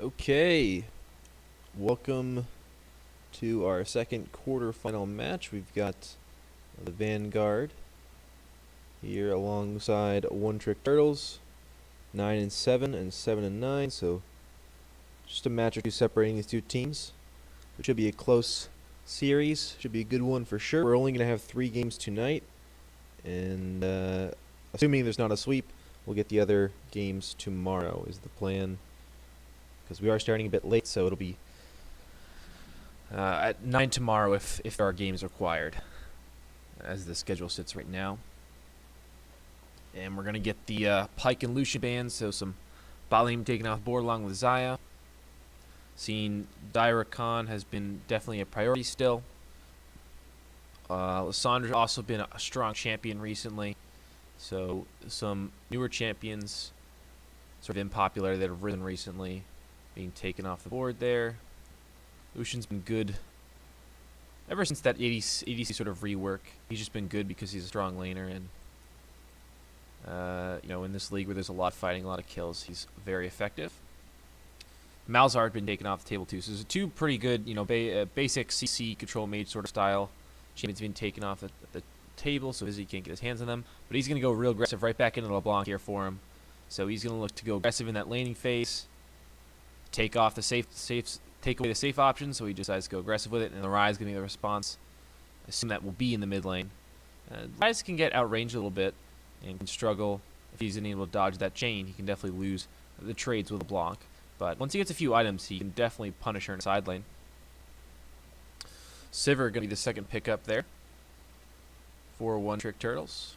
Okay, welcome to our second quarterfinal match. We've got the Vanguard here alongside OTrkT, 9-7 and 7-9. So just a match or two separating these two teams. It should be a close series. Should be a good one for sure. We're only going to have 3 games tonight, and assuming there's not a sweep, we'll get the other games tomorrow. Is the plan? Because we are starting a bit late, so it'll be at 9 tomorrow if there are games required, as the schedule sits right now. And we're going to get the Pike and Lucian bans, so some bot lane taken off board along with Zaya. Seeing Daira Khan has been definitely a priority still. Lissandra's also been a strong champion recently, so some newer champions sort of in popularity that have risen recently being taken off the board there. Lucian's been good ever since that ADC sort of rework. He's just been good because he's a strong laner, and in this league where there's a lot of fighting, a lot of kills, he's very effective. Malzahar been taken off the table too, so there's 2 pretty good, basic CC control mage sort of style champions been taken off the table, so Izzy can't get his hands on them. But he's going to go real aggressive right back into LeBlanc here for him. So he's going to look to go aggressive in that laning phase, take away the safe option, so he decides to go aggressive with it, and the Ryze going to be the response. I assume that will be in the mid lane. Ryze can get outranged a little bit and can struggle if he's unable to dodge that chain. He can definitely lose the trades with LeBlanc. But once he gets a few items, he can definitely punish her in the side lane. Sivir going to be the second pickup there for OTrkT.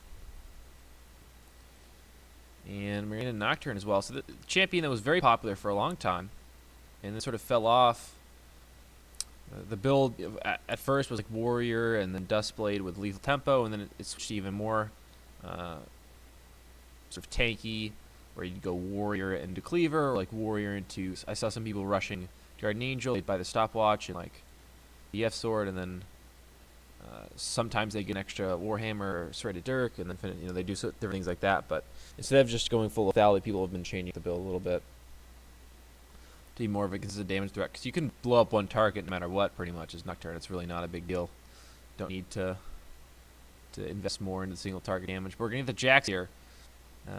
And Marina Nocturne as well. So the champion that was very popular for a long time, and then sort of fell off. The build at first was like Warrior and then Duskblade with lethal tempo, and then it switched to even more sort of tanky, where you'd go Warrior into Cleaver, or like Warrior into... I saw some people rushing Guardian Angel by the stopwatch and like the F sword, and then sometimes they get an extra Warhammer or Serrated Dirk, and then they do different things like that. But instead of just going full lethality, people have been changing the build a little bit to be more of a consistent damage threat, because you can blow up one target no matter what, pretty much, as Nocturne. It's really not a big deal. Don't need to invest more into single target damage. But we're going to get the Jax here.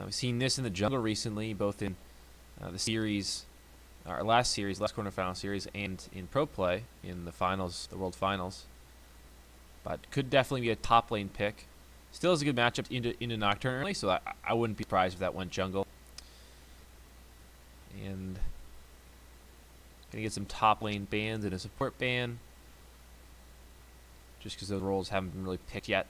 We've seen this in the jungle recently, both in the series, our last quarterfinal series, and in Pro Play in the finals, the World Finals. But could definitely be a top lane pick. Still is a good matchup into Nocturne early, so I wouldn't be surprised if that went jungle. And gonna get some top lane bans and a support ban, just because those roles haven't been really picked yet.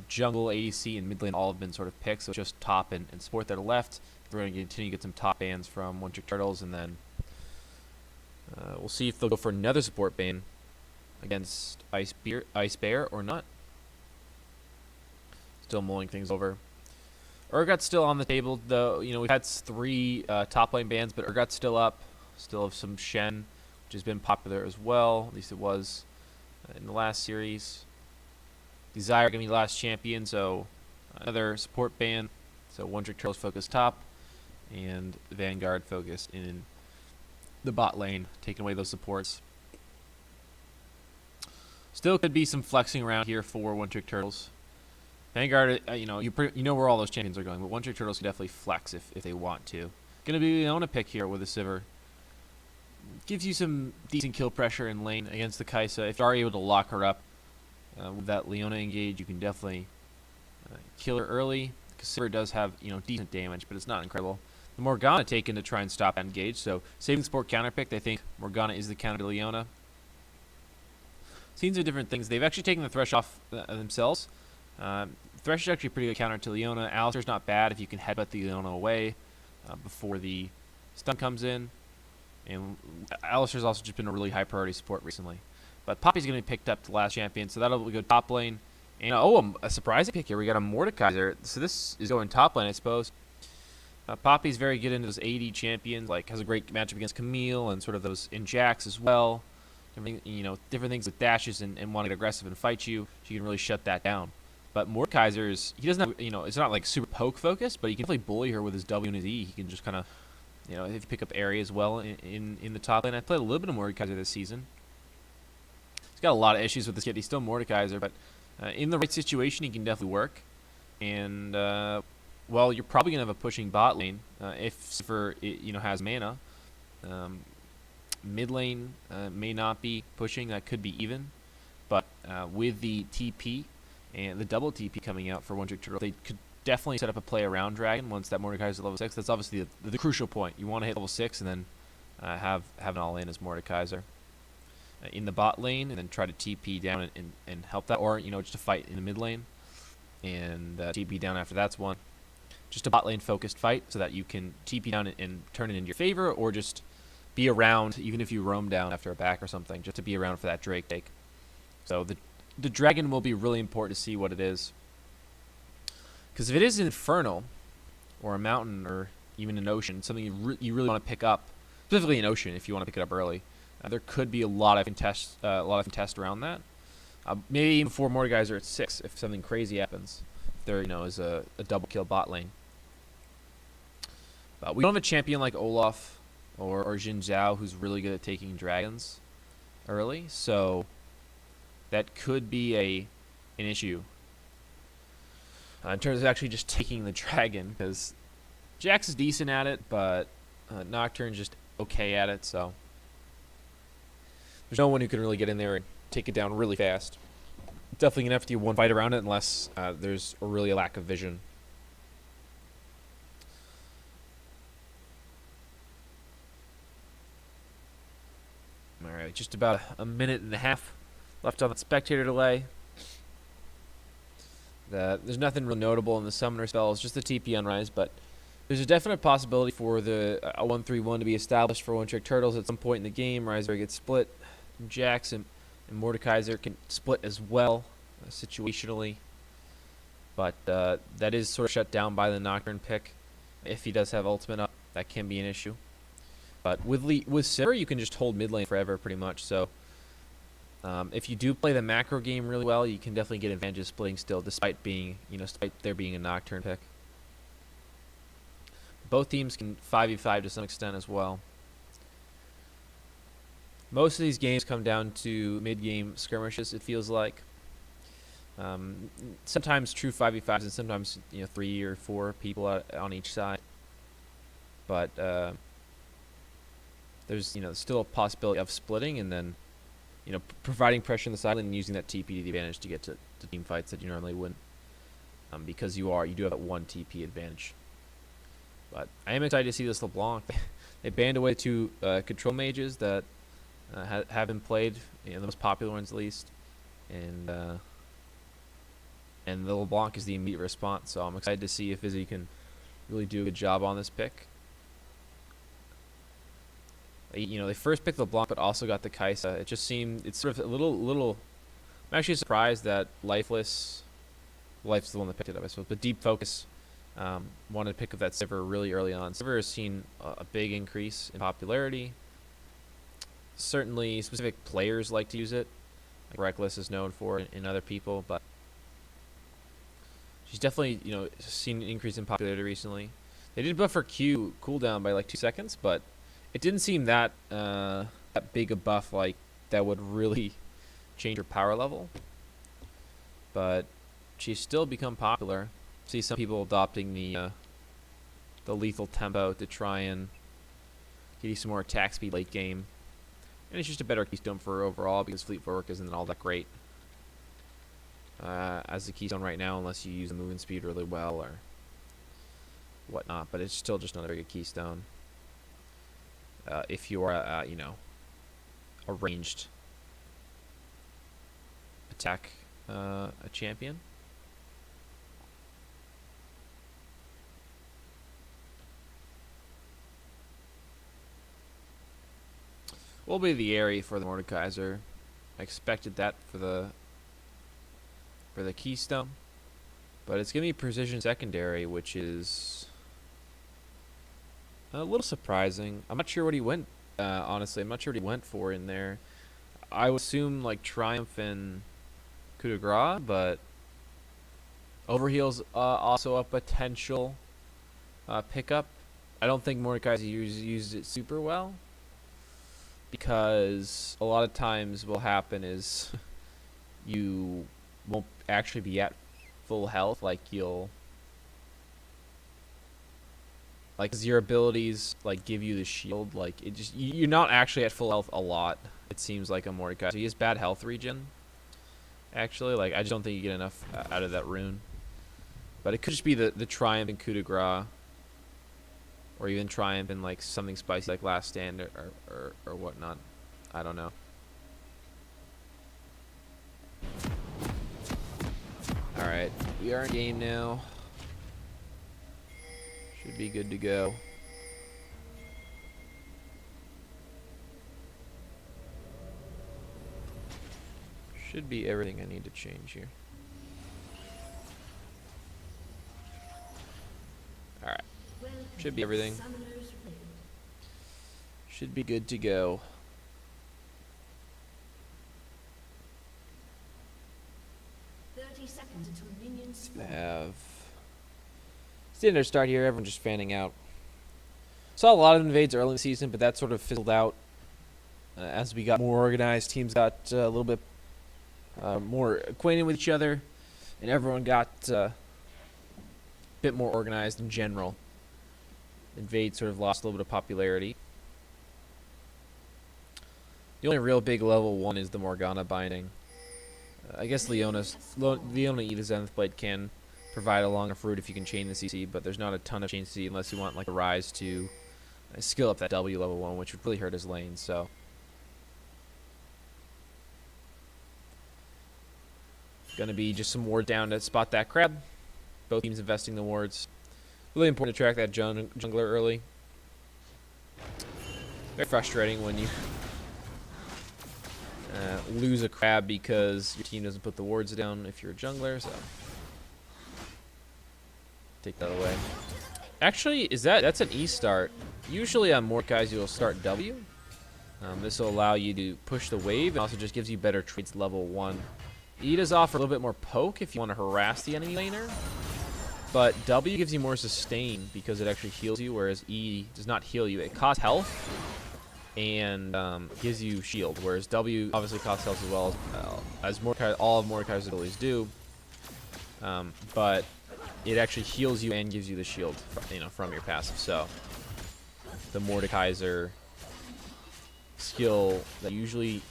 Jungle, ADC, and mid lane all have been sort of picked, so it's just top and support that are left. We're going to continue to get some top bans from OTrkT, and then we'll see if they'll go for another support ban against Ice Bear or not. Still mulling things over. Urgot's still on the table, though. We've had 3 top lane bans, but Urgot's still up. Still have some Shen, which has been popular as well. At least it was in the last series. Desire going to be the last champion, so another support ban. So OTrkT focused top, and the Vanguard focused in the bot lane, taking away those supports. Still could be some flexing around here for OTrkT. Vanguard, you know where all those champions are going, but OTrkT can definitely flex if they want to. Going to be Leona pick here with a Sivir. Gives you some decent kill pressure in lane against the Kai'Sa. If you are able to lock her up with that Leona engage, you can definitely kill her early, because Sivir does have decent damage, but it's not incredible. The Morgana taken to try and stop that engage, so saving support counterpick, I think Morgana is the counter to Leona. Seen some different things. They've actually taken the Thresh off themselves. Thresh is actually a pretty good counter to Leona. Alistar's not bad if you can headbutt the Leona away before the stun comes in. And Alistar's also just been a really high priority support recently. But Poppy's going to be picked up to last champion, so that'll go top lane. And a surprising pick here. We got a Mordekaiser. So this is going top lane, I suppose. Poppy's very good into those AD champions. Has a great matchup against Camille and sort of those in Jax as well. Different things with dashes and want to get aggressive and fight you. She can really shut that down. But Mordekaiser's, he doesn't have, it's not like super poke focused, but he can definitely bully her with his W and his E. He can just kind of You know, if you pick up area as well in the top lane. I played a little bit of Mordekaiser this season. He's got a lot of issues with this kid. He's still Mordekaiser, but in the right situation, he can definitely work. And well, you're probably gonna have a pushing bot lane if Cipher has mana. Mid lane may not be pushing. That could be even, but with the TP and the double TP coming out for OTrkT, they could definitely set up a play around Dragon once that Mordekaiser is level 6. That's obviously the crucial point. You want to hit level 6 and then have an all-in as Mordekaiser in the bot lane, and then try to TP down and help that, or just a fight in the mid lane and TP down after that's one. Just a bot lane focused fight so that you can TP down and turn it into your favor, or just be around even if you roam down after a back or something, just to be around for that Drake take. So the Dragon will be really important to see what it is. Because if it is an Infernal, or a Mountain, or even an Ocean, something you really want to pick up, specifically an Ocean if you want to pick it up early, there could be a lot of contest around that. Maybe even before Mordekaiser at 6 if something crazy happens. If there is a double kill bot lane. But we don't have a champion like Olaf or Jin Zhao who's really good at taking dragons early, so that could be an issue. In terms of actually just taking the dragon, because Jax is decent at it, but Nocturne's just okay at it, so there's no one who can really get in there and take it down really fast. Definitely gonna have to do one fight around it unless there's really a lack of vision. Alright, just about a minute and a half left on the spectator delay. There's nothing real notable in the summoner spells, just the TP on Rise, but there's a definite possibility for the 1-3-1 to be established for OTrkT at some point in the game. Riser gets split, Jax and Mordekaiser can split as well, situationally, but that is sort of shut down by the Nocturne pick. If he does have ultimate up, that can be an issue. But with Sivir, you can just hold mid lane forever, pretty much. So if you do play the macro game really well, you can definitely get advantages splitting still, despite there being a Nocturne pick. Both teams can 5v5 to some extent as well. Most of these games come down to mid-game skirmishes, it feels like. Sometimes true 5v5s, and sometimes 3 or 4 people on each side. But there's still a possibility of splitting, and then providing pressure on the side and using that TP to the advantage to get to team fights that you normally wouldn't, because you do have that 1 TP advantage. But I am excited to see this LeBlanc. They banned away 2 control mages that have been played, the most popular ones at least, and the LeBlanc is the immediate response. So I'm excited to see if Izzy can really do a good job on this pick. They first picked LeBlanc, but also got the Kaisa. It just seemed it's sort of a little. I'm actually surprised that Life's the one that picked it up, I suppose. But Deep Focus wanted to pick up that Sivir really early on. Sivir has seen a big increase in popularity. Certainly, specific players like to use it. Like Reckless is known for it, and other people, but she's definitely seen an increase in popularity recently. They did buff her Q cooldown by like 2 seconds, but it didn't seem that big a buff like that would really change her power level. But she's still become popular. See some people adopting the lethal tempo to try and get you some more attack speed late game. And it's just a better keystone for her overall, because Fleet Footwork isn't all that great as the keystone right now, unless you use the movement speed really well or whatnot. But it's still just not a very good keystone if you are a ranged attack a champion. Will be the area for the Mordekaiser. I expected that for the keystone, but it's gonna be precision secondary, which is a little surprising. I'm not sure what he went. Honestly, I'm not sure what he went for in there. I would assume like Triumph and Coup de Grace, but Overheal's also a potential pickup. I don't think Mordekaiser used it super well, because a lot of times what'll happen is you won't actually be at full health. Like you'll, like, 'cause your abilities like give you the shield. Like it just, you're not actually at full health a lot. It seems like a Mordekaiser. He has bad health regen. Actually, like I just don't think you get enough out of that rune. But it could just be the Triumph and coup de grace, or even Triumph and like something spicy like Last Stand or whatnot. I don't know. All right, we are in game now. Should be good to go. Should be everything I need to change here. Alright. Should be everything. Should be good to go. Have standard start here. Everyone just fanning out. Saw a lot of invades early in the season, but that sort of fizzled out as we got more organized. Teams got a little bit more acquainted with each other, and everyone got a bit more organized in general. Invade sort of lost a little bit of popularity. The only real big level 1 is the Morgana binding. I guess Leona Eda Zenith Blade can provide a longer fruit if you can chain the CC, but there's not a ton of chain CC unless you want like a Rise to skill up that W level 1, which would really hurt his lane. So gonna be just some ward down to spot that crab. Both teams investing the wards. Really important to track that jungler early. Very frustrating when you lose a crab because your team doesn't put the wards down if you're a jungler, so take that away. Actually, that's an E start. Usually on Mordekaiser you'll start W. This will allow you to push the wave and also just gives you better trades level 1. E does offer a little bit more poke if you want to harass the enemy laner, but W gives you more sustain because it actually heals you, whereas E does not heal you. It costs health and gives you shield, whereas W obviously costs health as well, as all of Mordekaiser's abilities do, but it actually heals you and gives you the shield, from your passive. So the Mordekaiser skill that usually,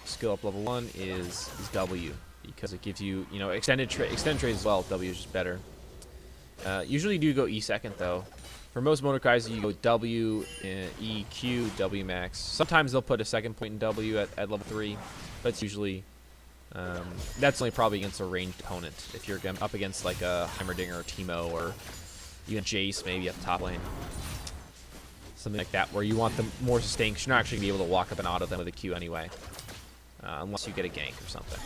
skill up level 1 is W, because it gives you, extended trades as well. W is just better. Usually you do go E second though. For most Mordekaiser, you go W, E, Q, W max. Sometimes they'll put a second point in W at level 3, but it's usually, that's only probably against a ranged opponent. If you're up against like a Heimerdinger or Teemo or even Jace maybe at the top lane. Something like that, where you want them more sustained, because you're not actually going to be able to walk up and auto them with a Q anyway. Unless you get a gank or something.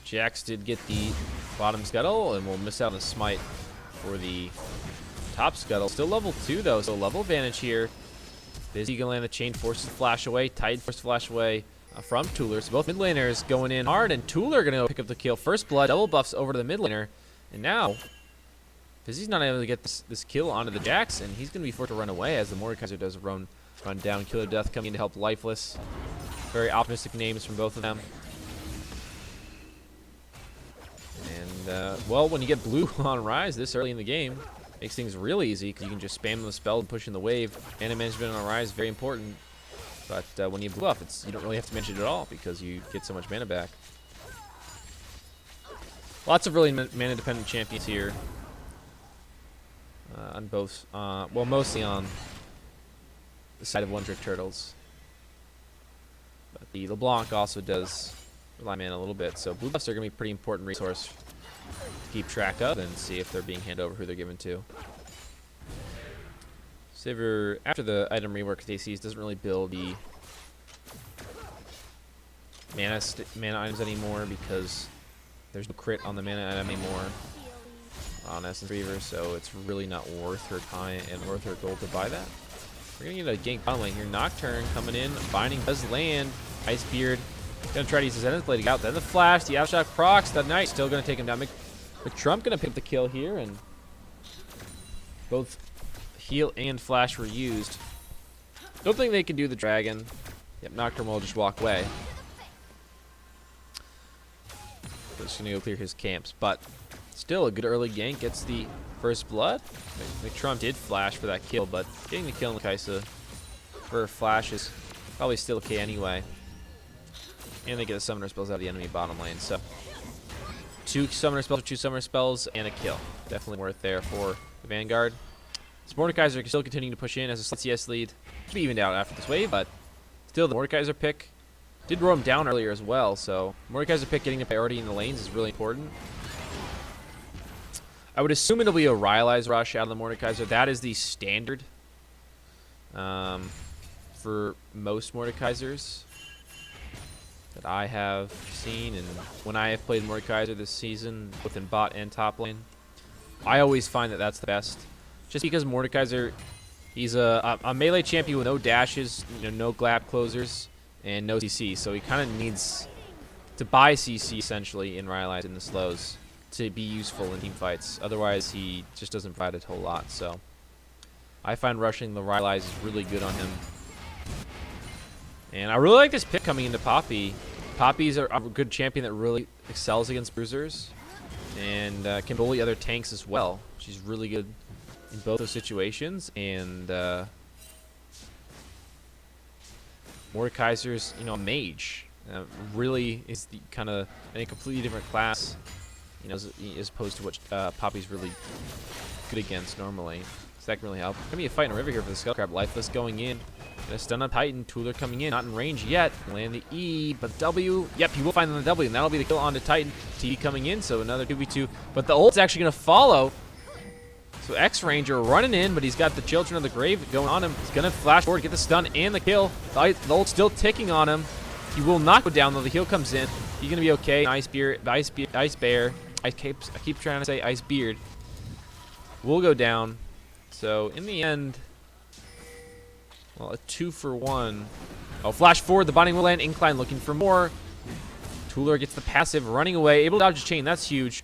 Jax did get the bottom scuttle, and we'll miss out on the smite for the top scuttle. Still level 2 though, so level advantage here. Busy gonna land the chain, forces flash away, Titan forces flash away from Tooler. So both mid laners going in hard, and Tooler gonna go pick up the kill. First blood, double buffs over to the mid laner, and now Busy's not able to get this kill onto the Jax, and he's gonna be forced to run away as the Mordekaiser does run down. Killer Death coming in to help Lifeless. Very optimistic names from both of them. And, well, when you get blue on Rise this early in the game, makes things real easy, because you can just spam the spell and push in the wave. Mana management on Rise is very important. But when you blue up, you don't really have to mention it at all, because you get so much mana back. Lots of really mana-dependent champions here. On both, well, mostly on the side of OTrkT. But the LeBlanc also does rely mana a little bit, so blue buffs are going to be a pretty important resource to keep track of and see if they're being handed over, who they're given to. Sivir, after the item rework they sees, doesn't really build the mana items anymore, because there's no crit on the mana item anymore on Essence Reaver, so it's really not worth her time and worth her gold to buy that. We're gonna get a gank bottom lane here. Nocturne coming in, binding does land. Icebeard gonna try to use his Zenith Blade to get out. Then the flash, the Aftershock procs. The Knight still gonna take him down. But Trump gonna pick up the kill here, and both heal and flash were used. Don't think they can do the dragon. Yep, Nocturne will just walk away. Just gonna go clear his camps, but still a good early gank. Gets the first blood. Trump did flash for that kill, but getting the kill on Kaisa for flash is probably still okay anyway. And they get the summoner spells out of the enemy bottom lane, so 2 summoner spells, 2 summoner spells, and a kill. Definitely worth there for the Vanguard. This Mordekaiser can still continue to push in as a slight CS lead. Should be evened out after this wave, but still the Mordekaiser pick did roam down earlier as well, so Mordekaiser pick getting the priority in the lanes is really important. I would assume it'll be a Rylai's rush out of the Mordekaiser. That is the standard for most Mordekaisers that I have seen, and when I have played Mordekaiser this season, both in bot and top lane, I always find that that's the best. Just because Mordekaiser, he's a melee champion with no dashes, no glap closers, and no CC, so he kind of needs to buy CC essentially in Rylai's in the slows to be useful in team fights. Otherwise, he just doesn't provide a whole lot. So I find rushing the Rylai's is really good on him. And I really like this pick coming into Poppy. Poppy's a good champion that really excels against bruisers and can bully other tanks as well. She's really good in both those situations. And Mordekaiser's, a mage. Really is the kind of a completely different class, as opposed to what Poppy's really good against normally. So that can really help. Gonna be a fight in a river here for the Skull Crab. Lifeless going in. Gonna stun on Titan. Tooler coming in. Not in range yet. Land the E, but W. Yep, he will find the W, and that'll be the kill onto Titan. TV coming in, so another 2v2. But the ult's actually gonna follow. So X-Ranger running in, but he's got the Children of the Grave going on him. He's gonna flash forward, get the stun and the kill. The ult's still ticking on him. He will not go down though. The heal comes in. He's gonna be okay. Ice Bear. I keep trying to say Ice Beard. Will go down. So in the end, well, a 2-for-1. Oh, flash forward. The binding will land. Incline looking for more. Tooler gets the passive, running away, able to dodge his chain. That's huge.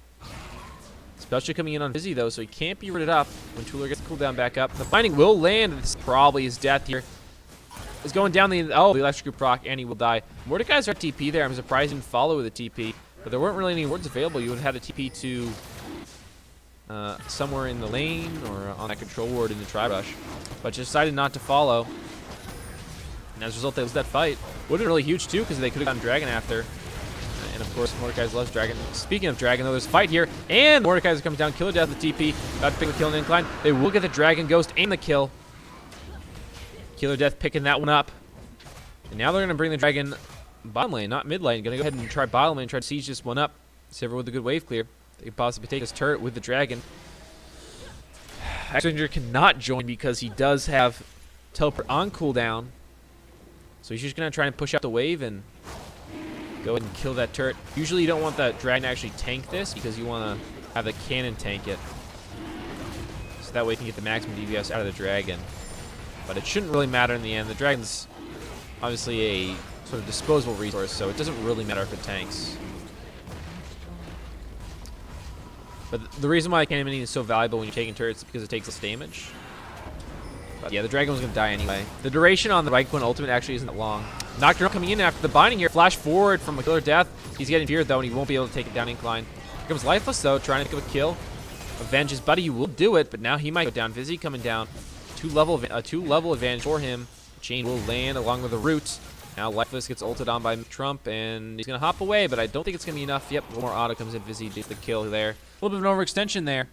Especially coming in on Vizzy though, so he can't be rooted up when Tooler gets the cooldown back up. The binding will land. This is probably his death here. Is going down the electric group proc, and he will die. Mordekaiser TP there. I'm surprised he didn't follow with a TP, but there weren't really any wards available. You would have had a TP to somewhere in the lane or on that control ward in the tri-rush, but just decided not to follow. And as a result, that was that fight. Would have been really huge too, because they could have gotten Dragon after. And of course, Mordekaiser loves Dragon. Speaking of Dragon, though, there's a fight here, and Mordekaiser comes down, Killer Death with TP, about to pick the kill in Incline. They will get the Dragon Ghost and the kill. Killer Death picking that one up. And now they're going to bring the Dragon bottom lane, not mid lane. Going to go ahead and try bottom lane, try to siege this one up. Silver with a good wave clear. They could possibly take this turret with the Dragon. X-Ranger cannot join because he does have teleport on cooldown. So he's just going to try and push out the wave and go ahead and kill that turret. Usually you don't want the Dragon to actually tank this because you want to have the cannon tank it. So that way you can get the maximum DPS out of the Dragon. But it shouldn't really matter in the end. The Dragon's obviously a sort of disposable resource, so it doesn't really matter if it tanks. But the reason why cannon mining is so valuable when you're taking turrets is because it takes less damage. But yeah, the Dragon was going to die anyway. The duration on the Raikkonen ultimate actually isn't that long. Nocturne coming in after the binding here. Flash forward from a Killer Death. He's getting feared though, and he won't be able to take it down Incline. Here comes Lifeless though, trying to pick up a kill. Avenge his buddy. He will do it, but now he might go down. Vizzy coming down. Two level advantage for him. Chain will land along with the root. Now Lifeless gets ulted on by Trump, and he's going to hop away, but I don't think it's going to be enough. Yep, one more auto comes in. Vizzy gets the kill there. A little bit of an overextension there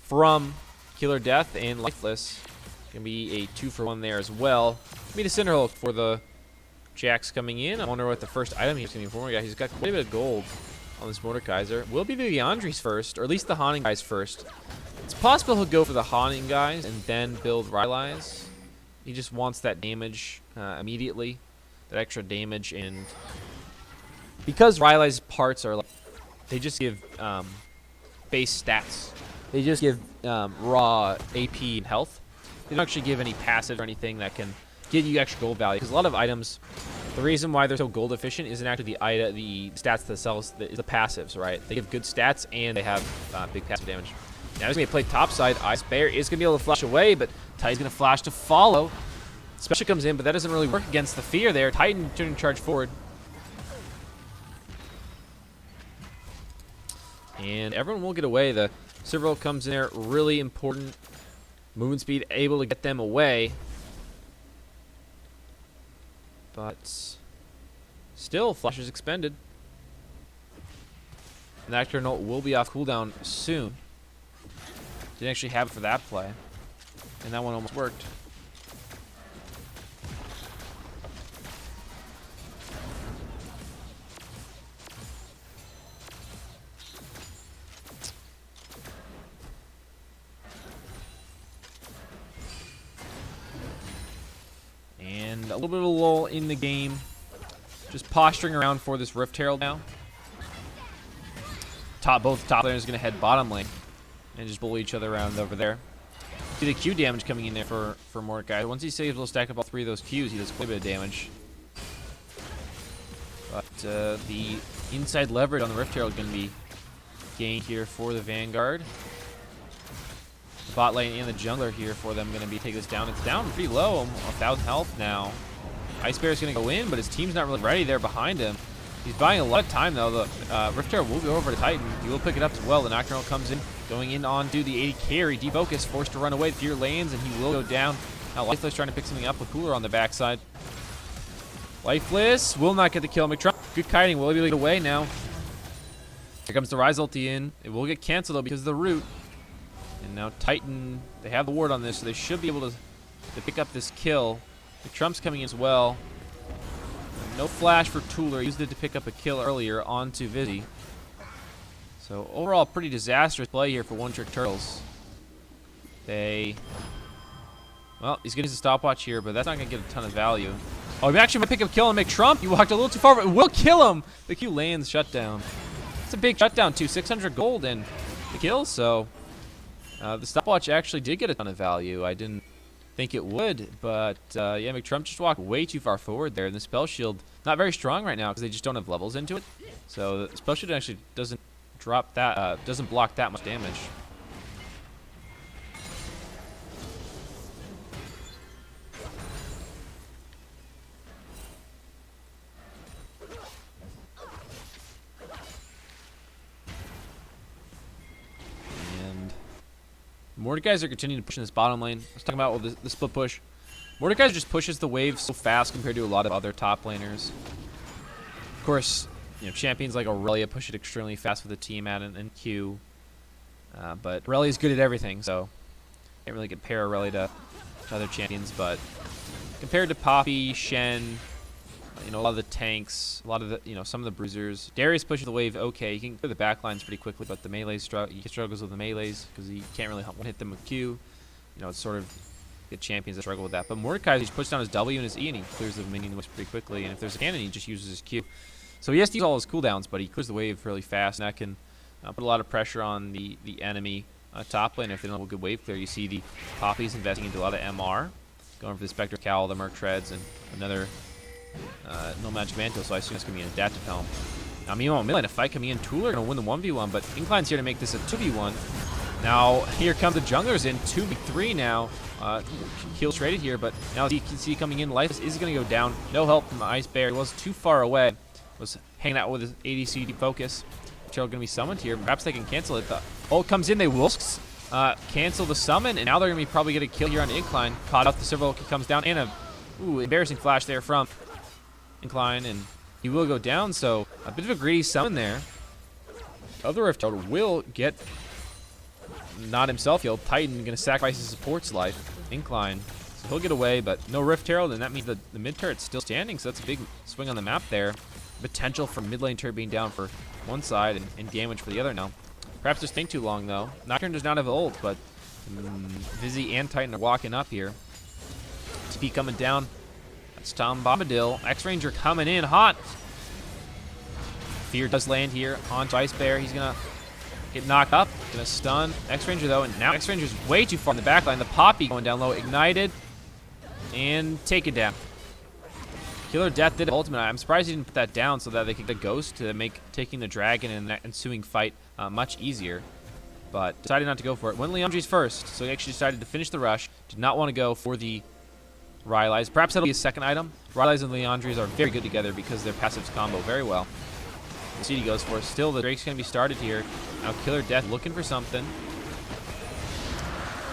from Killer Death and Lifeless. Going to be a 2-for-1 there as well. Meet a Cinderhulk for the Jax coming in. I wonder what the first item he's going to be for. He's got quite a bit of gold on this Mordekaiser. Will be the Yandri's first, or at least the Haunting guys first. It's possible he'll go for the Haunting guys and then build Rylai's. He just wants that damage immediately, that extra damage, and because Rylai's parts are like, they just give base stats. They just give raw AP and health. They don't actually give any passive or anything that can give you extra gold value. Because a lot of items The reason why they're so gold efficient isn't actually the stats themselves, the passives, right? They give good stats and they have big passive damage. Now he's going to play topside. Ice Bear is going to be able to flash away, but Titan's going to flash to follow. Special comes in, but that doesn't really work against the fear there. Titan turning charge forward. And everyone will get away. The Serval comes in there, really important. Movement speed able to get them away. But still, flash is expended. Nocturne will be off cooldown soon. Didn't actually have it for that play. And that one almost worked. And a little bit of a lull in the game. Just posturing around for this Rift Herald now. Both top laners going to head bottom lane. And just bully each other around over there. See the Q damage coming in there for Mordecai. Once he saves, we'll stack up all 3 of those Qs. He does quite a bit of damage. But the inside leverage on the Rift Herald going to be gained here for the Vanguard. The bot lane and the jungler here for them going to be take this down. It's down pretty low, 1,000 health now. Ice Bear is going to go in, but his team's not really ready there behind him. He's buying a lot of time, though. The Rift Herald will go over to Titan. He will pick it up as well. The Nocturnal comes in, going in onto the 80 carry. Defocus, forced to run away. Fear lanes, and he will go down. Now Lifeless trying to pick something up with Cooler on the backside. Lifeless will not get the kill. McTrump, good kiting. Will be able to get away now. Here comes the Rise ulti in. It will get canceled, though, because of the root. And now Titan, they have the ward on this, so they should be able to pick up this kill. McTrump's coming in as well. No flash for Tooler. Used it to pick up a kill earlier onto Vizzy. So overall, pretty disastrous play here for OTrkT. Well, he's getting a stopwatch here, but that's not going to get a ton of value. Oh, he actually might pick up a kill and make Trump. You walked a little too far, but it will kill him. The Q lands shutdown. It's a big shutdown too. 600 gold and the kill. So the stopwatch actually did get a ton of value. I didn't think it would, but yeah, McTrump just walked way too far forward there, and the spell shield not very strong right now because they just don't have levels into it. So the spell shield actually doesn't drop that, doesn't block that much damage. Mordekaiser are continuing to push in this bottom lane. I was talking about the split push. Mordekaiser just pushes the wave so fast compared to a lot of other top laners. Of course, you know, champions like Aurelia push it extremely fast with the Tiamat and Q. But Aurelia is good at everything, so can't really compare Aurelia to other champions. But compared to Poppy, Shen, you know, a lot of the tanks, a lot of the, you know, some of the bruisers. Darius pushes the wave okay. He can clear the backlines pretty quickly, but the melee he struggles with the melees because he can't really hit them with Q. You know, it's sort of the champions that struggle with that. But Mordekaiser, he just puts down his W and his E, and he clears the minion whips pretty quickly. And if there's a cannon, he just uses his Q. So he has to use all his cooldowns, but he clears the wave really fast, and that can put a lot of pressure on the enemy top lane if they don't have a good wave clear. You see the Poppy's investing into a lot of MR, going for the Spectre Cowl, the Merc Treads, and another no Magic Mantle, so I assume it's going to be an Adaptive Helm. Now, meanwhile, mid lane, a fight coming in. Tooler going to win the 1v1, but Incline's here to make this a 2v1. Now, here come the junglers in 2v3 now. Heal traded here, but now you can see coming in, Life is going to go down. No help from the Ice Bear. He was too far away. Was hanging out with his ADC focus. Going to be summoned here. Perhaps they can cancel it. The ult comes in. They will cancel the summon, and now they're going to probably get a kill here on Incline. Caught out the Serval comes down, and a embarrassing flash there from Incline, and he will go down. So a bit of a greedy summon there. Other Rift Herald will get not himself killed. Titan going to sacrifice his support's life. Incline. So he'll get away, but no Rift Herald, and that means the mid turret's still standing, so that's a big swing on the map there. Potential for mid lane turret being down for one side and damage for the other now. Perhaps just think too long, though. Nocturne does not have ult, but Vizzy and Titan are walking up here. TP coming down. That's Tom Bombadil. X-Ranger coming in hot. Fear does land here on Ice Bear. He's going to get knocked up. Going to stun X-Ranger, though. And now X-Ranger's way too far in the back line. The Poppy going down low. Ignited. And take it down. Killer Death did ultimate. I'm surprised he didn't put that down so that they could get a ghost to make taking the dragon and that ensuing fight much easier. But decided not to go for it. Went Leandri's first, so he actually decided to finish the rush. Did not want to go for the Rylai's. Perhaps that'll be his second item. Rylai's and Leandri's are very good together because their passives combo very well. The CD goes for it. Still, the Drake's going to be started here. Now Killer Death looking for something.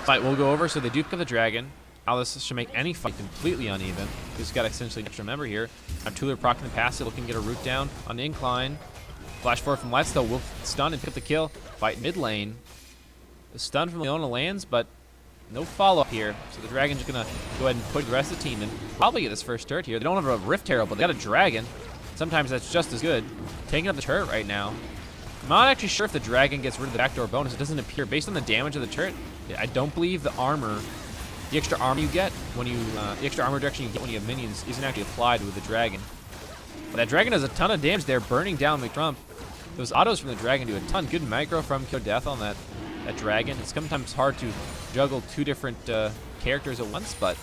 Fight will go over, so they do pick up the dragon. Now this should make any fight completely uneven. He's got essentially an extra member here. Now Tuller proccing the passive, looking to get a root down on the incline. Flash forward from Let's, though, will stun and pick up the kill. Fight mid lane. The stun from Leona lands, but no follow-up here. So the Dragon's going to go ahead and put the rest of the team in. Probably get this first turret here. They don't have a Rift Herald, but they got a Dragon. Sometimes that's just as good. Taking up the turret right now. I'm not actually sure if the Dragon gets rid of the backdoor bonus. It doesn't appear. Based on the damage of the turret, I don't believe the armor, the extra armor you get when you, the extra armor reduction you get when you have minions isn't actually applied with the Dragon. But that Dragon does a ton of damage there, burning down McTrump. Those autos from the Dragon do a ton. Good micro from Killer Death on that Dragon. It's sometimes hard to juggle two different characters at once, but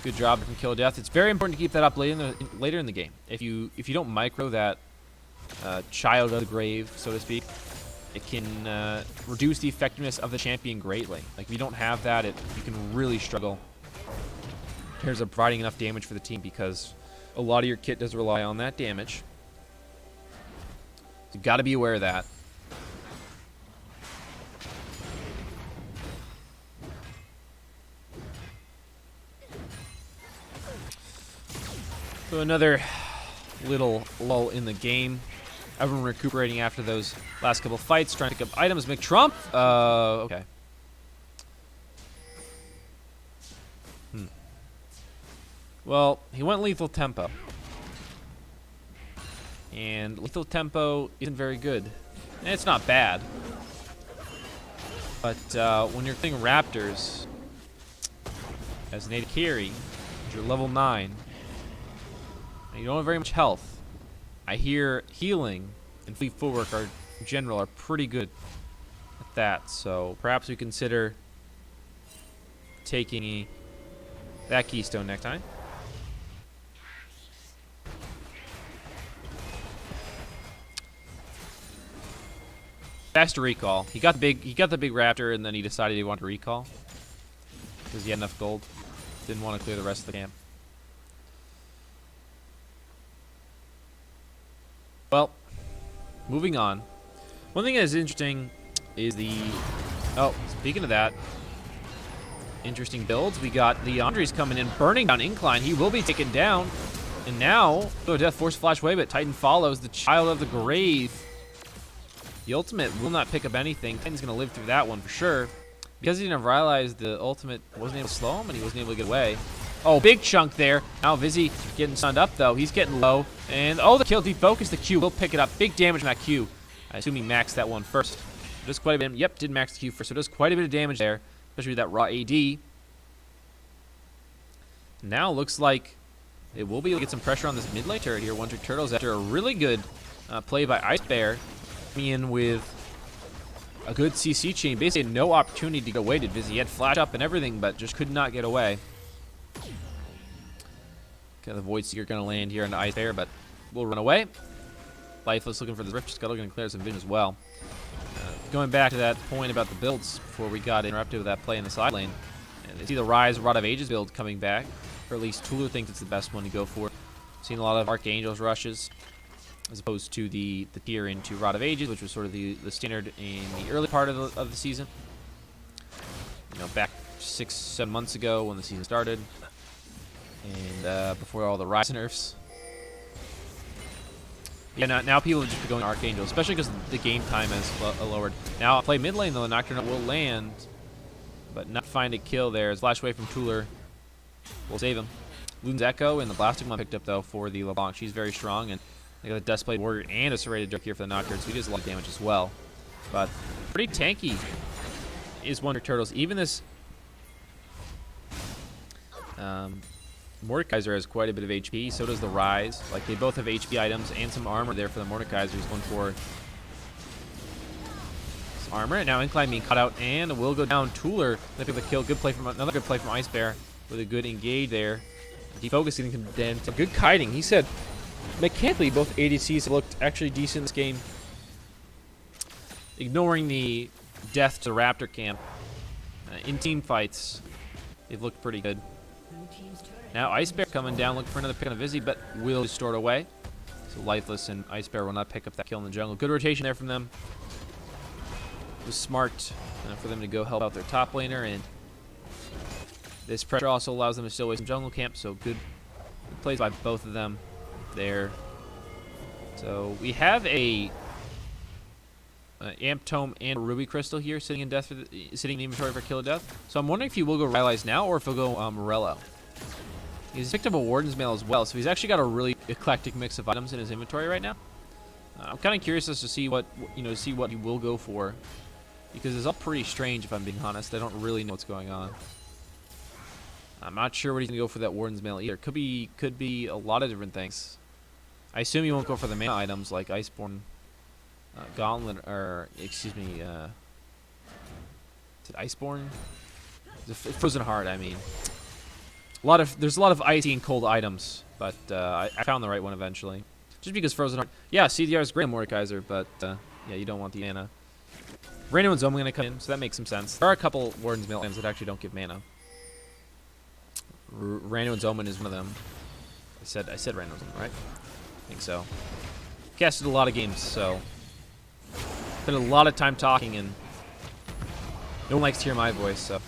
good job from Killer Death. It's very important to keep that up later in the game. If you don't micro that child of the grave, so to speak, it can reduce the effectiveness of the champion greatly. Like if you don't have that, you can really struggle in terms of providing enough damage for the team because a lot of your kit does rely on that damage. So you've got to be aware of that. So another little lull in the game. Everyone recuperating after those last couple fights, trying to pick up items. McTrump, okay. Well, he went lethal tempo. And lethal tempo isn't very good. And it's not bad. But when you're playing Raptors as an AD carry, you're level 9, and you don't have very much health. I hear healing and fleet footwork in general are pretty good at that, so perhaps we consider taking that keystone next time. Faster recall. He got the big raptor, and then he decided he wanted to recall because he had enough gold. Didn't want to clear the rest of the camp. Well, moving on. One thing that is interesting is speaking of that, interesting builds. We got Leandri's coming in, burning down incline. He will be taken down. And now, Death force flash away, but Titan follows the child of the grave. The ultimate will not pick up anything. Titan's going to live through that one for sure. Because he didn't realize the ultimate wasn't able to slow him, and he wasn't able to get away. Oh, big chunk there. Now Vizzy getting stunned up, though. He's getting low. And, the kill defocused the Q. We'll pick it up. Big damage on that Q. I assume he maxed that one first. Does quite a bit. Yep, did max the Q first. So it does quite a bit of damage there, especially with that raw AD. Now looks like it will be able to get some pressure on this mid lane turret here. OTrkT Turtles after a really good play by Ice Bear. Coming in with a good CC chain. Basically no opportunity to get away to Vizzy. He had flash up and everything, but just could not get away. Okay, the Void Seeker going to land here on the Ice Bear, but will run away. Lifeless looking for the Rift Scuttle, going to clear some vision as well. Going back to that point about the builds before we got interrupted with that play in the side lane. And they see the Rise Rod of Ages build coming back, or at least Tulu thinks it's the best one to go for. Seen a lot of Archangels rushes, as opposed to the tier into Rod of Ages, which was sort of the standard in the early part of the season. You know, back 6-7 months ago when the season started. And before all the Rise nerfs. Yeah, now people have just been going Archangel, especially because the game time has lowered. Now, play mid lane, though, the Nocturne will land, but not find a kill there. As Flash away from Tuller will save him. Loon's Echo and the Blasting One picked up, though, for the LeBlanc. She's very strong, and they got a Dustblade Warrior and a Serrated Dirk here for the Nocturne, so he does a lot of damage as well. But pretty tanky is OTrkT Turtles. Even this Mordekaiser has quite a bit of HP, so does the Rise. Like, they both have HP items and some armor there for the Mordekaisers. One for armor. Now Incline being cut out, and will go down. Tuller lifting the kill. Good play from another good play from Ice Bear with a good engage there. Defocus getting condemned. Good kiting. He said mechanically both ADCs looked actually decent in this game. Ignoring the death to Raptor camp. In team fights, they've looked pretty good. Now Ice Bear coming down, looking for another pick on the Vizzy, but will be stored away. So Lifeless and Ice Bear will not pick up that kill in the jungle. Good rotation there from them. It was smart for them to go help out their top laner, and this pressure also allows them to still waste some jungle camp, so good plays by both of them there. So we have a Amp Tome and a Ruby Crystal here sitting in death sitting in the inventory for kill of death. So I'm wondering if he will go Rylai's now or if he'll go Morello. He's picked up a Warden's Mail as well, so he's actually got a really eclectic mix of items in his inventory right now. I'm kind of curious as to see what he will go for, because it's all pretty strange if I'm being honest. I don't really know what's going on. I'm not sure what he's gonna go for that Warden's Mail either. Could be a lot of different things. I assume he won't go for the mana items like Iceborne Gauntlet, or excuse me, is it Iceborne? Frozen Heart, I mean. There's a lot of icy and cold items, but I found the right one eventually. Just because Frozen Heart, yeah, CDR is great on Mordekaiser, but yeah, you don't want the mana. Rando and Zoma gonna come in, so that makes some sense. There are a couple Warden's Mail items that actually don't give mana. Rando and Zoman is one of them. I said Rando and Zoman, right? I think so. Casted a lot of games, so spent a lot of time talking, and no one likes to hear my voice, so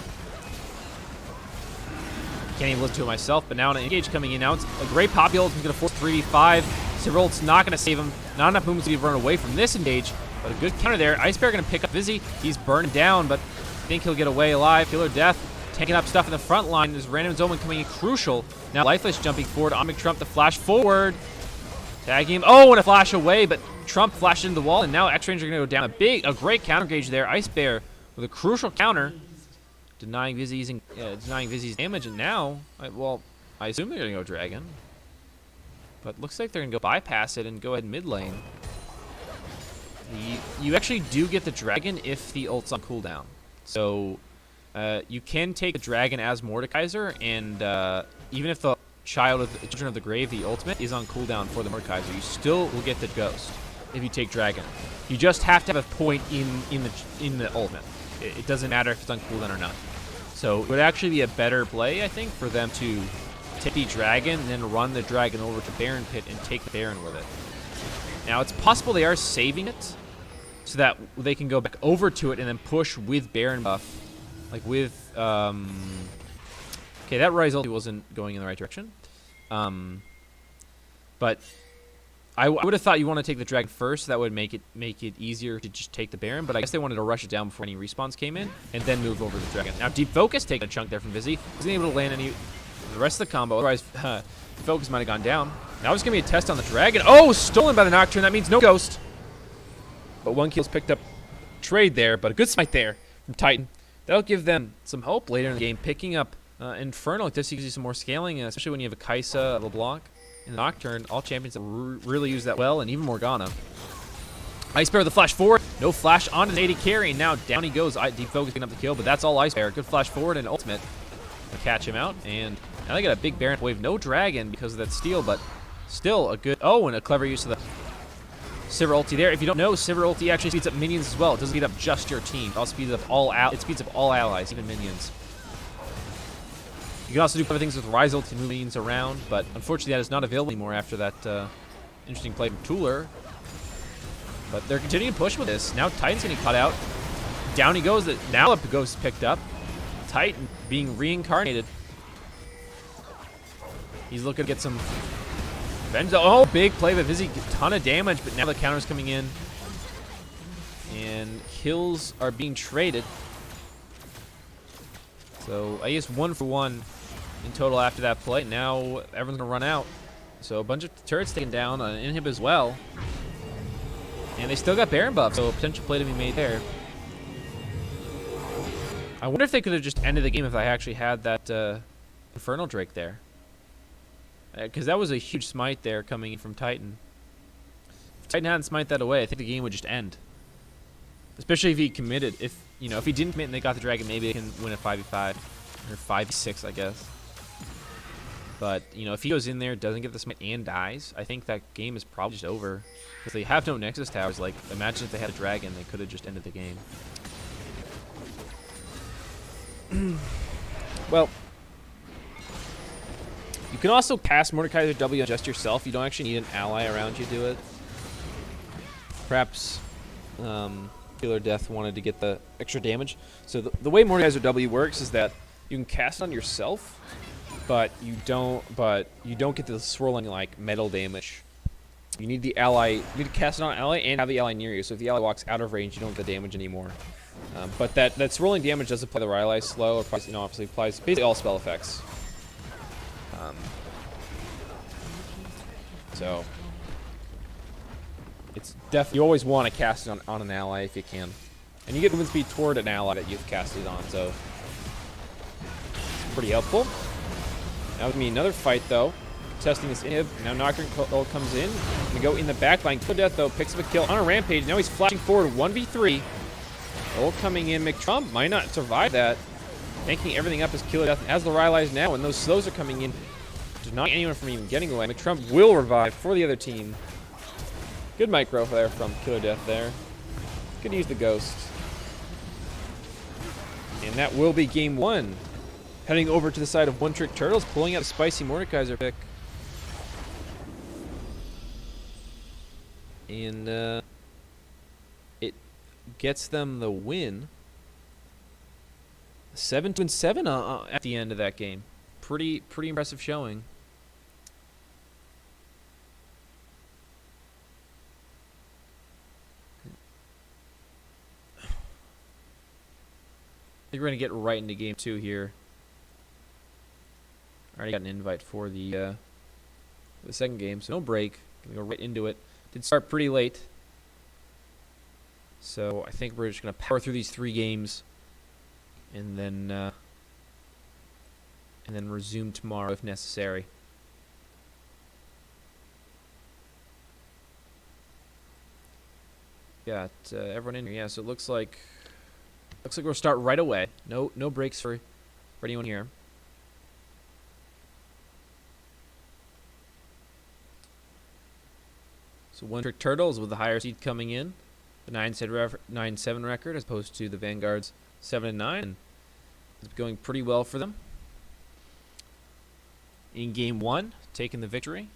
can't even listen to it myself. But now an engage coming in. Now it's a great pop ult. He's gonna force 3v5. Silverult's not gonna save him. Not enough movements to run away from this engage, but a good counter there. Ice Bear gonna pick up Vizzy. He's burned down, but I think he'll get away alive. Killer Death taking up stuff in the front line. There's Random Zoman coming in crucial. Now Lifeless jumping forward. Omnic Trump the flash forward. Tag him. Oh, and a flash away, but Trump flashed into the wall, and now X-Ranger gonna go down. A great counter gauge there. Ice Bear with a crucial counter, denying Vizzy's damage, and now, I assume they're gonna go Dragon, but looks like they're gonna go bypass it and go ahead mid lane. You actually do get the Dragon if the ult's on cooldown, so you can take the Dragon as Mordekaiser, and even if the Children of the Grave, the ultimate, is on cooldown for the Mordekaiser, you still will get the Ghost if you take Dragon. You just have to have a point in the ultimate. It doesn't matter if it's on cooldown or not. So it would actually be a better play, I think, for them to take the Dragon and then run the Dragon over to Baron Pit and take the Baron with it. Now, it's possible they are saving it so that they can go back over to it and then push with Baron buff. Like with... okay, that Rise ulti wasn't going in the right direction. But I would have thought you want to take the Dragon first. That would make it easier to just take the Baron. But I guess they wanted to rush it down before any respawns came in and then move over the Dragon. Now Deep Focus taking a chunk there from Vizzy. Wasn't able to land any the rest of the combo. Otherwise, Focus might have gone down. Now it's going to be a test on the Dragon. Oh, stolen by the Nocturne. That means no Ghost. But one kill's picked up trade there. But a good smite there from Titan. That'll give them some hope later in the game. Picking up Infernal, this gives you some more scaling, especially when you have a Kaisa, a LeBlanc, and a Nocturne. All champions that really use that well, and even Morgana. Ice Bear with the flash forward. No flash onto the 80 carry, and now down he goes. Deep Focus picking up the kill, but that's all Ice Bear. Good flash forward and ultimate to catch him out. And now they got a big Baron wave. No Dragon because of that steal, but still a good... Oh, and a clever use of the Sivir ulti there. If you don't know, Sivir ulti actually speeds up minions as well. It doesn't speed up just your team. It also speeds up it speeds up all allies, even minions. You can also do other things with Rise ulti to move minions around, but unfortunately that is not available anymore after that interesting play from Tooler. But they're continuing to push with this. Now Titan's getting cut out. Down he goes. Now the Ghost is picked up. Titan being reincarnated. He's looking to get some revenge. Oh, big play by Vizzy. A ton of damage, but now the counter's coming in. And kills are being traded. So I guess 1 for 1 in total after that play. Now everyone's going to run out. So a bunch of turrets taken down on an inhib as well. And they still got Baron buff, so a potential play to be made there. I wonder if they could have just ended the game if I actually had that Infernal Drake there. Because that was a huge smite there coming in from Titan. If Titan hadn't smite that away, I think the game would just end. Especially if he committed. If he didn't commit and they got the Dragon, maybe they can win a 5v5. Or 5v6, I guess. But, you know, if he goes in there, doesn't get the smite, and dies, I think that game is probably just over. Because they have no Nexus towers. Like, imagine if they had a dragon, they could have just ended the game. Well, you can also cast Mordekaiser W on just yourself. You don't actually need an ally around you to do it. Perhaps Killer Death wanted to get the extra damage. So the way Mordekaiser W works is that you can cast it on yourself, but you don't get the swirling like metal damage. You need the ally. You need to cast it on an ally and have the ally near you. So if the ally walks out of range, you don't get the damage anymore. But that swirling damage does apply the Rylai slow. It applies, obviously applies basically all spell effects. So it's definitely, you always want to cast it on an ally if you can, and you get movement speed toward an ally that you've cast it on. So it's pretty helpful. Now with me another fight though, testing this inhib. Now Nocturne comes in. Gonna go in the back line. Killer Death though picks up a kill on a rampage. Now he's flashing forward 1v3. Ult coming in. McTrump might not survive that. Making everything up as Killer Death as the Rylai's now, and those slows are coming in. Not anyone from even getting away. McTrump will revive for the other team. Good micro there from Killer Death there. Could use the ghost. And that will be game one. Heading over to the side of OTrkT, pulling out a spicy Mordekaiser pick. And it gets them the win. 7-7 at the end of that game. Pretty impressive showing. I think we're gonna get right into game 2 here. Already got an invite for the second game, so no break. Gonna go right into it. Did start pretty late, so I think we're just gonna power through these 3 games, and then resume tomorrow if necessary. Got everyone in here. Yeah, so it looks like we'll start right away. No breaks for anyone here. So OTrkT with the higher seed coming in, the 9-7 record as opposed to the Vanguard's 7-9, and it's going pretty well for them. In game 1, taking the victory,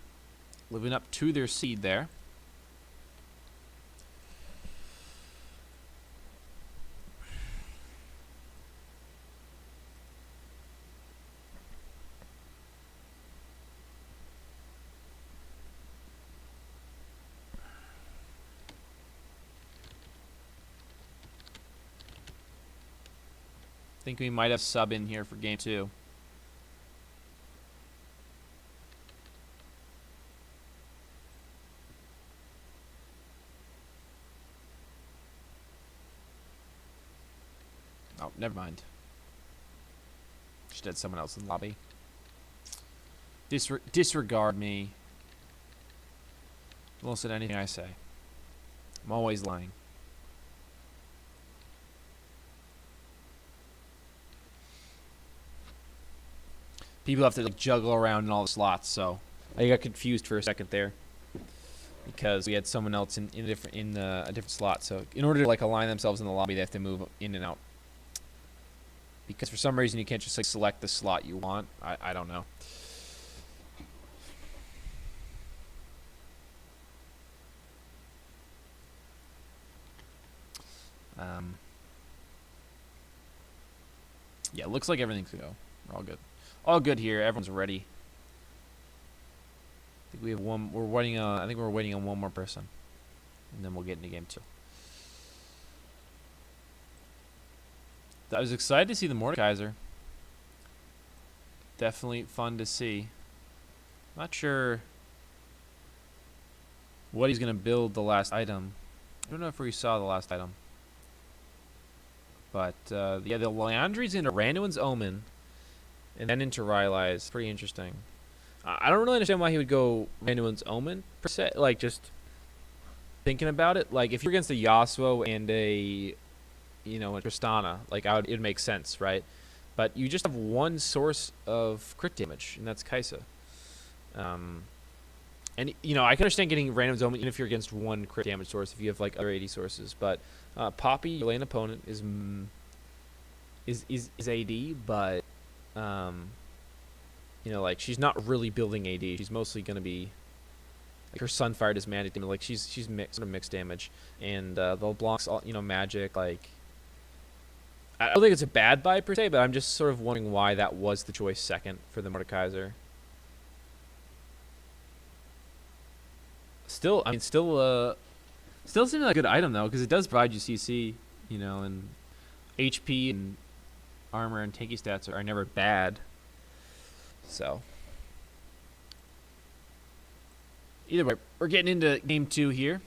living up to their seed there. I think we might have sub in here for game 2. Oh, never mind. Just had someone else in the lobby. Disregard me. Don't listen to anything I say. I'm always lying. People have to like juggle around in all the slots, so I got confused for a second there because we had someone else in a different slot. So in order to like align themselves in the lobby, they have to move in and out. Because for some reason you can't just like select the slot you want. I don't know. Yeah, looks like everything's go. We're all good. All good here. Everyone's ready. I think we have one. We're waiting on. I think we're waiting on one more person, and then we'll get into game 2. I was excited to see the Mordekaiser. Definitely fun to see. Not sure what he's gonna build the last item. I don't know if we saw the last item. But yeah, the Liandry's into Randuin's Omen, and then into Rylai is pretty interesting. I don't really understand why he would go Randuin's Omen per se. Like just thinking about it, like if you're against a Yasuo and a, a Tristana, like it would make sense, right? But you just have one source of crit damage, and that's Kaisa. And you know, I can understand getting random zone even if you're against one crit damage source if you have like other 80 sources. But Poppy, your lane opponent, is AD, but you know, like she's not really building AD. She's mostly gonna be like her Sunfire does magic damage. Like she's sort of mixed damage, and the LeBlanc's all, you know, magic. Like I don't think it's a bad buy per se, but I'm just sort of wondering why that was the choice second for the Mordekaiser. Still, I mean, still seems like a good item though, because it does provide you CC, you know, and HP and armor and tanky stats are never bad. So either way, we're getting into game 2 here.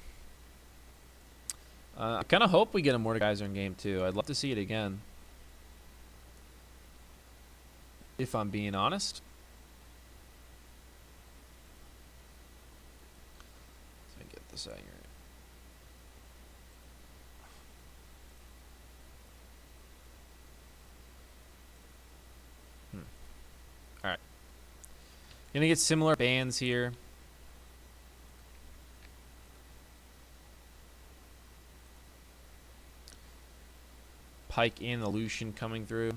I kind of hope we get a Mordekaiser in game 2. I'd love to see it again, if I'm being honest. Let me get this out here. All right, gonna get similar bans here. Pike and the Lucian coming through.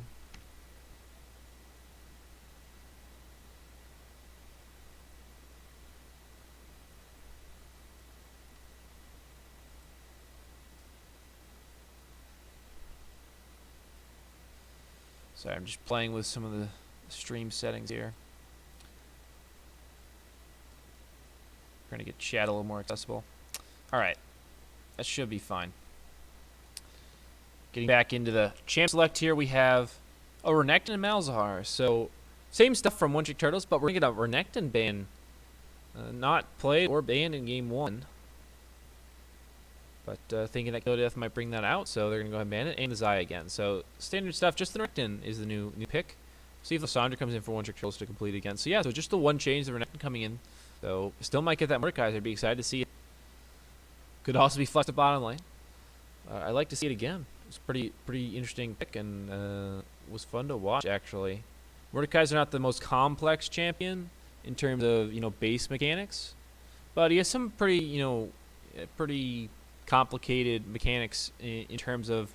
Sorry, I'm just playing with some of the stream settings here. Trying to get chat a little more accessible. All right, that should be fine. Getting back into the champ select here, we have a Renekton and Malzahar. So same stuff from OTrkT, but we're going to get a Renekton ban. Not played or banned in game 1. But thinking that Kill Death might bring that out, so they're going to go ahead and ban it. And the Zaya again. So standard stuff, just the Renekton is the new pick. See if Lysandra comes in for OTrkT to complete again. So yeah, so just the one change, the Renekton coming in. So still might get that Mordekaiser. I'd be excited to see it. Could also be flexed to bottom lane. I'd like to see it again. It's pretty interesting pick, and was fun to watch actually. Mordekaiser not the most complex champion in terms of, you know, base mechanics, but he has some pretty, you know, pretty complicated mechanics in terms of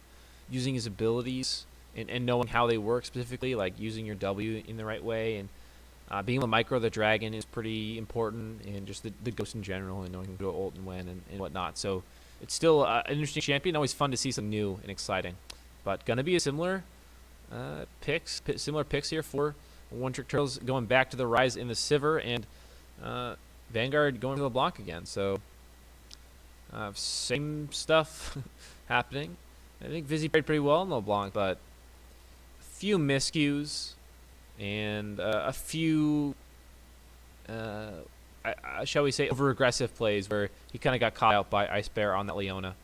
using his abilities and knowing how they work specifically, like using your W in the right way, and being able to micro the dragon is pretty important, and just the ghost in general, and knowing who to ult and when and whatnot. So it's still an interesting champion. Always fun to see something new and exciting. But gonna be a similar picks here for OTrkT, going back to the Rise in the Sivir, and Vanguard going to the block again. So same stuff happening. I think Vizzy played pretty well in LeBlanc, but a few miscues and a few, shall we say, over-aggressive plays where he kind of got caught out by Ice Bear on that Leona,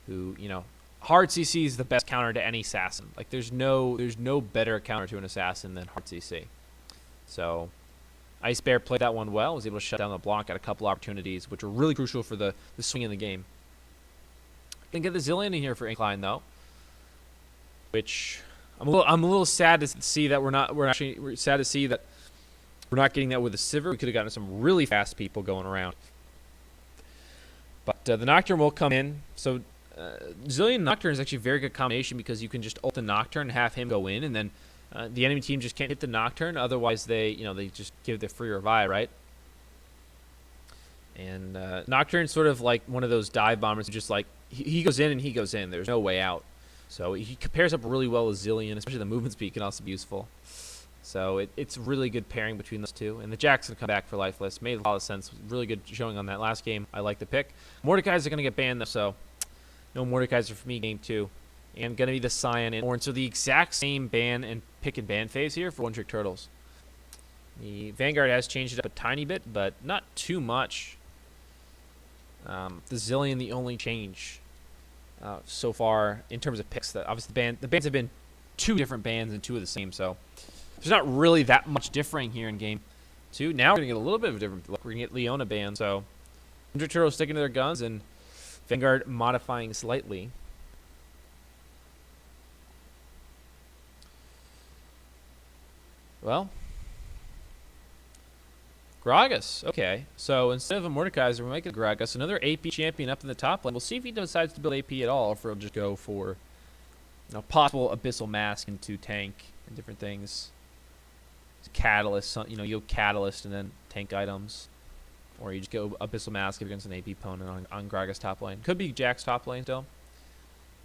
who, you know, hard CC is the best counter to any assassin. Like there's no better counter to an assassin than hard CC. So Ice Bear played that one well, was able to shut down the block at a couple opportunities, which were really crucial for the swing in the game. Can get the Zilean in here for Incline though, which I'm a little sad to see that we're sad to see that we're not getting that with the Sivir. We could have gotten some really fast people going around. But the Nocturne will come in. So Zilean Nocturne is actually a very good combination, because you can just ult the Nocturne and have him go in, and then the enemy team just can't hit the Nocturne. Otherwise, they just give the free revive, right? And Nocturne's sort of like one of those dive bombers, just like he goes in and he goes in. There's no way out. So he compares up really well with Zilean, especially the movement speed can also be useful. So it's really good pairing between those two. And the Jackson come back for Lifeless. Made a lot of sense. Really good showing on that last game. I like the pick. Mordekaiser going to get banned though, so no Mordekaiser for me game 2. And going to be the Cyan and Orange. So the exact same ban and pick and ban phase here for OTrkT. The Vanguard has changed it up a tiny bit, but not too much. The Zilean the only change so far in terms of picks. That obviously the bans have been 2 different bans and 2 of the same, so there's not really that much differing here in game 2. Now we're going to get a little bit of a different look. We're going to get Leona banned, so OTrkT sticking to their guns and Vanguard modifying slightly. Well, Gragas. Okay, so instead of a Mordekaiser, we might get Gragas, another AP champion up in the top lane. We'll see if he decides to build AP at all, or if he'll just go for possible Abyssal Mask into tank and different things. Catalyst, you'll Catalyst and then tank items. Or you just go Abyssal Mask against an AP opponent on Gragas top lane. Could be Jack's top lane still.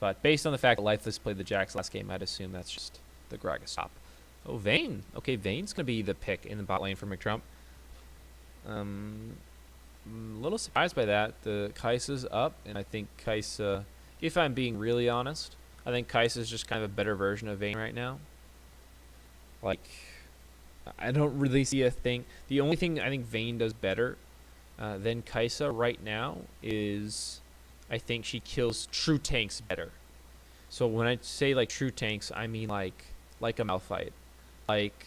But based on the fact that Lifeless played the Jax last game, I'd assume that's just the Gragas top. Oh, Vayne. Okay, Vayne's going to be the pick in the bot lane for McTrump. I'm a little surprised by that. The Kai'Sa's up, and I think Kai'Sa, if I'm being really honest, I think Kai'Sa's just kind of a better version of Vayne right now. Like, I don't really see a thing. The only thing I think Vayne does better than Kai'Sa right now is I think she kills true tanks better. So when I say like true tanks, I mean like a Malphite, like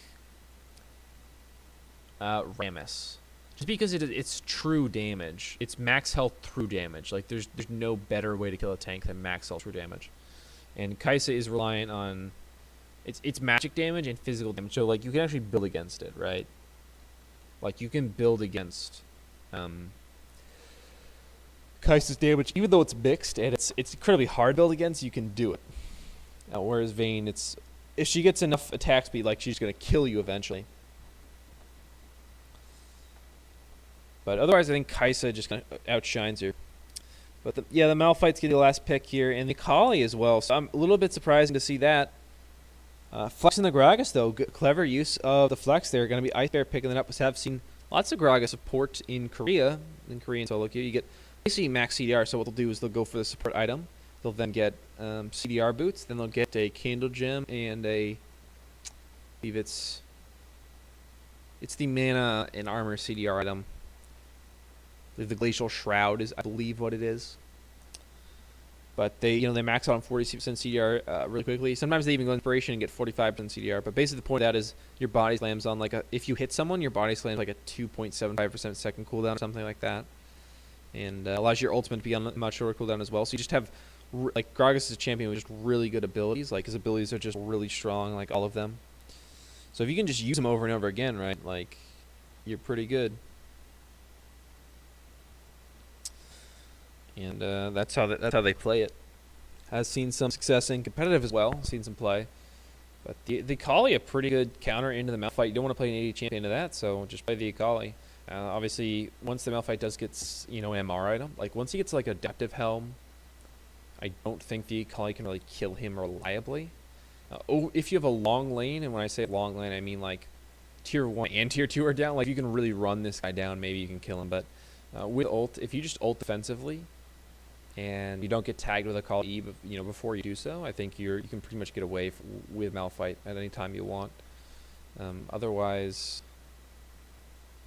Rammus. Just because it's true damage. It's max health true damage. Like there's no better way to kill a tank than max health true damage. And Kai'Sa is reliant on it's magic damage and physical damage. So like you can actually build against it, right? Like you can build against Kai'Sa's damage, even though it's mixed and it's incredibly hard to build against, you can do it. Whereas Vayne, if she gets enough attack speed, like she's gonna kill you eventually. But otherwise, I think Kai'Sa just kind of outshines her. But the Malphite's getting the last pick here, and the Akali as well. So I'm a little bit surprised to see that. Flexing the Gragas though, clever use of the flex there. Going to be Ice Bear picking it up. We have seen lots of Gragas support in Korea, in Korean solo queue. You get basically max CDR. So what they'll do is they'll go for the support item. They'll then get CDR boots. Then they'll get a Candle Gem and I believe it's the Mana and Armor CDR item. The Glacial Shroud is, I believe, what it is. But they max out on 40% CDR really quickly. Sometimes they even go Inspiration and get 45% CDR. But basically the point of that is your body slams on if you hit someone, your body slams like a 2.75% second cooldown or something like that. And allows your ultimate to be on a much shorter cooldown as well. So you just have, Gragas is a champion with just really good abilities. Like his abilities are just really strong, like all of them. So if you can just use them over and over again, right, like you're pretty good. And that's how they play it. Has seen some success in competitive as well. Seen some play, but the Akali a pretty good counter into the Malphite. You don't want to play an AD champion into that, so just play the Akali. Obviously, once the Malphite does get an MR item, like once he gets like Adaptive Helm, I don't think the Akali can really kill him reliably. If you have a long lane, and when I say long lane, I mean like tier 1 and tier 2 are down. Like you can really run this guy down, maybe you can kill him. But with ult, if you just ult defensively, and you don't get tagged with a call E, before you do so, I think you can pretty much get away with Malphite at any time you want. Otherwise,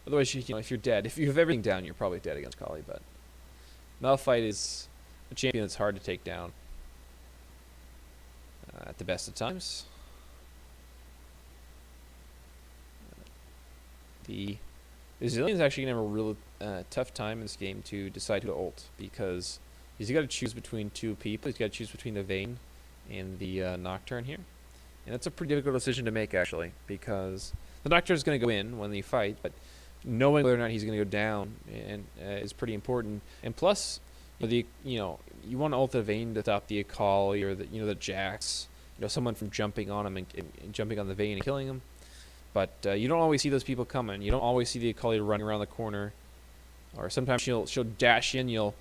if you're dead, if you have everything down, you're probably dead against Kali. But Malphite is a champion that's hard to take down at the best of times. The Zillion's actually going to have a real tough time in this game to decide who to ult, because he's got to choose between two people. He's got to choose between the Vayne and the Nocturne here. And that's a pretty difficult decision to make, actually, because the Nocturne is going to go in when they fight, but knowing whether or not he's going to go down is pretty important. And plus, you want to ult the Vayne to stop the Akali or the Jax, someone from jumping on him and jumping on the Vayne and killing him. But you don't always see those people coming. You don't always see the Akali running around the corner, or sometimes she'll dash in. You'll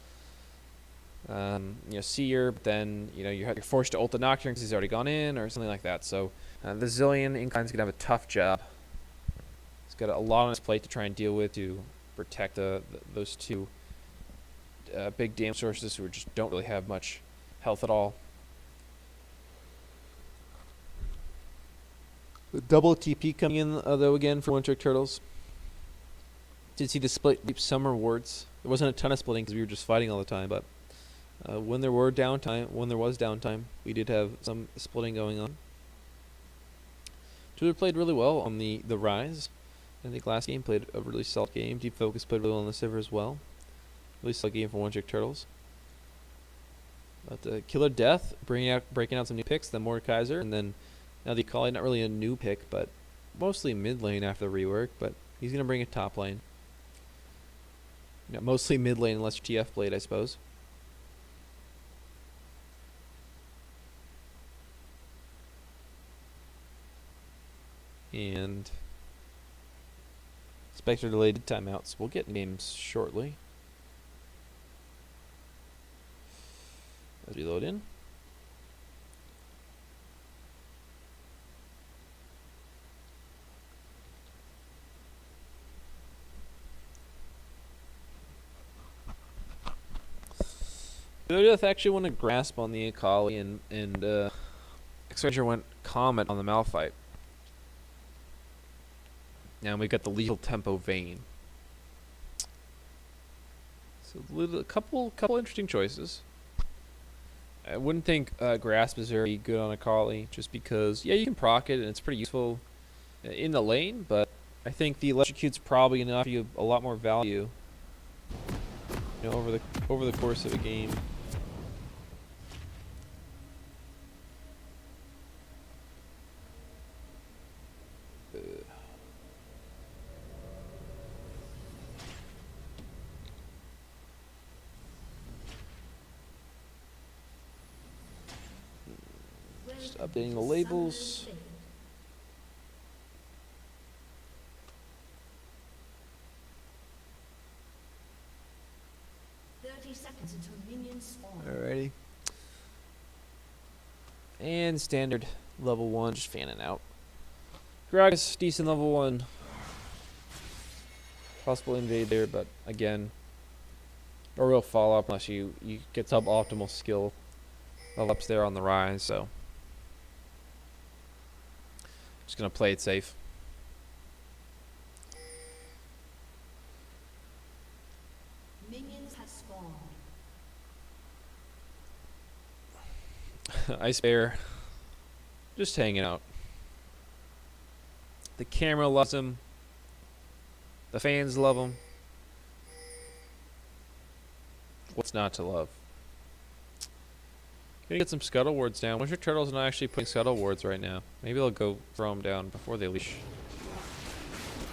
see her, but then you're forced to ult the Nocturne because he's already gone in or something like that. So the Zilean Incline's gonna have a tough job. He's got a lot on his plate to try and deal with to protect those two big damage sources who just don't really have much health at all. The double TP coming in though again for OTrkT. Did see the split some rewards. There wasn't a ton of splitting because we were just fighting all the time, but when there was downtime, we did have some splitting going on. Twitter played really well on the Rise. I think last game played a really solid game. Deep Focus played really well on the Sivir as well. Really solid game for OTrkT. But Killer Death breaking out some new picks, then Mordekaiser, and then now the Akali, not really a new pick, but mostly mid lane after the rework, but he's gonna bring it top lane. Yeah, mostly mid lane unless you're TF Blade, I suppose. And Spectre delayed timeouts. We'll get names shortly. As we load in. Death actually won a grasp on the Akali, and X-Ranger went Comet on the Malphite. Now we've got the lethal tempo Vayne. So a couple interesting choices. I wouldn't think grasp is very good on Akali, just because you can proc it and it's pretty useful in the lane, but I think the electrocute's probably gonna offer you a lot more value, over the course of a game. Just updating the labels. Alrighty. And standard level 1, just fanning out. Gragas, decent level 1. Possible invade there, but again, no real follow up unless you get suboptimal skill level ups there on the rise, so just gonna play it safe. Minions have spawned. Ice Bear, just hanging out. The camera loves him. The fans love him. What's not to love? Gonna get some scuttle wards down. Winter Turtle's not actually putting scuttle wards right now. Maybe they'll go throw them down before they leash.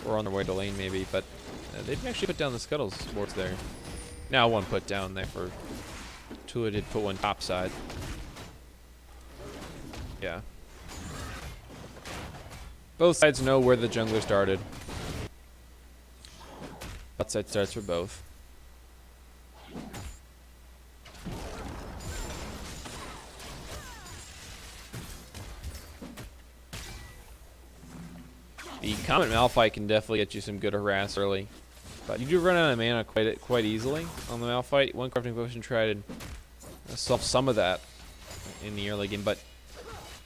Or on their way to lane maybe, but they didn't actually put down the scuttle wards there. Now one put down there for Tula did put one top side. Yeah. Both sides know where the jungler started. Outside starts for both. The Comet Malphite can definitely get you some good harass early, but you do run out of mana quite easily on the Malphite. One crafting potion tried to solve some of that in the early game, but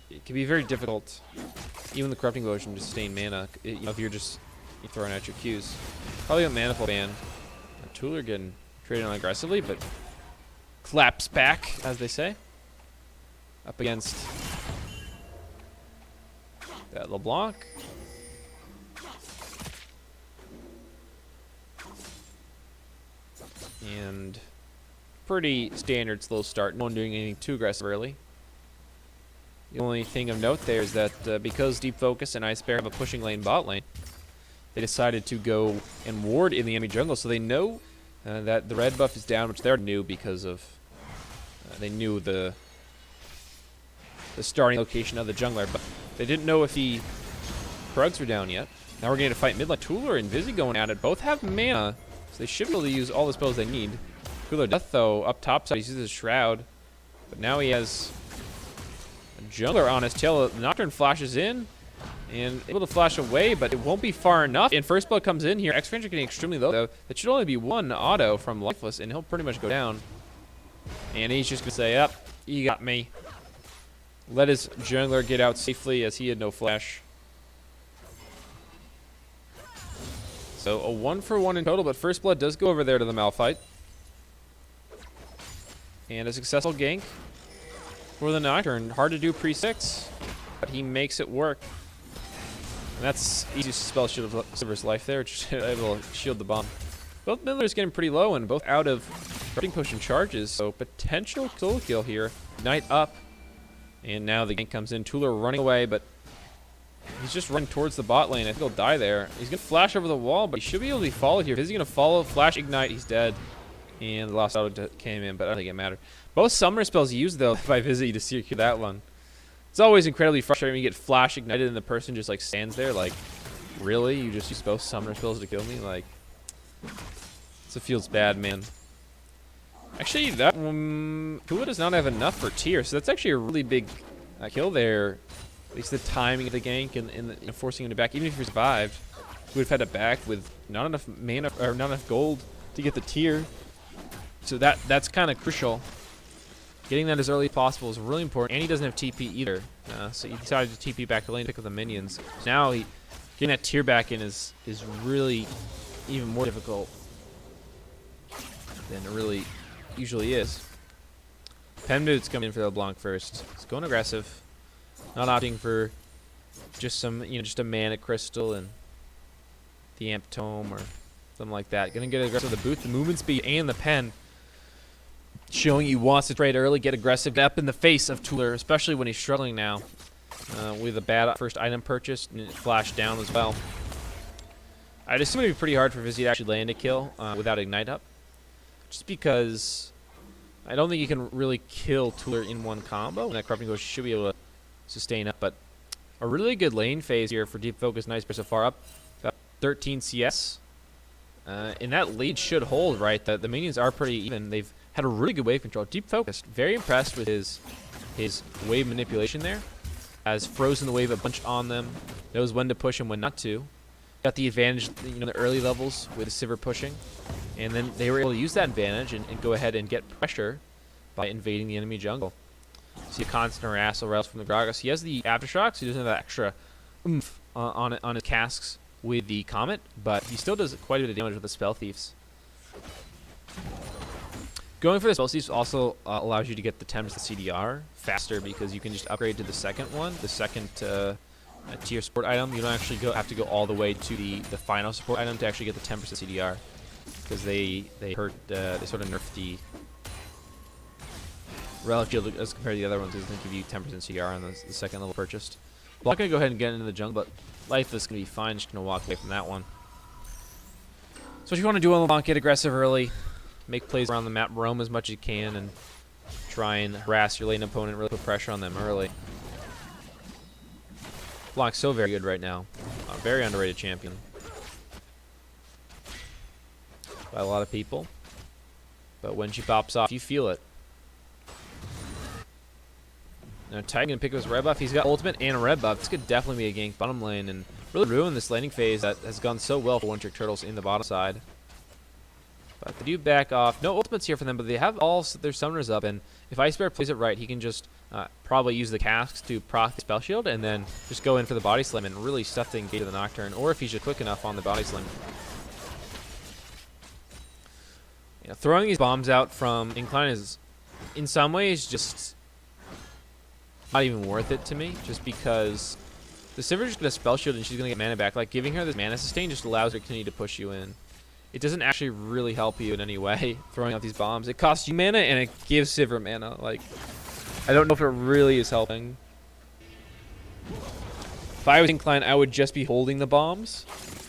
it can be very difficult, even the crafting potion, to sustain mana if you're just throwing out your Qs. Probably a Manifold ban. Tooler getting traded on aggressively, but claps back, as they say, up against that LeBlanc. And pretty standard slow start. No one doing anything too aggressive early. The only thing of note there is that because Deep Focus and Ice Bear have a pushing lane bot lane, they decided to go and ward in the enemy jungle. So they know that the red buff is down, which they already knew because of they knew the starting location of the jungler, but they didn't know if the Krugs were down yet. Now we're going to fight mid lane. Tooler and Vizzy going at it. Both have mana, so they should be able to use all the spells they need. Tooler Death, though, up top side, he uses his Shroud, but now he has a jungler on his tail. The Nocturne flashes in and able to flash away, but it won't be far enough. And First Blood comes in here. X-Ranger getting extremely low, though. That should only be one auto from Lifeless, and he'll pretty much go down. And he's just going to say, yep, you got me. Let his jungler get out safely as he had no flash. So a 1-for-1 in total, but First Blood does go over there to the Malphite. And a successful gank for the Nocturne. Hard to do pre-6, but he makes it work. And that's easy to spell Shield of Silver's life there, just able to shield the bomb. Both Millers getting pretty low and both out of Crafting Potion charges, so potential solo kill here. Knight up, and now the gank comes in. Tooler running away, but He's just running towards the bot lane. I think he'll die there. He's going to flash over the wall, but he should be able to be followed here. Is he going to follow? Flash, ignite, he's dead. And the last auto came in, but I don't think it mattered. Both summoner spells used, though, by Vizzy to secure that one. It's always incredibly frustrating when you get flash ignited and the person just, like, stands there. Like, really? You just use both summoner spells to kill me? Like, it feels bad, man. Actually, that Kua does not have enough for tier, so that's actually a really big kill there. At least the timing of the gank and forcing him to back. Even if he survived, he would have had to back with not enough mana or not enough gold to get the tier. So that's kind of crucial. Getting that as early as possible is really important. And he doesn't have TP either, so he decided to TP back to lane to pick up the minions. Now getting that tier back in is really even more difficult than it really usually is. Penmood's coming in for the LeBlanc first. He's going aggressive, not opting for just just a mana crystal and the amp tome or something like that. Gonna get aggressive with the boot, the movement speed, and the pen. Showing he wants to trade early, get aggressive, up in the face of Tuller, especially when he's struggling now with a bad first item purchase and it flashed down as well. I'd assume it'd be pretty hard for Vizzy to actually land a kill without ignite up, just because I don't think you can really kill Tuller in one combo. And that corrupting ghost should be able to sustain up, but a really good lane phase here for Deep Focus. Nice so far up, about 13 CS, and that lead should hold, right? The minions are pretty even. They've had a really good wave control. Deep Focus, very impressed with his wave manipulation there. Has frozen the wave a bunch on them. Knows when to push and when not to. Got the advantage, the early levels with the Sivir pushing. And then they were able to use that advantage and go ahead and get pressure by invading the enemy jungle. See a constant harass or else from the Gragas. He has the Aftershocks. He doesn't have that extra oomph on his casks with the Comet, but he still does quite a bit of damage with the Spell Thieves. Going for the Spell Thieves also allows you to get the 10% CDR faster because you can just upgrade to the second one, the second tier support item. You don't actually have to go all the way to the final support item to actually get the 10% CDR because they sort of nerf the relic shield as compared to the other ones. It doesn't give you 10% CDR on the second level purchased. I'm not going to go ahead and get into the jungle, but Life is going to be fine. Just going to walk away from that one. So what you want to do on LeBlanc, get aggressive early. Make plays around the map, roam as much as you can, and try and harass your lane opponent, really put pressure on them early. LeBlanc's so very good right now. A very underrated champion by a lot of people. But when she pops off, you feel it. Now Titan gonna pick up his red buff. He's got ultimate and a red buff. This could definitely be a gank bottom lane and really ruin this laning phase that has gone so well for OTrkT in the bottom side. But they do back off. No ultimates here for them, but they have all their summoners up. And if Ice Bear plays it right, he can just probably use the casks to proc the spell shield and then just go in for the body slam and really stuff the engage of the Nocturne. Or if he's just quick enough on the body slam. Throwing these bombs out from Incline is, in some ways, just not even worth it to me. Just because the Sivir's just going to spell shield and she's going to get mana back. Like, giving her this mana sustain just allows her to continue to push you in. It doesn't actually really help you in any way, throwing out these bombs. It costs you mana, and it gives Sivir mana. Like, I don't know if it really is helping. If I was Inclined, I would just be holding the bombs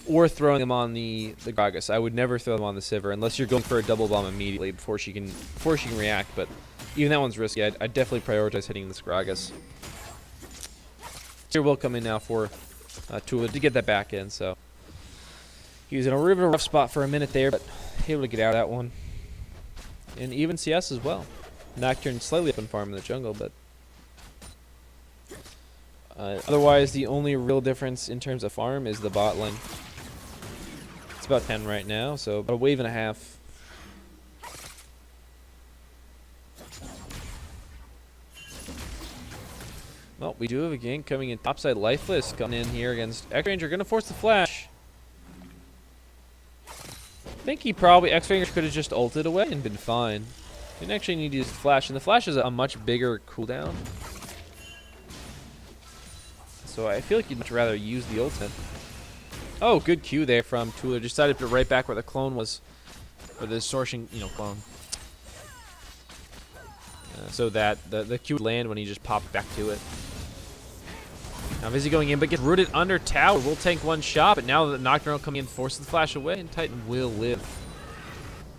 or throwing them on the Gragas. I would never throw them on the Sivir unless you're going for a double bomb immediately before she can react. But even that one's risky. I'd definitely prioritize hitting this Gragas. Tier will come in now for Tula to get that back in, so he was in a really rough spot for a minute there, but able to get out of that one. And even CS as well. Nocturne slightly up in farm in the jungle, but otherwise the only real difference in terms of farm is the bot lane. It's about 10 right now, so about a wave and a half. Well, we do have a gank coming in topside. Lifeless coming in here against X-Ranger. Going to force the flash. I think he probably, X-Ranger could have just ulted away and been fine. Didn't actually need to use the flash, and the flash is a much bigger cooldown. So I feel like you'd much rather use the ultimate. Oh, good Q there from Tula. Decided to put it right back where the clone was, or the distortion, clone. So that the Q would land when he just popped back to it. Now Vizzy going in, but gets rooted under tower. Will tank one shot, but now the Nocturnal coming in forces the flash away, and Titan will live.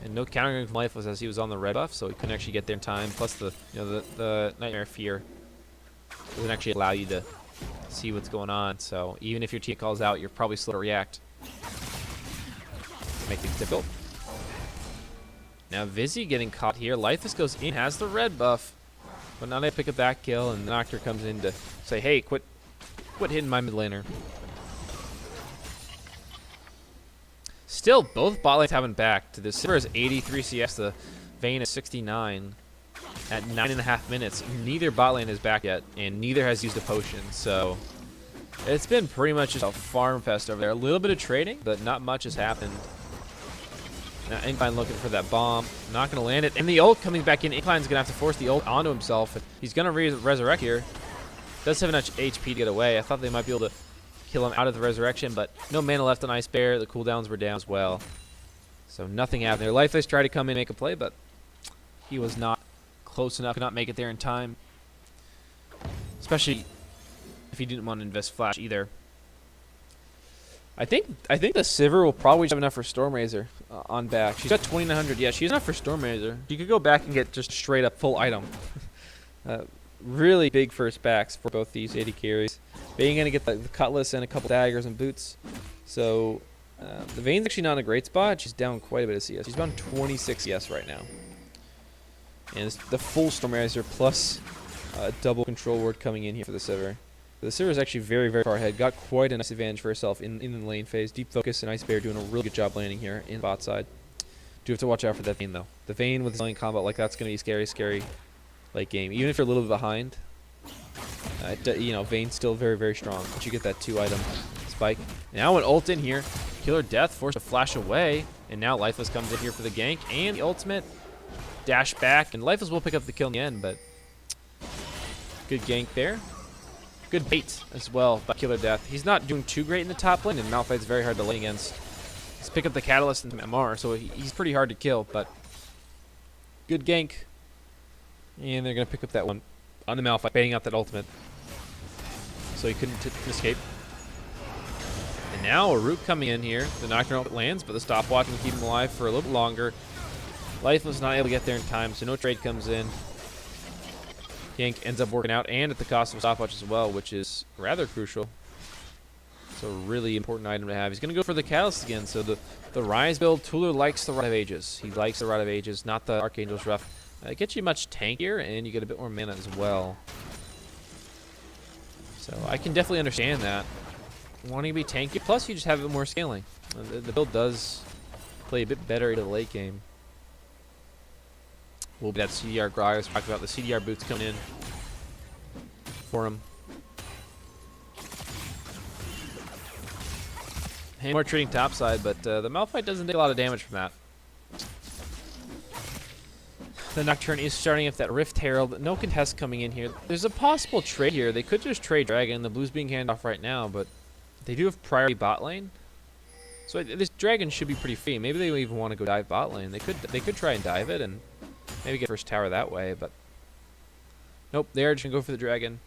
And no countering from Lifeless as he was on the red buff, so he couldn't actually get there in time. Plus the Nightmare Fear doesn't actually allow you to see what's going on. So even if your team calls out, you're probably slow to react. Make things difficult. Now Vizzy getting caught here. Lifeless goes in, has the red buff, but now they pick up that kill, and the Nocturne comes in to say, hey, quit hitting my mid laner. Still, both bot lanes haven't backed. The Sivir is 83 CS, the Vayne is 69 at 9.5 minutes. Neither bot lane is back yet, and neither has used a potion, so it's been pretty much just a farm fest over there. A little bit of trading, but not much has happened. Now Incline looking for that bomb, not going to land it, and the ult coming back in. Incline's going to have to force the ult onto himself. He's going to resurrect here. Does have enough HP to get away. I thought they might be able to kill him out of the resurrection, but no mana left on Ice Bear. The cooldowns were down as well, so nothing happened there. Lifeless tried to come in and make a play, but he was not close enough. Could not make it there in time, especially if he didn't want to invest flash either. I think the Sivir will probably have enough for Stormrazor on back. She's got 2,900. Yeah, she's enough for Stormrazor. You could go back and get just straight up full item. Really big first backs for both these AD carries. Vayne gonna get the cutlass and a couple daggers and boots. So the Vayne's actually not in a great spot. She's down quite a bit of CS. She's about 26 CS right now. And it's the full Stormrazor plus double control ward coming in here for the Sivir. The Sivir is actually very, very far ahead. Got quite a nice advantage for herself in the lane phase. Deep focus and Ice Bear doing a really good job landing here in bot side. Do have to watch out for that Vayne though. The Vayne with his lane combat like that's gonna be scary, scary late game. Even if you're a little bit behind, you know, Vayne's still very, very strong. Once you get that 2-item spike. Now an ult in here. Killer Death forced to flash away, and now Lifeless comes in here for the gank and the ultimate. Dash back, and Lifeless will pick up the kill in the end, but good gank there. Good bait as well by Killer Death. He's not doing too great in the top lane, and Malphite's very hard to lane against. He's picked up the Catalyst and MR, so he's pretty hard to kill, but good gank. And they're going to pick up that one on the Malphite, baiting out that ultimate, so he couldn't escape. And now a root coming in here. The Nocturnal lands, but the stopwatch can keep him alive for a little bit longer. Lifeless not able to get there in time, so no trade comes in. Gank ends up working out, and at the cost of a stopwatch as well, which is rather crucial. So a really important item to have. He's going to go for the Catalyst again, so the Rise build, Tuller likes the Rite of Ages. He likes the Rite of Ages, not the Archangel's Rough. It gets you much tankier, and you get a bit more mana as well. So I can definitely understand that. Wanting to be tanky, plus you just have a bit more scaling. The build does play a bit better into the late game. Will be that CDR Grog I was talking about. The CDR boots coming in for him. And more trading topside, but the Malphite doesn't take a lot of damage from that. The Nocturne is starting with that Rift Herald. No contest coming in here. There's a possible trade here. They could just trade Dragon. The blue's being handed off right now, but they do have priority bot lane. So this Dragon should be pretty free. Maybe they even want to go dive bot lane. They could try and dive it and maybe get first tower that way, but nope, they're just going to go for the Dragon.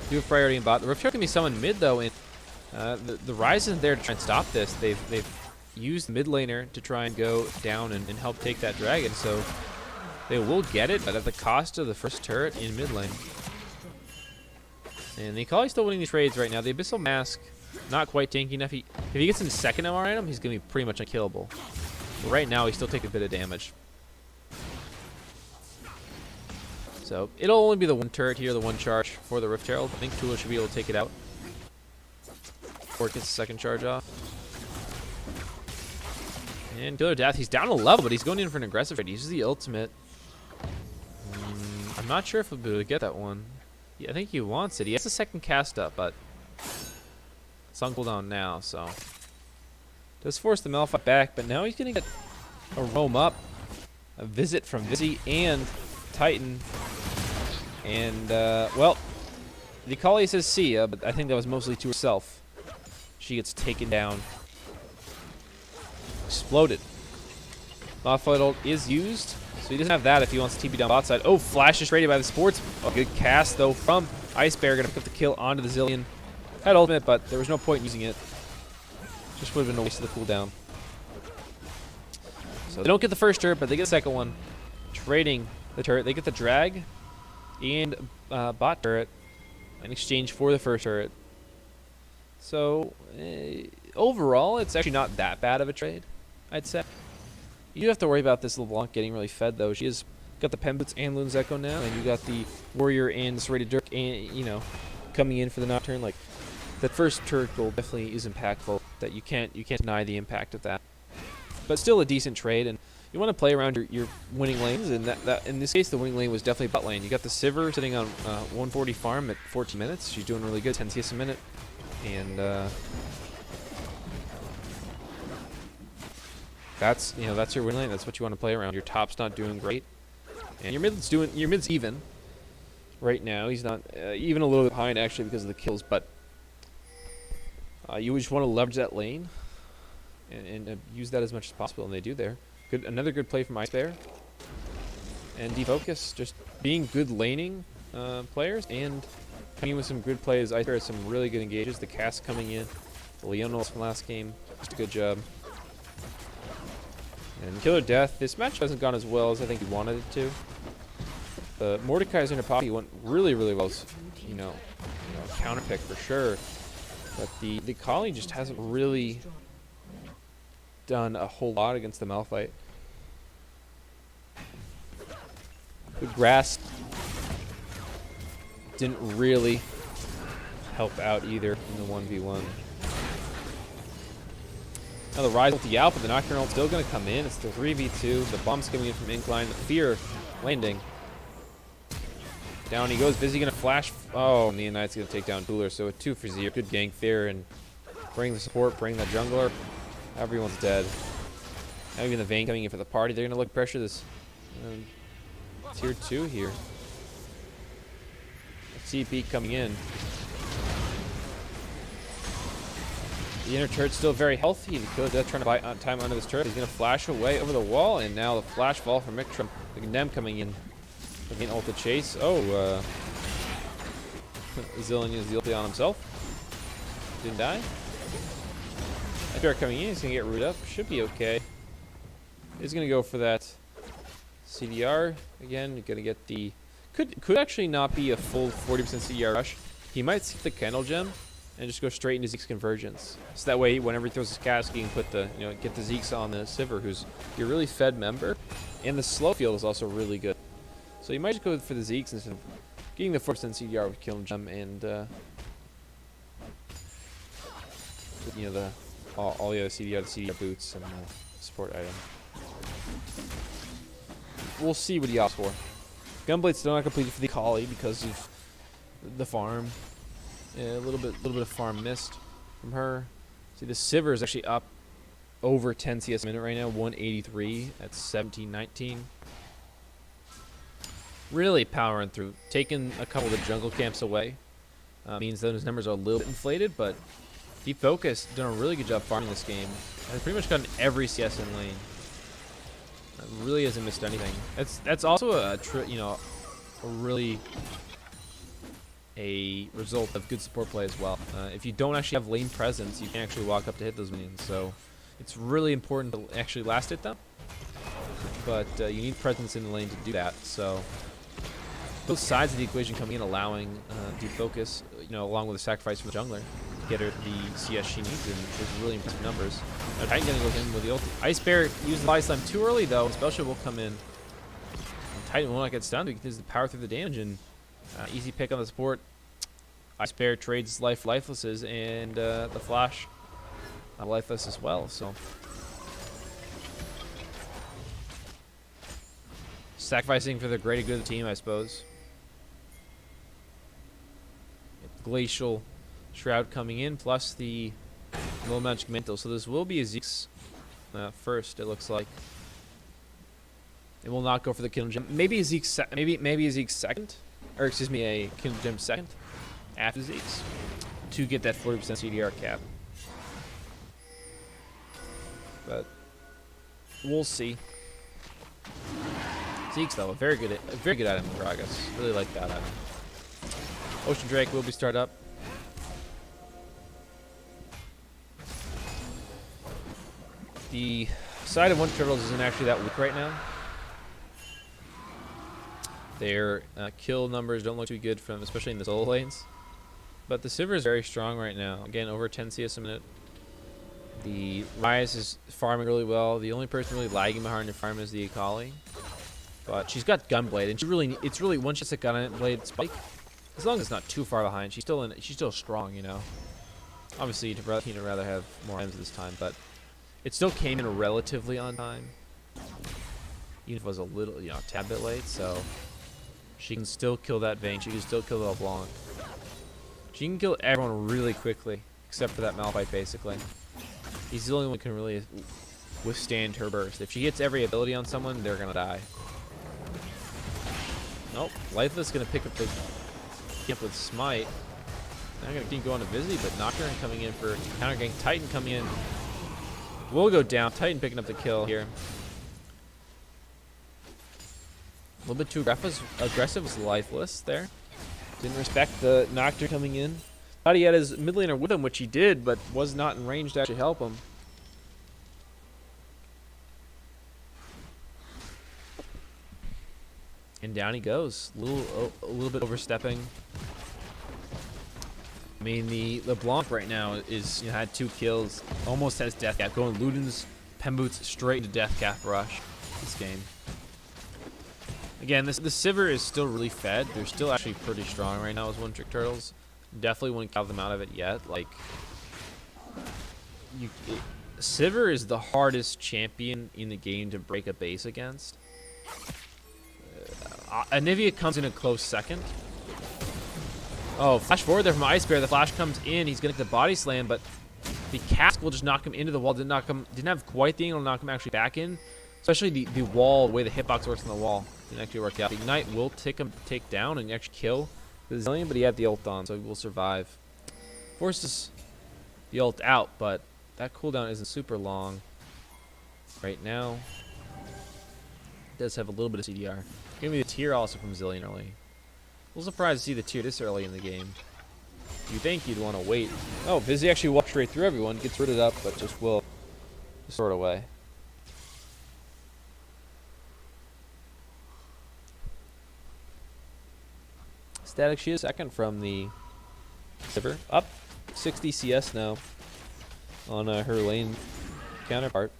Do have priority in bot. The Rift Herald can be summoned mid though, and the Rise isn't there to try and stop this. They've used mid laner to try and go down and help take that Dragon, so they will get it, but at the cost of the first turret in mid lane. And the Akali's still winning these trades right now. The Abyssal Mask, not quite tanky enough. If he gets into second MR item, he's going to be pretty much unkillable. But right now, he's still taking a bit of damage. So it'll only be the one turret here, the one charge for the Rift Herald. I think Tula should be able to take it out before it gets the second charge off. And Killer Death, he's down a level, but he's going in for an aggressive trade. He uses the ultimate. I'm not sure if he'll be able to get that one. Yeah, I think he wants it. He has the second cast up, but it's on cooldown now, so. Does force the Malphite back, but now he's going to get a roam up. A visit from Vizzy and Titan. And, well, the Akali says see ya, but I think that was mostly to herself. She gets taken down. Exploded. Malphite ult is used, so he doesn't have that if he wants to TP down bot side. Oh, flash is rated by the sports. A good cast though from Ice Bear gonna pick up the kill onto the Zillion. Had ultimate, but there was no point in using it. Just would have been a waste of the cooldown. So they don't get the first turret, but they get the second one. Trading the turret. They get the drag and bot turret in exchange for the first turret. So overall, it's actually not that bad of a trade, I'd say. You do have to worry about this LeBlanc getting really fed, though. She has got the Pen Boots and Loon's Echo now, and you got the Warrior and the Serrated Dirk, and coming in for the Nocturne. Like, that first turret goal definitely is impactful. That you can't deny the impact of that. But still a decent trade, and you want to play around your winning lanes, and that in this case the winning lane was definitely bot lane. You got the Sivir sitting on 140 farm at 14 minutes. She's doing really good, 10 CS a minute, and that's your win lane. That's what you want to play around. Your top's not doing great, and your mid's even right now. He's not even a little bit behind actually because of the kills, but you just want to leverage that lane and use that as much as possible, and they do there. Another good play from Ice Bear and Defocus, just being good laning players and coming in with some good plays. Ice Bear has some really good engages. The cast coming in, the Leonels from last game, just a good job. And Killer Death, this match hasn't gone as well as I think he wanted it to. The Mordekaiser and Poppy went really, really well. Counter pick for sure. But the Collie just hasn't really done a whole lot against the Malphite. The grass didn't really help out either in the 1v1. Now the Rise with the Alpha, the Nocturnal still going to come in. It's the 3v2. The bomb's coming in from incline. The Fear landing. Down he goes. Busy going to flash. Oh, and the Knight's going to take down Cooler. So a 2 for 0. Good gank there, and bring the support, bring the jungler. Everyone's dead. Now even the Vayne coming in for the party. They're going to look pressure this tier 2 here. CP coming in. The inner turret's still very healthy. The Killer Death trying to buy time under this turret. He's going to flash away over the wall, and now the flash fall from Mictrum. The Condemn coming in. Again, ult to chase. Oh, Zillion used the ulti on himself. Didn't die. Bear coming in. He's going to get root up. Should be okay. He's going to go for that CDR. Again, you're going to get the... Could actually not be a full 40% CDR rush. He might skip the Candle Gem and just go straight into Zeke's Convergence. So that way, whenever he throws his cast, he can put the, get the Zeke's on the Sivir, who's your really fed member. And the slow field is also really good. So you might just go for the Zeke's instead of getting the 4% CDR with Killing Gem and, all the other CDR, the CDR boots, and the support item. We'll see what he opts for. Gunblade's still not completed for the Collie because of the farm. Yeah, a little bit of farm missed from her. See, the Sivir is actually up over 10 CS a minute right now, 183 at 17-19. Really powering through, taking a couple of the jungle camps away. Means those numbers are a little bit inflated, but Deep Focus done a really good job farming this game. Has pretty much gotten every CS in lane. Really hasn't missed anything. That's also a really a result of good support play as well. If you don't actually have lane presence, you can actually walk up to hit those minions. So it's really important to actually last hit them. But you need presence in the lane to do that. So both sides of the equation coming in, allowing Deep Focus, along with a sacrifice from the jungler, to get her the CS she needs, and there's really impressive numbers. Now Titan gonna go in with the ulti. Ice Bear used the Body Slam too early though. Spell Shield will come in. And Titan will not get stunned because the power through the damage, and easy pick on the support. Ice Bear trades lifelesses and the flash lifeless as well. So sacrificing for the greater good of the team, I suppose. Glacial Shroud coming in, plus the low magic mantle. So this will be a Zeke's first, it looks like. It will not go for the Kingdom Gem. Maybe a Zeke's maybe a Zeke's second, or excuse me, a Kingdom Gem second after Zeke's to get that 40% CDR cap. But we'll see. Zeke's though, a very good item in Gragas. Really like that item. Ocean Drake will be started up. The side of OTrkT isn't actually that weak right now. Their kill numbers don't look too good from, especially in the solo lanes. But the Sivir is very strong right now. Again, over 10 CS a minute. The Ryze is farming really well. The only person really lagging behind the farm is the Akali. But she's got Gunblade, and it's really once she gets a Gunblade spike, as long as it's not too far behind, she's still strong, you know. Obviously, you'd rather have more items this time, but it still came in relatively on time. Even if it was a little, you know, a tad bit late, so she can still kill that Vayne. She can still kill the LeBlanc. She can kill everyone really quickly, except for that Malphite, basically. He's the only one who can really withstand her burst. If she hits every ability on someone, they're gonna die. Nope, Lifeless gonna pick up with Smite. Not gonna keep going to Vizzy, but Nocturne coming in for counter gank. Titan coming in. Will go down. Titan picking up the kill here. A little bit too aggressive was Lifeless there. Didn't respect the Nocturne coming in. Thought he had his mid laner with him, which he did, but was not in range to actually help him. And down he goes. A little bit overstepping. I mean, the LeBlanc right now is, you know, had 2 kills. Almost has death cap. Going Luden's Pemboots straight into death cap rush this game. Again, the Sivir is still really fed. They're still actually pretty strong right now as OTrkT. Definitely wouldn't count them out of it yet. Like, Sivir is the hardest champion in the game to break a base against. Anivia comes in a close second. Oh, flash forward there from Ice Bear. The flash comes in. He's going to get the body slam, but the cask will just knock him into the wall. Didn't have quite the angle to knock him actually back in. Especially the wall, the way the hitbox works on the wall. Didn't actually work out. The Ignite will take down and actually kill the Zillion, but he had the ult on, so he will survive. Forces the ult out, but that cooldown isn't super long right now. It does have a little bit of CDR. Give me the tier also from Zillion early. A little surprised to see the tier this early in the game. You think you'd want to wait. Oh, Vizzy actually walks straight through everyone, gets rid of it up, but just will sort away. Static She is second from the Sivir. Up 60 CS now on her lane counterpart.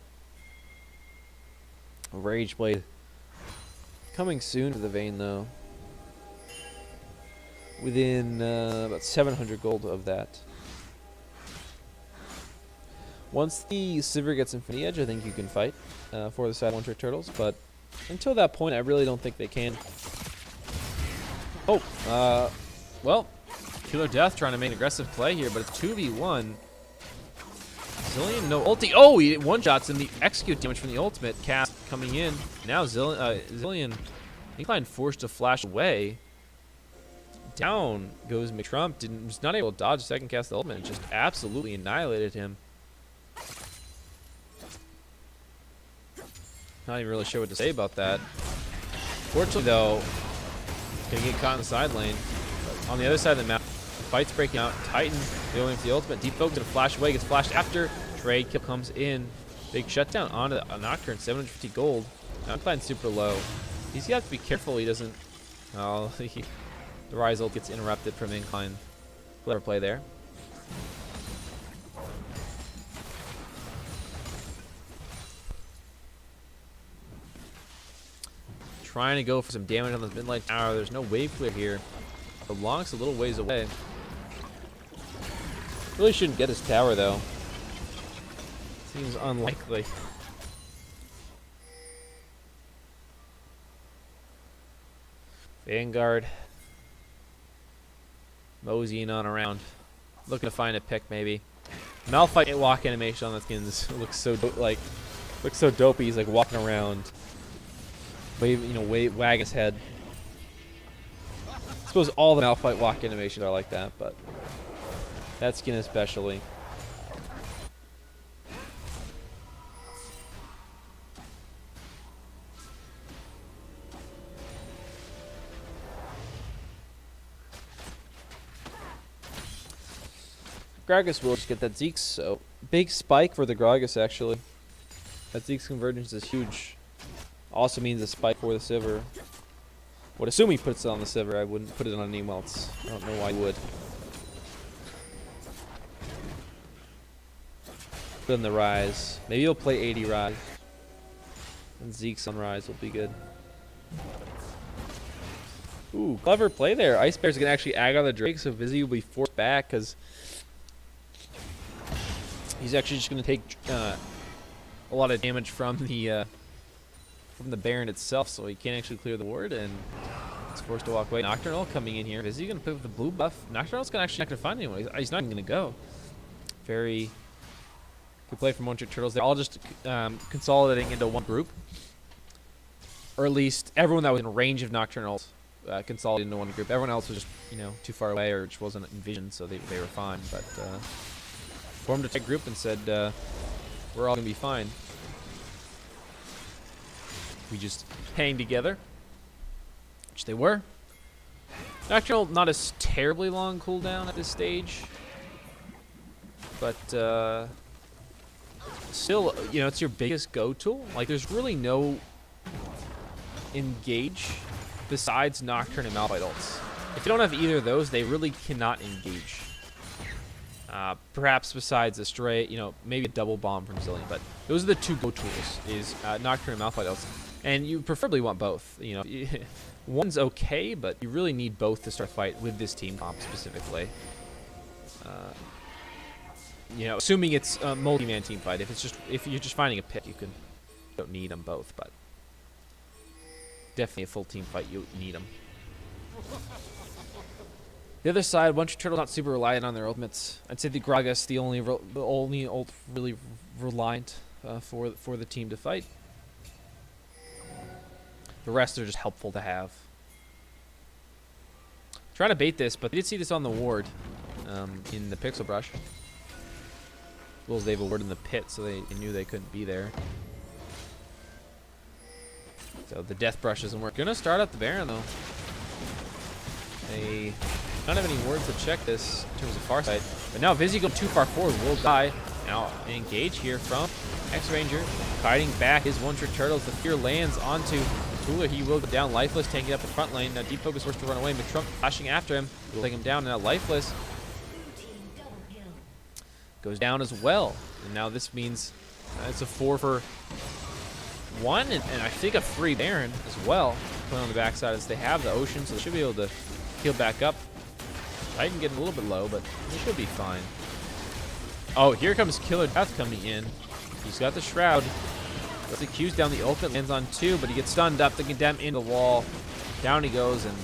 Rage Blade coming soon to the Vayne though. Within about 700 gold of that. Once the Sivir gets Infinity Edge, I think you can fight for the side of OTrkT, but until that point, I really don't think they can. Oh, well, Killer Death trying to make an aggressive play here, but it's 2v1. Zillion, no ulti. Oh, he one-shots in the execute damage from the ultimate cast coming in. Now Zillion, Incline forced to flash away. Down goes McTrump. Was not able to dodge second cast the ultimate. Just absolutely annihilated him. Not even really sure what to say about that. Fortunately, though, gonna get caught in the side lane. On the other side of the map, the fight's breaking out. Titan going for the ultimate. Deep Focus gonna flash away. Gets flashed after. Trade kill comes in. Big shutdown onto a Nocturne. 750 gold. Now Incline's super low. He's got to be careful he doesn't. Oh, the Ryze ult gets interrupted from Incline. Clever play there. Trying to go for some damage on this mid-lane tower. There's no wave clear here. The LeBlanc's a little ways away. Really shouldn't get his tower though. Seems unlikely. Vanguard. Moseying on around. Looking to find a pick maybe. Malphite walk animation on the skins looks so dopey. He's like walking around. Wag his head. I suppose all the Malphite walk animations are like that, but that skin especially. Gragas will just get that Zeke's, so big spike for the Gragas actually. That Zeke's convergence is huge. Also means a spike for the Sivir. Would assume he puts it on the Sivir. I wouldn't put it on anyone else. I don't know why he would. Put in the Rise. Maybe he'll play 80 Rise. And Zeke's on Rise will be good. Ooh, clever play there. Ice Bear's gonna actually ag on the Drake, so Vizzy will be forced back because he's actually just gonna take a lot of damage from the Baron itself, so he can't actually clear the ward, and it's forced to walk away. Nocturnal coming in here. Vizzy gonna pick up the blue buff. Nocturnal's gonna actually not gonna find anyone. He's not even gonna go. Very good play from OTrkT. They're all just consolidating into one group, or at least everyone that was in range of Nocturnals. Consolidated into one group. Everyone else was just, too far away or just wasn't envisioned, so they were fine. But formed a tech group and said, we're all going to be fine. We just hang together, which they were. Nocturnal, not a terribly long cooldown at this stage. But still, it's your biggest go tool. Like, there's really no engage besides Nocturne and Malphite ults. If you don't have either of those, they really cannot engage. Perhaps besides a stray, maybe a double bomb from Zillion, but those are the two go tools, is Nocturne and Malphite ults. And you preferably want both. One's okay, but you really need both to start fight with this team comp specifically. Assuming it's a multi-man team fight. If you're just finding a pick, you don't need them both, but definitely a full team fight, you need them. The other side, OTrkT not super reliant on their ultimates. I'd say the Gragas the only ult really reliant for the team to fight. The rest are just helpful to have. Trying to bait this, but they did see this on the ward in the Pixel Brush. As well as they have a ward in the pit, so they knew they couldn't be there. So the Death Brush doesn't work. Gonna start up the Baron though. They don't have any wards to check this in terms of Farsight. But now Vizzy going too far forward will die. Now engage here from X-Ranger. Fighting back is OTrkT. The fear lands onto Tula. He will go down lifeless, taking up the front lane. Now Deep Focus forced to run away. McTrump flashing after him. Will take him down. Now lifeless goes down as well. And now this means it's a 4 for 1, and I think a free Baron as well. Playing on the backside as they have the Ocean, so they should be able to heal back up. Titan getting a little bit low, but they should be fine. Oh, here comes Killer Death coming in. He's got the Shroud. Gets the Q's down the ultimate, lands on 2, but he gets stunned up. The Condemn into the wall. Down he goes, and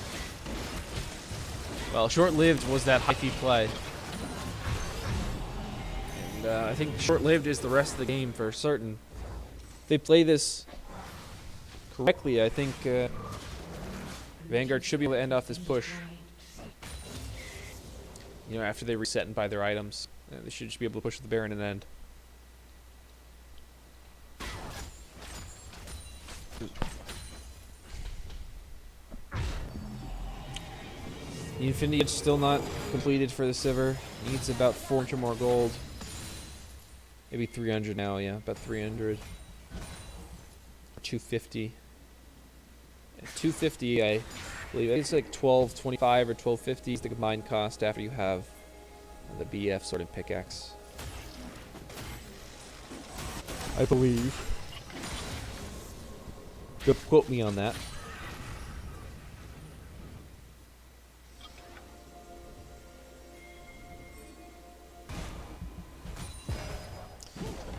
well, short-lived was that high-fee play. And I think short-lived is the rest of the game for certain. If they play this correctly, I think Vanguard should be able to end off this push. After they reset and buy their items. They should just be able to push the Baron and end. The Infinity Edge still not completed for the Sivir. Needs about 400 more gold. Maybe 300 now, yeah, about 300. 250. At 250, I believe it's like 1225 or 1250 is the combined cost after you have the BF sort of pickaxe. I believe. Don't quote me on that.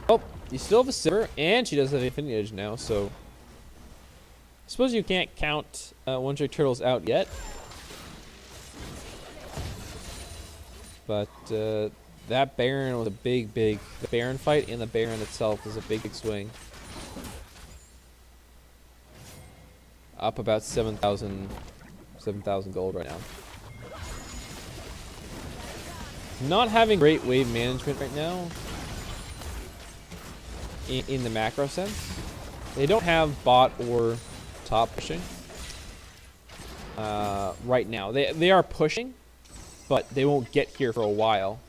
Oh, you still have a Sivir, and she does have Infinity Edge now, so I suppose you can't count OTrkT out yet. But that Baron was a big, the Baron fight and the Baron itself was a big swing. Up about 7,000 gold right now. Not having great wave management right now in the macro sense. They don't have bot or top pushing right now. They are pushing, but they won't get here for a while.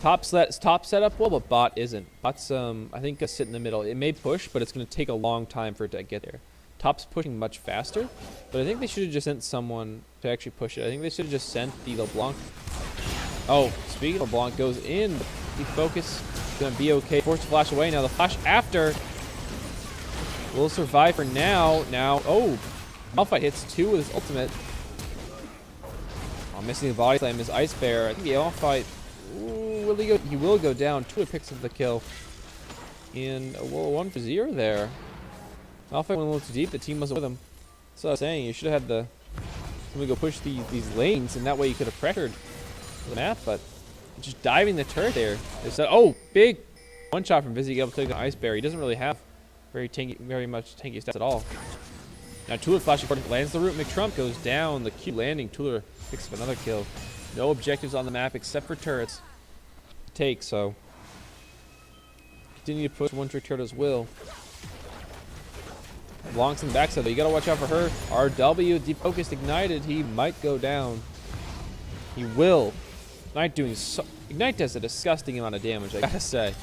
Top setup well, but bot isn't. Bot's I think sit in the middle. It may push, but it's gonna take a long time for it to get there. Top's pushing much faster, but I think they should have just sent someone to actually push it. I think they should have just sent the LeBlanc. Oh, speaking of LeBlanc goes in. The focus is gonna be okay. Forced to flash away. Now the flash after will survive for now. Oh, Malphite hits 2 with his ultimate. Oh, missing the body slam is Ice Bear. I think the Malphite. Ooh, will he go? He will go down. Tula picks up the kill. And whoa, 1-for-0 there. Malphite went a little too deep. The team wasn't with him. So I was saying you should have had somebody go push these lanes, and that way you could have pressured the map. But just diving the turret there. They said, oh, big one shot from Vizzy able to take the Ice Bear. He doesn't really have very much tanky stats at all. Now Tula flashing forward, lands the root. McTrump goes down. The Q landing. Tula picks up another kill. No objectives on the map except for turrets to take, so continue to push OTrkT will. Longs in the backside, but you gotta watch out for her. RW, deep focused, ignited. He might go down. He will. Ignite does a disgusting amount of damage, I gotta say.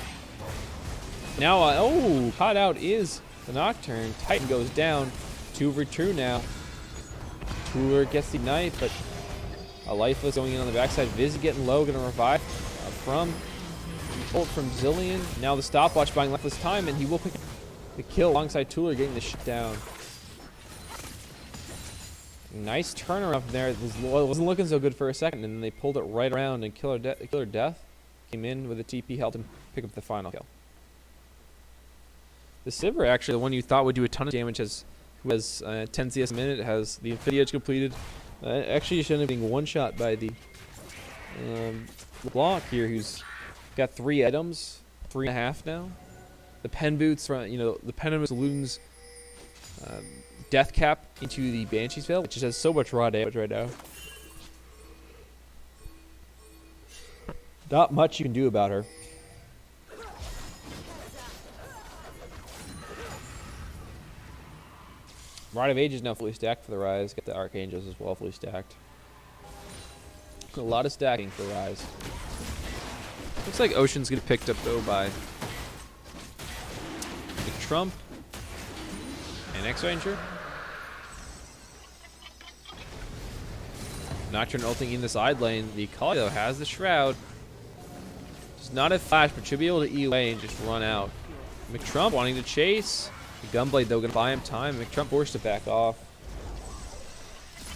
Now, oh, caught out is the Nocturne. Titan goes down. 2-for-2 now. Tula gets the ignite, but a lifeless going in on the backside. Viz getting low, gonna revive from ult from Zillion. Now the stopwatch buying lifeless time, and he will pick the kill alongside Tula getting the shit down. Nice turnaround from there. It wasn't looking so good for a second, and then they pulled it right around, and Killer Death came in with a TP, helped him pick up the final kill. The Sivir, actually, the one you thought would do a ton of damage, who has 10 CS a minute, has the Infinity Edge completed. Actually, you shouldn't have been one-shot by the LeBlanc here, who's got 3 items, 3.5 now. The pen boots, the Pennimus Loon's death cap into the Banshee's Veil, which just has so much raw damage right now. Not much you can do about her. Rite of Age is now fully stacked for the Rise. Get the Archangels as well fully stacked. A lot of stacking for Rise. Looks like Ocean's gonna get picked up though by Trump and X-Ranger. Nocturne ulting in the side lane. The Akali though has the Shroud. Does not have flash, but should be able to E away and just run out. McTrump wanting to chase. The Gunblade though gonna buy him time. McTrump forced to back off.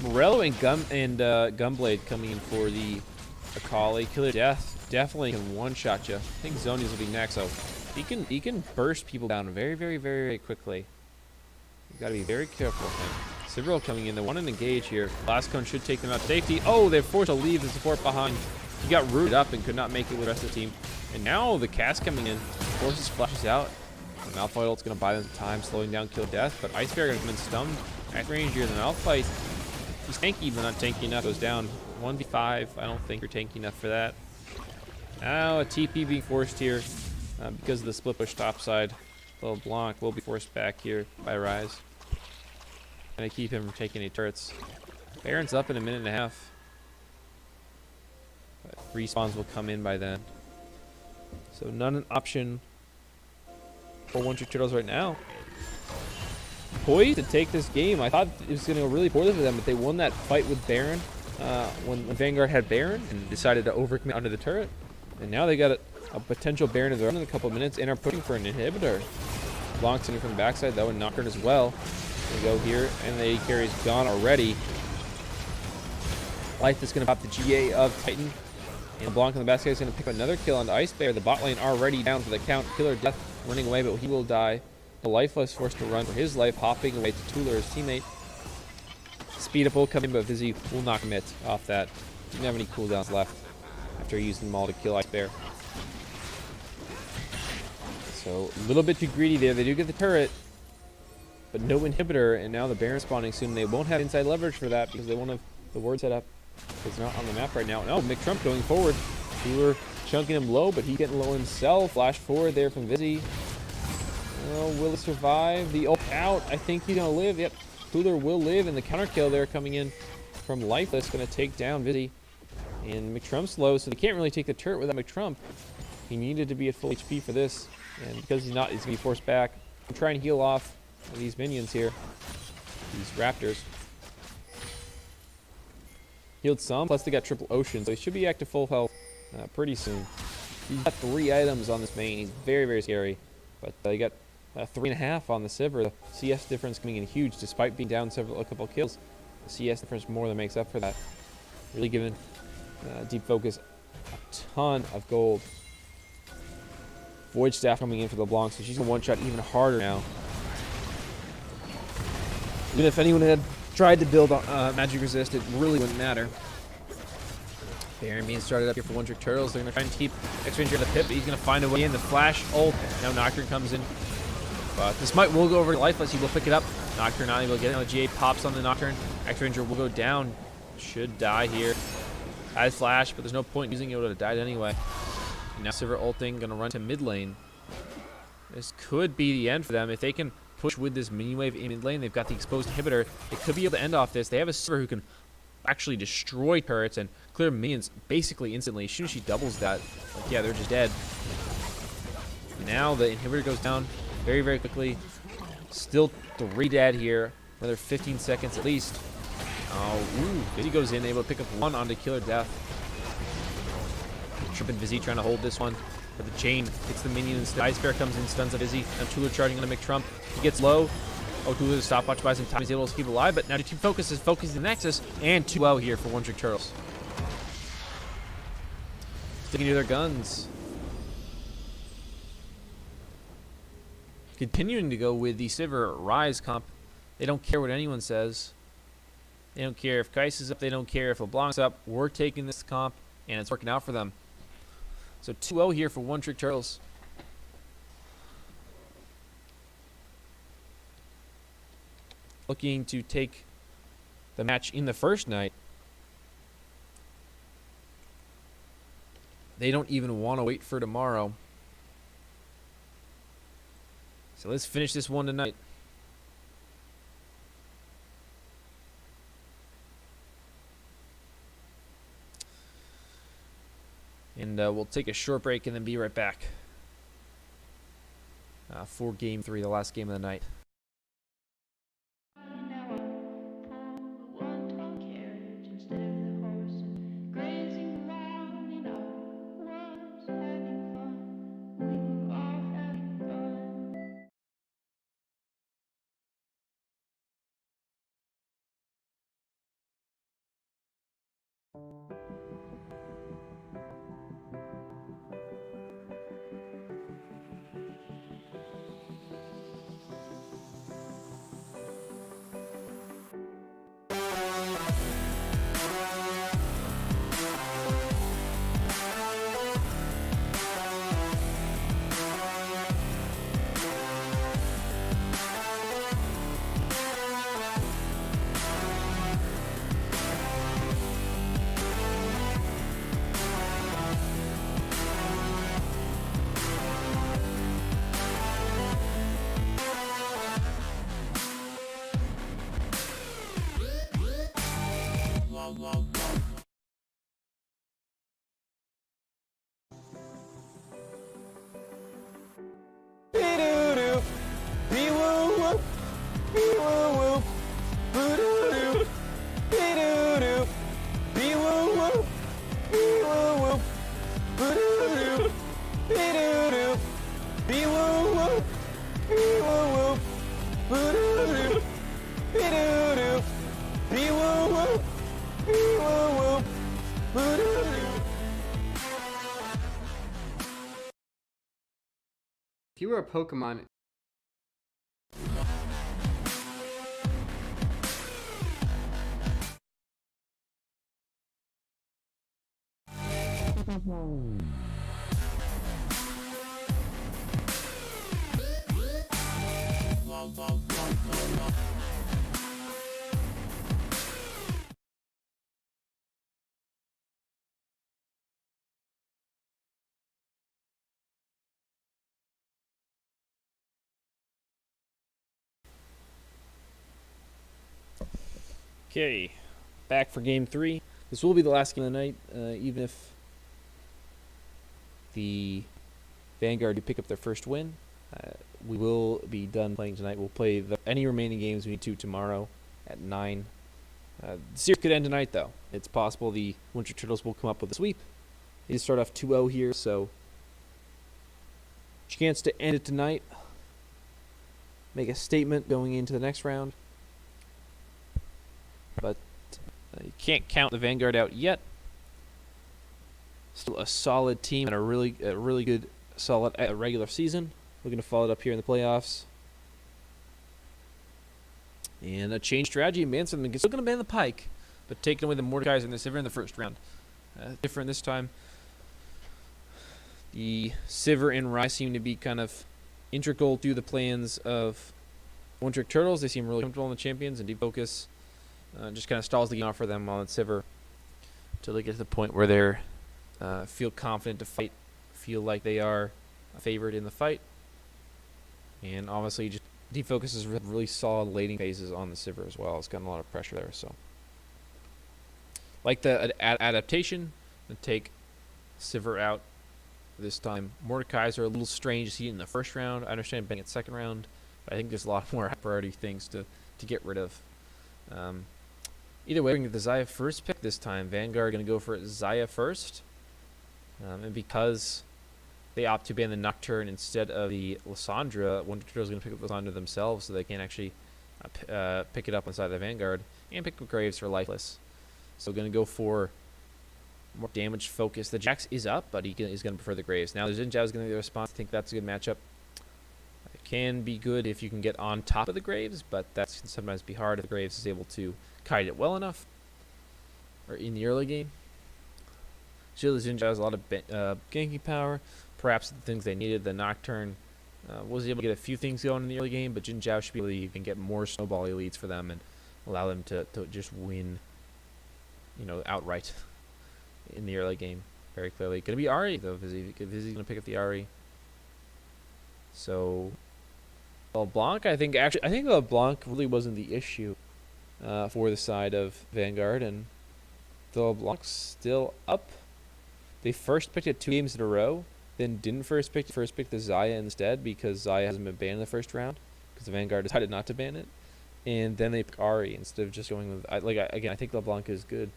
Morello and Gunblade coming in for the Akali. Killer Death definitely can one-shot you. I think Zoni's will be next, so he can burst people down very quickly. You gotta be very careful with him. Sivir coming in. They want to engage here. Last Cone should take them out to safety. Oh, they're forced to leave the support behind. He got rooted up and could not make it with the rest of the team. And now the cast coming in. Forces flashes out. Malphite ult's gonna buy them some time, slowing down Kill Death, but Ice Bear gonna come in stunned at range here. The Malphite, he's tanky, but not tanky enough. Goes down 1v5. I don't think you're tanky enough for that. Now a TP being forced here because of the split push topside. LeBlanc will be forced back here by Rise. Gonna keep him from taking any turrets. Baron's up in a minute and a half. But respawns will come in by then. So not an option for OTrkT right now. Poised to take this game. I thought it was going to go really poorly for them, but they won that fight with Baron when Vanguard had Baron and decided to overcommit under the turret. And now they got a potential Baron of their own in a couple of minutes and are pushing for an inhibitor. Blanc's in from the backside though, and Nocturne as well. They go here, and the AD carry's gone already. Life is going to pop the GA of Titan. And Blanc on the backside is going to pick up another kill on the Ice Bear. The bot lane already down for the count. Killer Death running away, but he will die. The Lifeless forced to run for his life, hopping away to Tula, his teammate. Speed up will come in, but Vizzy will not commit off that. Didn't have any cooldowns left after using them all to kill Ice Bear. So a little bit too greedy there. They do get the turret, but no inhibitor, and now the Baron spawning soon. They won't have inside leverage for that because they won't have the ward set up. It's not on the map right now. No, McTrump going forward. We were chunking him low, but he's getting low himself. Flash forward there from Vizzy. Oh, will he survive? The ult out. I think he's going to live. Yep, Cooler will live, and the counter kill there coming in from Lifeless. Going to take down Vizzy. And McTrump's low, so they can't really take the turret without McTrump. He needed to be at full HP for this, and because he's not, he's going to be forced back. I'm trying to heal off these minions here, these raptors. Healed some, plus they got triple ocean, so he should be back to full health pretty soon. He's got 3 items on this main. He's very, very scary, but he got 3.5 on the Sivir. The CS difference coming in huge, despite being down a couple kills. The CS difference more than makes up for that. Really giving Deep Focus a ton of gold. Void Staff coming in for LeBlanc, so she's going to one-shot even harder now. Even if anyone had tried to build Magic Resist, it really wouldn't matter. Baron being started up here for OTrkT. They're going to try and keep X-Ranger in the pit, but he's going to find a way in. The flash ult. Now Nocturne comes in. But this might will go over to Lifeless. He will pick it up. Nocturne not able to get it. Now GA pops on the Nocturne. X-Ranger will go down. Should die here. Has flash, but there's no point using it. It would have died anyway. And now Sivir ulting, going to run to mid lane. This could be the end for them. If they can push with this mini wave in mid lane, they've got the exposed inhibitor. They could be able to end off this. They have a Sivir who can actually destroy turrets and clear minions basically instantly. As soon as she doubles that, like, yeah, they're just dead. Now the inhibitor goes down very, very quickly. Still 3 dead here. Another 15 seconds at least. Oh, ooh, Vizzy goes in, able to pick up 1 onto Killer Death. Tripping Vizzy trying to hold this one. But the chain hits the minion instead. Ice Bear comes in, stuns a Vizzy. Now Tula charging on the McTrump. He gets low. Oh, Tula's stopwatch buys him time. He's able to keep alive, but now Team Focus is focusing the Nexus and 2 well here for OTrkT. Sticking to their guns. Continuing to go with the Sivir Rise comp. They don't care what anyone says. They don't care if Kais is up. They don't care if LeBlanc's up. We're taking this comp, and it's working out for them. So 2-0 here for OTrkT. Looking to take the match in the first night. They don't even want to wait for tomorrow. So let's finish this one tonight. And we'll take a short break and then be right back for Game 3, the last game of the night. If you were a Pokemon, Okay, back for Game 3. this will be the last game of the night, even if the Vanguard do pick up their first win. We will be done playing tonight. We'll play any remaining games we need to tomorrow at 9. The series could end tonight, though. It's possible the Winter Turtles will come up with a sweep. They start off 2-0 here, so chance to end it tonight. Make a statement going into the next round. But you can't count the Vanguard out yet. Still a solid team and a really good, solid regular season. We're going to follow it up here in the playoffs. And a change strategy. Manson still going to ban the Pike, but taking away the Mordecais and the Sivir in the first round. Different this time. The Sivir and Rai seem to be kind of integral to the plans of OTrkT Turtles. They seem really comfortable in the champions and deep focus. Just kind of stalls the game out for them on Sivir until they get to the point where they're feel confident to fight, feel like they are favored in the fight. And obviously, just defocus is really solid lating phases on the Sivir as well. It's gotten a lot of pressure there. So, like the adaptation, to take Sivir out this time. Mordecai's are a little strange to see in the first round. I understand banning it second round, but I think there's a lot more priority things to get rid of. Either way, we're going to get the Zaya first pick this time. Vanguard going to go for Zaya first. And because they opt to ban the Nocturne instead of the Lysandra, OTrkT Turtles going to pick up Lysandra themselves, so they can actually pick it up inside the Vanguard and pick up Graves for Lifeless. So going to go for more damage focus. The Jax is up, but he's going to prefer the Graves. Now the Xin Zhao is going to be the response. I think that's a good matchup. It can be good if you can get on top of the Graves, but that can sometimes be hard if the Graves is able to kite it well enough or in the early game. Still, the Xin Zhao has a lot of ganking power. Perhaps the things they needed. The Nocturne was able to get a few things going in the early game, but Xin Zhao should be able to even get more snowball elites for them and allow them to just win, outright in the early game very clearly. Going to be Ari, though. Vizzy's going to pick up the Ari. So, LeBlanc, I think LeBlanc really wasn't the issue for the side of Vanguard, and the LeBlanc's still up. They first picked it 2 games in a row, then didn't first pick the Zaya instead because Zaya hasn't been banned in the first round because the Vanguard decided not to ban it, and then they pick Ari instead of just going with I think LeBlanc is good.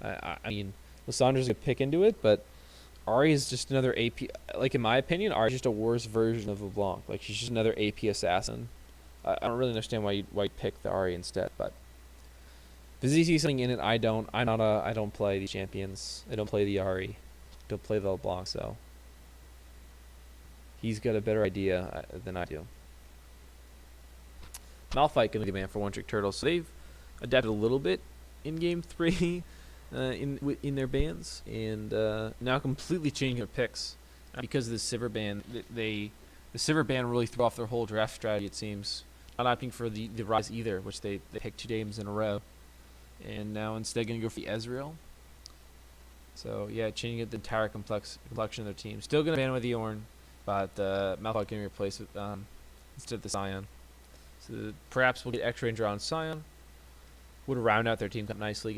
I mean, Lissandra's a pick into it, but Ari is just another AP. Like in my opinion, Ari is just a worse version of LeBlanc. Like she's just another AP assassin. I don't really understand why you pick the Ari instead, but does he see something in it? I don't. I don't play the champions. I don't play the Ari. Don't play the LeBlanc, so he's got a better idea than I do. Malphite going to demand for OTrkT Turtles, so they've adapted a little bit in Game 3 in their bans, and now completely changing their picks because of the Sivir ban. The Sivir ban really threw off their whole draft strategy. It seems not opting for the Rise either, which they picked 2 games in a row, and now instead going to go for the Ezreal. So yeah, changing the entire complexion of their team. Still going to ban with the Ornn, but Malphite going to be replaced with instead of the Sion. So perhaps we'll get extra range on Sion. Would round out their team comp nicely.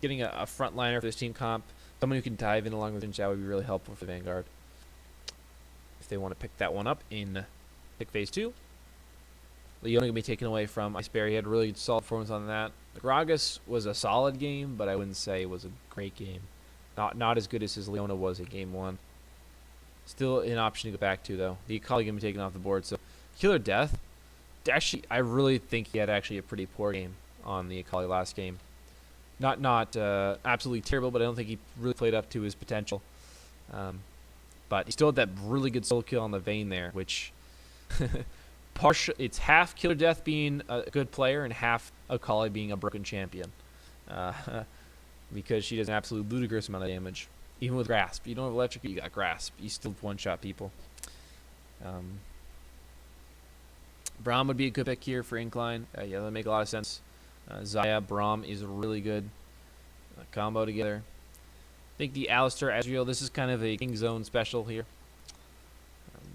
Getting a front liner for this team comp, someone who can dive in along with Xin Zhao would be really helpful for the Vanguard if they want to pick that one up in pick phase 2. Leona going to be taken away from Iceberry. He had really solid performance on that. Gragas was a solid game, but I wouldn't say it was a great game. Not as good as his Leona was at Game 1. Still an option to go back to, though. The Akali going to be taken off the board. So, Killer Death. Actually, I really think he had actually a pretty poor game on the Akali last game. Not absolutely terrible, but I don't think he really played up to his potential. But he still had that really good solo kill on the Vayne there, which it's half Killer Death being a good player and half Akali being a broken champion. Because she does an absolute ludicrous amount of damage. Even with Grasp. You don't have Electric, you got Grasp. You still one-shot people. Braum would be a good pick here for Incline. Yeah, that would make a lot of sense. Zaya, Braum is a really good combo together. I think the Alistar, Ezreal, this is kind of a King Zone special here.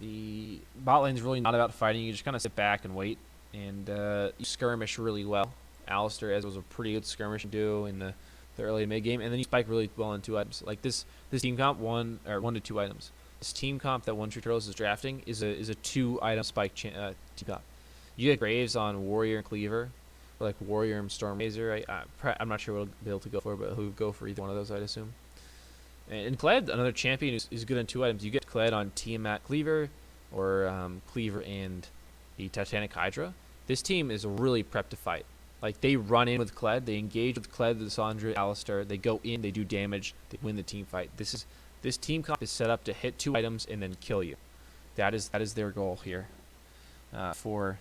The bot lane's really not about fighting. You just kind of sit back and wait. And you skirmish really well. Alistar, as was a pretty good skirmish duo in the the early and mid game, and then you spike really well on 2 items. Like this team comp 1 to 2 items. This team comp that OTrkT is drafting is a 2 item spike team comp. You get Graves on Warrior and Cleaver, or like Warrior and Stormrazor. I'm not sure what he'll be able to go for, but he'll go for either one of those, I'd assume. And Kled, another champion who's good on 2 items. You get Kled on Tiamat Cleaver, or Cleaver and the Titanic Hydra. This team is really prepped to fight. Like, they run in with Kled, they engage with Kled, Lissandra, Alistar, they go in, they do damage, they win the team fight. This team comp is set up to hit 2 items and then kill you. That is their goal here for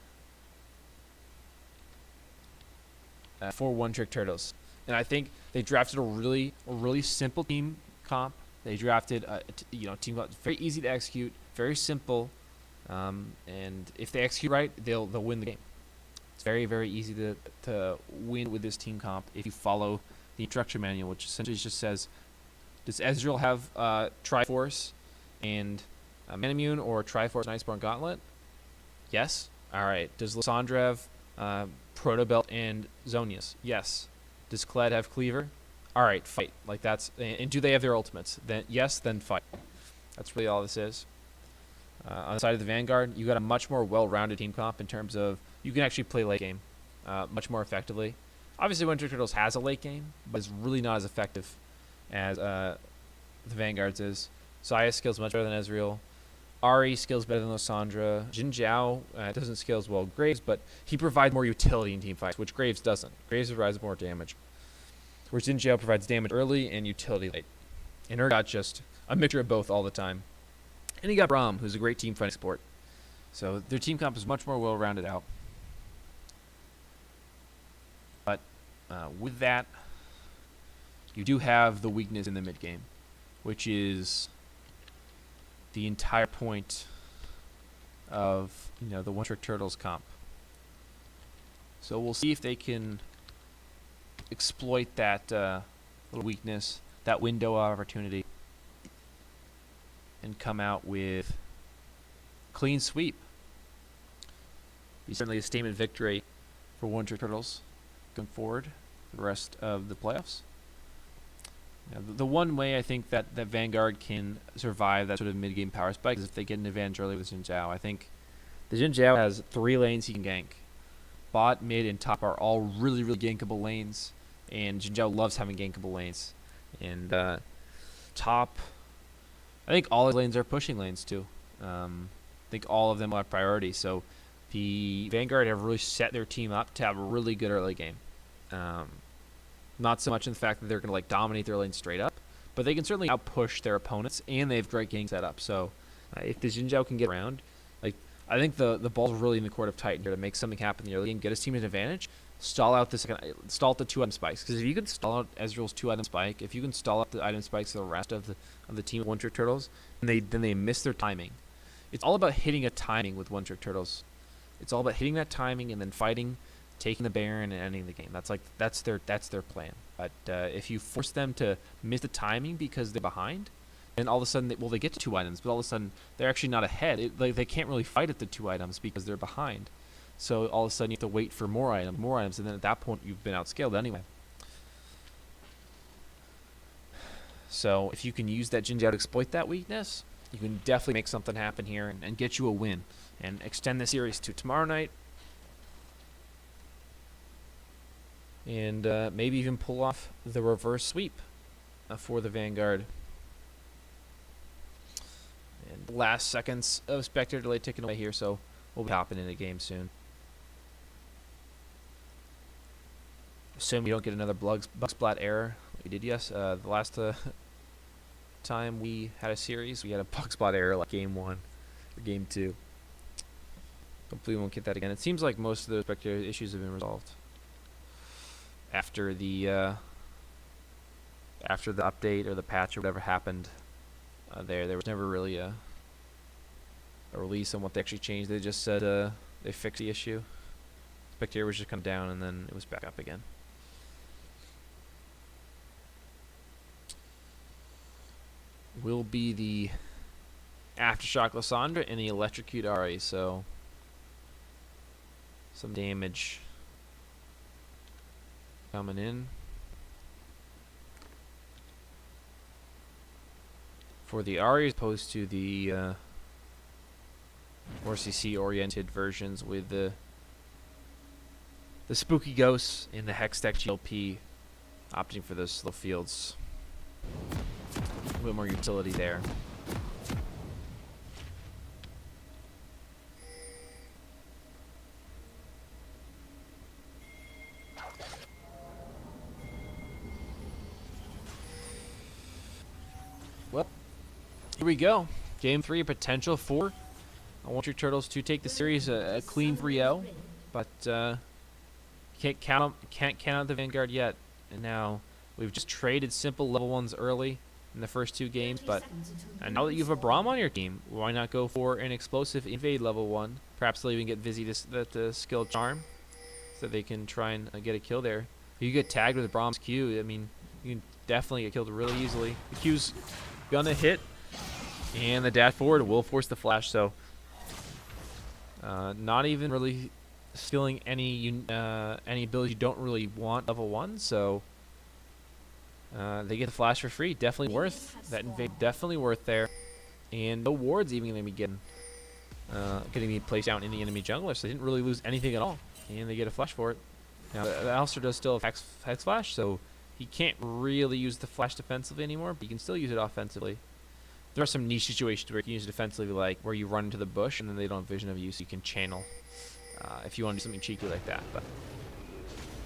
OTrkT. And I think they drafted a really simple team comp. They drafted a team comp very easy to execute, very simple, and if they execute right, they'll win the game. It's very easy to win with this team comp if you follow the instruction manual, which essentially just says, does Ezreal have Triforce and Manamune or Triforce and Iceborne Gauntlet? Yes. All right. Does Lissandra have Protobelt and Zonius? Yes. Does Kled have Cleaver? All right, fight. Like, that's, and do they have their ultimates? Then yes, then fight. That's really all this is. On the side of the Vanguard, you got a much more well-rounded team comp in terms of you can actually play late game much more effectively. Obviously, OTrkT has a late game, but it's really not as effective as the Vanguard's is. Xayah skills much better than Ezreal. Ahri skills better than Lissandra. Jin Zhao doesn't scale as well as Graves, but he provides more utility in team fights, which Graves doesn't. Graves provides more damage, whereas Jin Zhao provides damage early and utility late. And Urgot just a mixture of both all the time. And you got Braum, who's a great team fighting support. So their team comp is much more well-rounded out. But with that, you do have the weakness in the mid game, which is the entire point of the OTrkT comp. So we'll see if they can exploit that little weakness, that window of opportunity, and come out with clean sweep. Be certainly a statement victory for OTrkT going forward for the rest of the playoffs. Now, the one way I think that Vanguard can survive that sort of mid-game power spike is if they get an advantage early with Jin Zhao. I think the Jin Zhao has 3 lanes he can gank. Bot, mid, and top are all really gankable lanes, and Jin Zhao loves having gankable lanes. And top, I think all his lanes are pushing lanes too. I think all of them are priority. So the Vanguard have really set their team up to have a really good early game. Not so much in the fact that they're going to dominate their lane straight up, but they can certainly outpush their opponents, and they have great gank set up. So if the Jin Zhao can get around, I think the ball's really in the court of Titan here to make something happen in the early game, get his team an advantage, stall out the 2 item spikes. Because if you can stall out Ezreal's 2 item spike, if you can stall out the item spikes of the rest of the team of OTrkT, then they miss their timing. It's all about hitting a timing with OTrkT. It's all about hitting that timing and then fighting, taking the Baron and ending the game. That's their plan. But if you force them to miss the timing because they're behind, then all of a sudden they get to 2 items, but all of a sudden they're actually not ahead. They can't really fight at the 2 items because they're behind. So all of a sudden you have to wait for more items, and then at that point you've been outscaled anyway. So if you can use that Jin Zhao to exploit that weakness, you can definitely make something happen here and get you a win and extend the series to tomorrow night. And maybe even pull off the reverse sweep for the Vanguard. And last seconds of Spectre delay ticking away here, so we'll be hopping in a game soon. Assume we don't get another bug splat error. We did, yes. The last time we had a series, we had a bug splat error like game 1 or game 2. Hopefully we won't get that again. It seems like most of the Spectre issues have been resolved after the update or the patch or whatever happened. There was never really a release on what they actually changed. They just said they fixed the issue. Spectre was just come down and then it was back up again. Will be the Aftershock Lissandra and the Electrocute Ahri, so some damage coming in. for the Ari as opposed to the more CC-oriented versions with the spooky ghosts in the Hex deck GLP, opting for those slow fields. A little bit more utility there. Well, here we go. Game 3, potential for OTrkT to take the series a clean 3-0, but can't count out the Vanguard yet. And now we've just traded simple level 1s early in the first 2 games, but now that you have a Braum on your team, why not go for an explosive invade level 1? Perhaps they'll even get Vizzy to skill Charm, so they can try and get a kill there. If you get tagged with Braum's Q, I mean, you can definitely get killed really easily. The Q's gonna hit, and the dash forward will force the flash, so not even really skilling any abilities you don't really want level 1, so they get the flash for free. Definitely worth that invade. Definitely worth there, and no wards even gonna be getting be placed down in the enemy jungler, so they didn't really lose anything at all, and they get a flash for it. Now the Alistair does still have Hex Flash, so he can't really use the flash defensively anymore, but you can still use it offensively. There are some niche situations where you can use it defensively, like where you run into the bush and then they don't have vision of you, so you can channel if you want to do something cheeky like that. But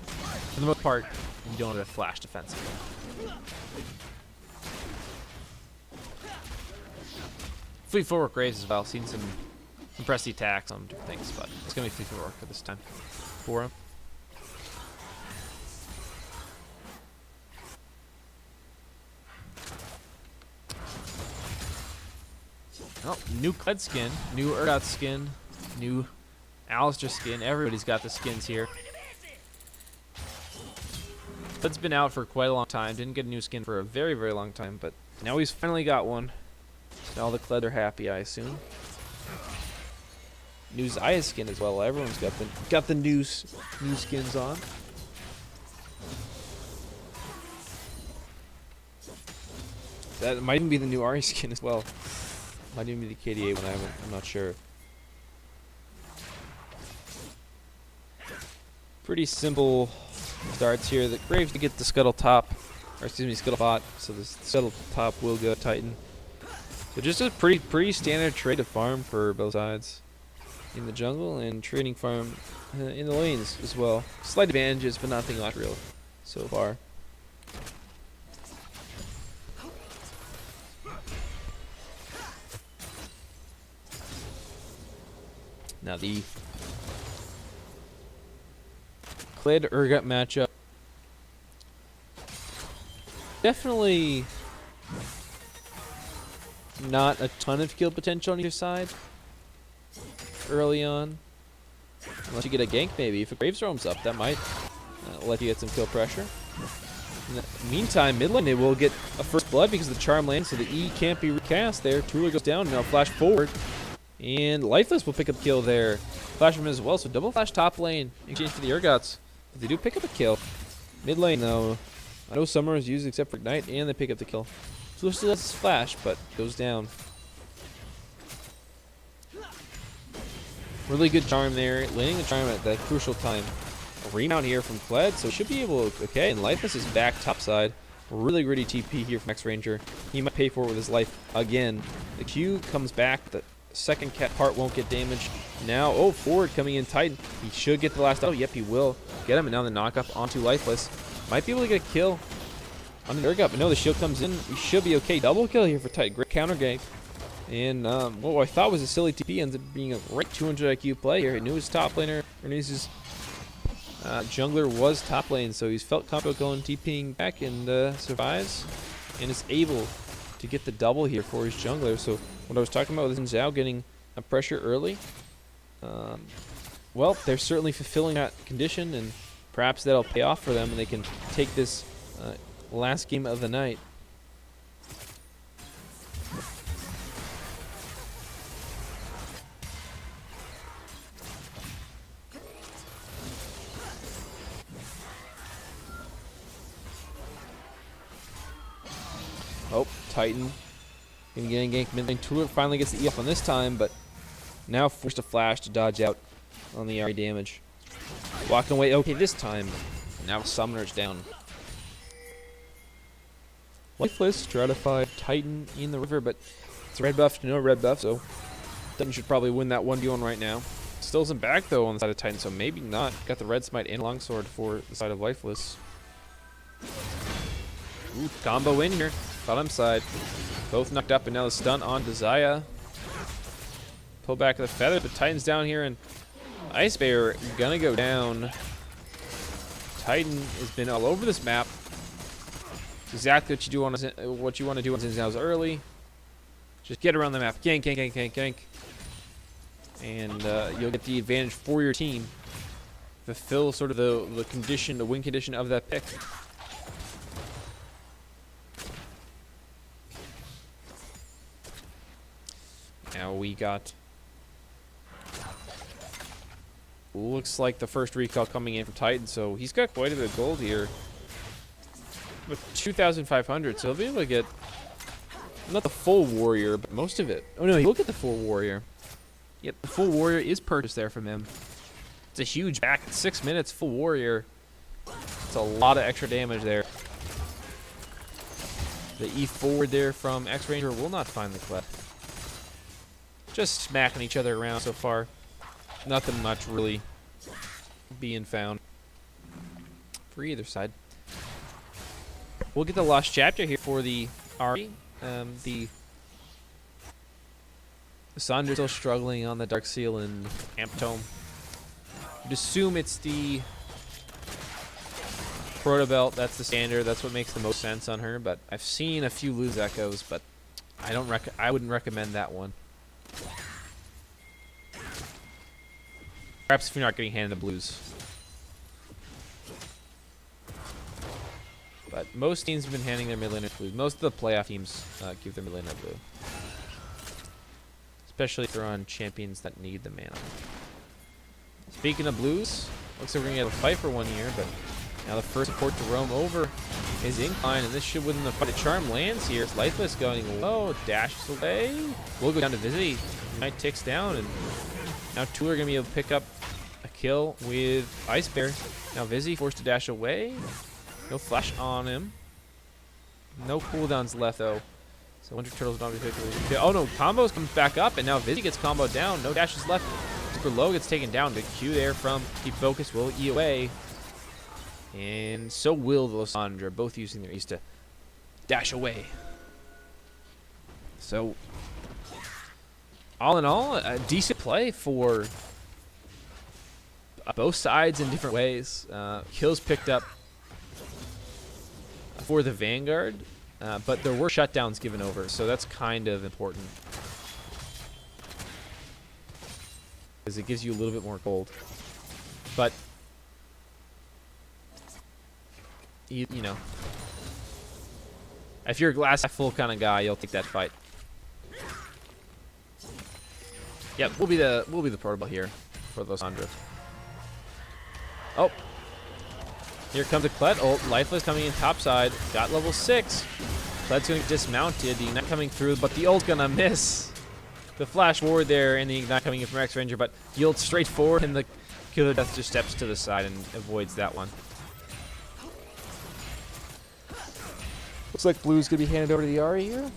for the most part, you don't have a flash defensively. Fleet footwork Graves as well. Seen some impressive attacks on different things, but it's going to be fleet footwork for this time for him. Oh, new Kled skin, new UrGot skin, new Alistair skin. Everybody's got the skins here. Kled's been out for quite a long time. Didn't get a new skin for a very, very long time, but now he's finally got one. So all the Kled are happy, I assume. New Xayah skin as well. Everyone's got the new skins on. That might even be the new Ari skin as well. Might even be the KDA one. I'm not sure. Pretty simple starts here. The Graves to get the Scuttle Top, or excuse me, Scuttle Bot. So the Scuttle Top will go Titan. So just a pretty standard trade to farm for both sides in the jungle and trading farm in the lanes as well. Slight advantages, but nothing like real so far. Now the Kled UrGot matchup, definitely not a ton of kill potential on either side early on, unless you get a gank maybe. If a Graves roams up, that might let you get some kill pressure. In the meantime, mid lane they will get a first blood because of the charm lands, so the E can't be recast there. Tula goes down, now flash forward. And Lifeless will pick up a kill there. Flash from him as well, so double flash top lane in exchange for the UrGots. But they do pick up a kill. Mid lane though, I know Summer is used except for Ignite, and they pick up the kill. So still has his flash, but goes down. Really good charm there, landing the charm at that crucial time. A remount here from Kled, so should be able to, okay, and Lifeless is back topside. Really gritty TP here from X-Ranger. He might pay for it with his life again. The Q comes back, the second cat part won't get damaged. Now, oh, forward coming in Titan. He should get the last. Oh, yep, he will get him. And now the knockup onto Lifeless. Might be able to get a kill on the UrGot, but no, the shield comes in. He should be okay. Double kill here for Titan. Great counter gank. And what I thought was a silly TP ends up being a right 200 IQ play here. He knew his top laner, or knew his jungler was top lane, so he's felt comfortable going TPing back and survives and is able to get the double here for his jungler. So what I was talking about with Zhao getting a pressure early, well, they're certainly fulfilling that condition, and perhaps that'll pay off for them and they can take this last game of the night. Oh, Titan Gonna get in gank mid lane. Tuller finally gets the EF on this time, but now forced to flash to dodge out on the RE damage. Walking away okay this time. Now Summoner's down. Lifeless, Stratified, Titan in the river, but it's a red buff to no red buff, so Titan should probably win that 1v1 right now. Still isn't back though on the side of Titan, so maybe not. Got the red smite and longsword for the side of Lifeless. Ooh, combo in here. Bottom side. Both knocked up, and now the stun on Desire. Pull back the feather, but Titan's down here, and Ice Bear gonna go down. Titan has been all over this map. It's exactly what you do on what you want to do on Zinzow's early. Just get around the map, gank, gank, gank, gank, gank, and you'll get the advantage for your team. Fulfill sort of the condition, the win condition of that pick. Now we got. Looks like the first recall coming in from Titan, so he's got quite a bit of gold here. With 2,500, so he'll be able to get not the full warrior, but most of it. Oh no, look at the full warrior. Yep, the full warrior is purchased there from him. It's a huge back. 6 minutes, full warrior. It's a lot of extra damage there. The E forward there from X Ranger will not find the clip. Just smacking each other around so far. Nothing much really being found for either side. We'll get the lost chapter here for the Ari. The Sandra's still struggling on the Dark Seal and Amp Tome. I'd assume it's the Proto Belt. That's the standard. That's what makes the most sense on her. But I've seen a few Lose Echoes, but I wouldn't recommend that one. Perhaps if you're not getting handed the blues. But most teams have been handing their mid laner blue. Most of the playoff teams give their mid laner blue. Especially if they're on champions that need the mana. Speaking of blues, looks like we're going to get a fight for 1 year, but now the first support to roam over is Incline, and this should win the fight. A Charm lands here. It's Lifeless going low, dashes away. We'll go down to Vizzy. Knight ticks down, and now Tuller going to be able to pick up a kill with Ice Bear. Now Vizzy forced to dash away. No flash on him. No cooldowns left, though. So Winter Turtle's not particularly. Oh no, combos comes back up, and now Vizzy gets comboed down. No dashes left. Super Low gets taken down. Big Q there from Keep Focus. Will E away. And so will the Lysandra, both using their E's to dash away. So, all in all, a decent play for both sides in different ways. Kills picked up for the Vanguard, but there were shutdowns given over, so that's kind of important. Because it gives you a little bit more gold. But, you know, if you're a glass half full kind of guy, you'll take that fight. Yep, we'll be the protocol here for Lysandra. Oh, here comes a Kled ult. Lifeless coming in top side. Got level 6. Kled's gonna get dismounted. The Ignite coming through, but the ult's gonna miss. The flash ward there, and the Ignite coming in from X Ranger, but the ult straight forward, and the Killer Death just steps to the side and avoids that one. Looks like Blue's gonna be handed over to the Ari here,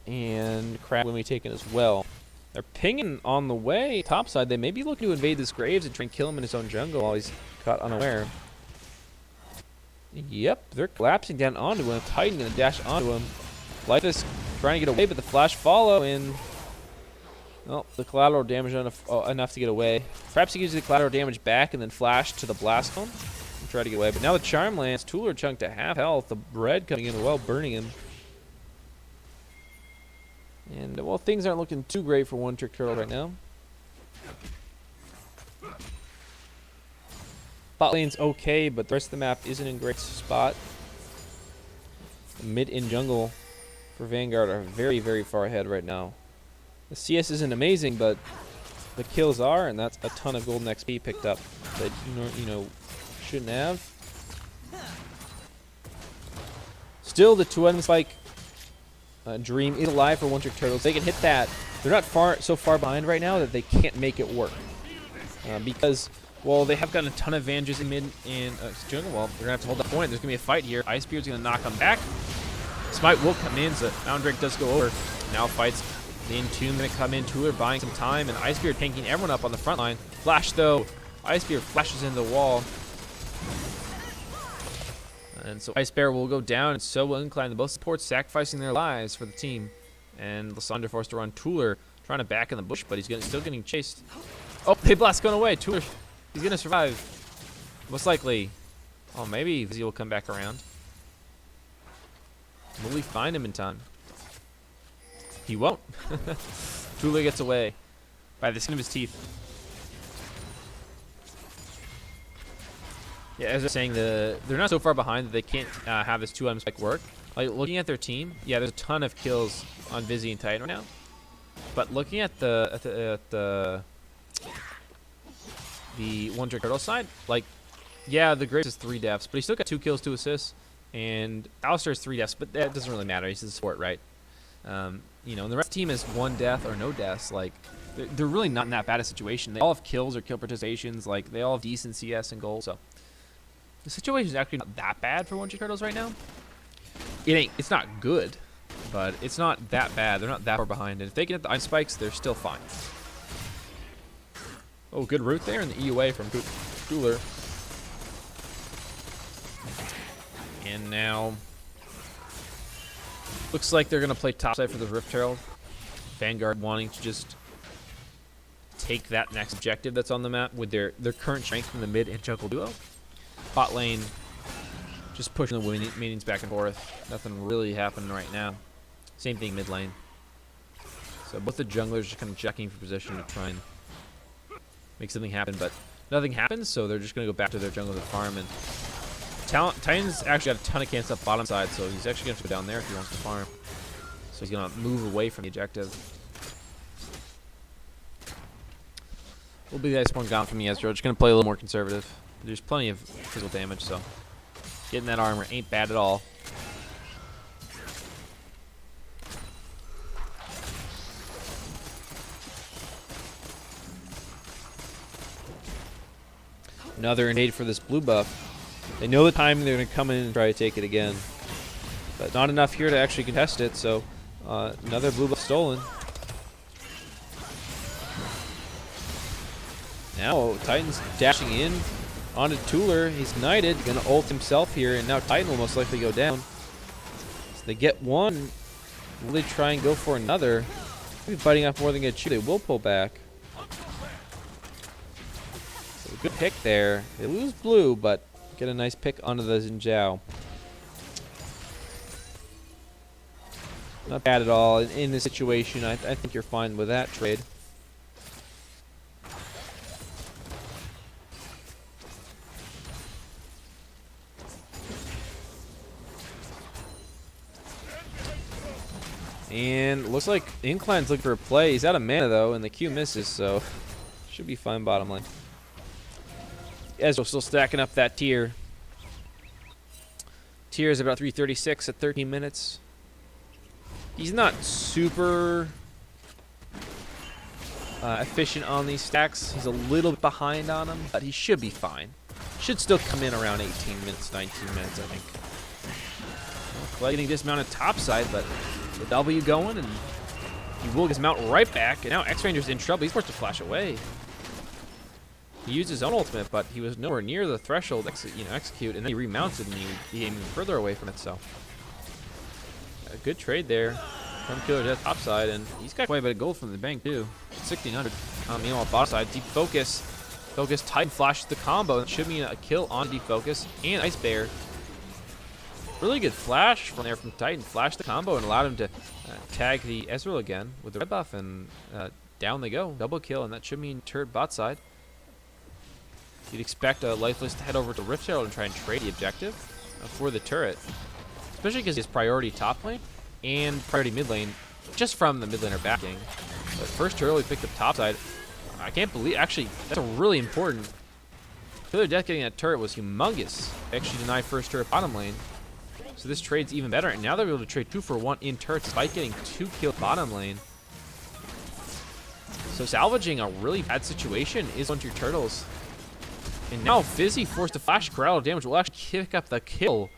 and Crab will be taken as well. They're pinging on the way topside. They may be looking to invade this Graves and try and kill him in his own jungle while he's caught unaware. Yep, they're collapsing down onto him. Titan gonna dash onto him. Lifeless trying to get away, but the flash follow, and well, the collateral damage enough to get away. Perhaps he gives the collateral damage back and then flash to the blast cone and try to get away. But now the Charm lands. Tuller chunked to half health. The red coming in well, burning him. And well, things aren't looking too great for OTrkT right now. Bot lane's okay, but the rest of the map isn't in great spot. Mid and jungle for Vanguard are very, very far ahead right now. The CS isn't amazing, but the kills are, and that's a ton of golden XP picked up that you know shouldn't have. Still, the 2-item spike Dream is alive for OTrkT. They can hit that. They're not so far behind right now that they can't make it work. Because, well, they have gotten a ton of advantages in mid and jungle. Well, they're going to have to hold that point. There's going to be a fight here. Icebeard's going to knock them back. Smite will come in, so Mountain Drake does go over. Now fights the Entomb going to come in. Tooler buying some time, and Icebeard tanking everyone up on the front line. Flash, though. Icebeard flashes into the wall. And so Ice Bear will go down, and so will Incline. Both supports sacrificing their lives for the team. And Lysandre forced to run. Tooler trying to back in the bush, but he's still getting chased. Oh, they blast going away. Tooler, he's going to survive. Most likely. Oh, maybe Vizzy will come back around. Will we find him in time? He won't. Tooler gets away by the skin of his teeth. Yeah, as I was saying, they're not so far behind that they can't have this 2-item spike work. Like, looking at their team, yeah, there's a ton of kills on Vizzy and Titan right now. But looking at the OTrkT side, like, yeah, the Graves is 3 deaths, but he still got 2 kills, 2 assists, and Alistar is 3 deaths, but that doesn't really matter. He's a support, right? You know, and the rest of the team is 1 death or no deaths. Like, they're really not in that bad a situation. They all have kills or kill participations. Like, they all have decent CS and gold, so the situation is actually not that bad for OTrkT right now. It's not good, but it's not that bad. They're not that far behind, and if they can hit the ice spikes, they're still fine. Oh, good route there in the EUA from Tooler. And now looks like they're going to play topside for the Rift Herald. Vanguard wanting to just take that next objective that's on the map with their current strength in the mid and jungle duo. Bot lane just pushing the minions back and forth. Nothing really happening right now. Same thing mid lane. So both the junglers just kind of checking for position to try and make something happen, but nothing happens, so they're just going to go back to their jungle to farm. And Titan's actually got a ton of camps up bottom side, so he's actually going to go down there if he wants to farm. So he's going to move away from the objective. Will be the ice one gone from the Ezreal. Just going to play a little more conservative. There's plenty of physical damage, so getting that armor ain't bad at all. Another innate for this blue buff. They know the time they're going to come in and try to take it again. But not enough here to actually contest it, so another blue buff stolen. Now Titan's dashing in onto Tooler. He's knighted, going to ult himself here, and now Titan will most likely go down. So they get one. Will they try and go for another? Maybe biting off more than going to chew. They will pull back. So good pick there. They lose blue, but get a nice pick onto the Xin. Not bad at all. In this situation, I think you're fine with that trade. And looks like Incline's looking for a play. He's out of mana, though, and the Q misses, so should be fine bottom lane. Ezreal still stacking up that tier. Tier is about 336 at 13 minutes. He's not super efficient on these stacks. He's a little bit behind on them, but he should be fine. Should still come in around 18 minutes, 19 minutes, I think. Well, getting dismounted topside, but the W going, and he will dismount right back. And now X-Ranger's in trouble. He's forced to flash away. He used his own ultimate, but he was nowhere near the threshold to execute, and then he remounted, and he came even further away from it. So a good trade there from Killer Death topside, and he's got quite a bit of gold from the bank too. 1,600. Meanwhile, bottom side, Deep Focus. Titan flashes the combo, and should mean a kill on Deep Focus and Ice Bear. Really good flash from there from Titan. Flashed the combo and allowed him to tag the Ezreal again with the red buff, and down they go. Double kill, and that should mean turret bot side. You'd expect a Lifeless to head over to Rift Herald and try and trade the objective for the turret. Especially because he has priority top lane and priority mid lane just from the mid laner backing. But first turret, he picked up top side. I can't believe, actually, that's a really important. Killer Death getting that turret was humongous. Actually denied first turret bottom lane. So this trade's even better. And now they're able to trade 2 for 1 in turrets despite getting 2 kills bottom lane. So salvaging a really bad situation is OTrkT Turtles. And now Fizzy forced to flash crowd damage will actually kick up the kill.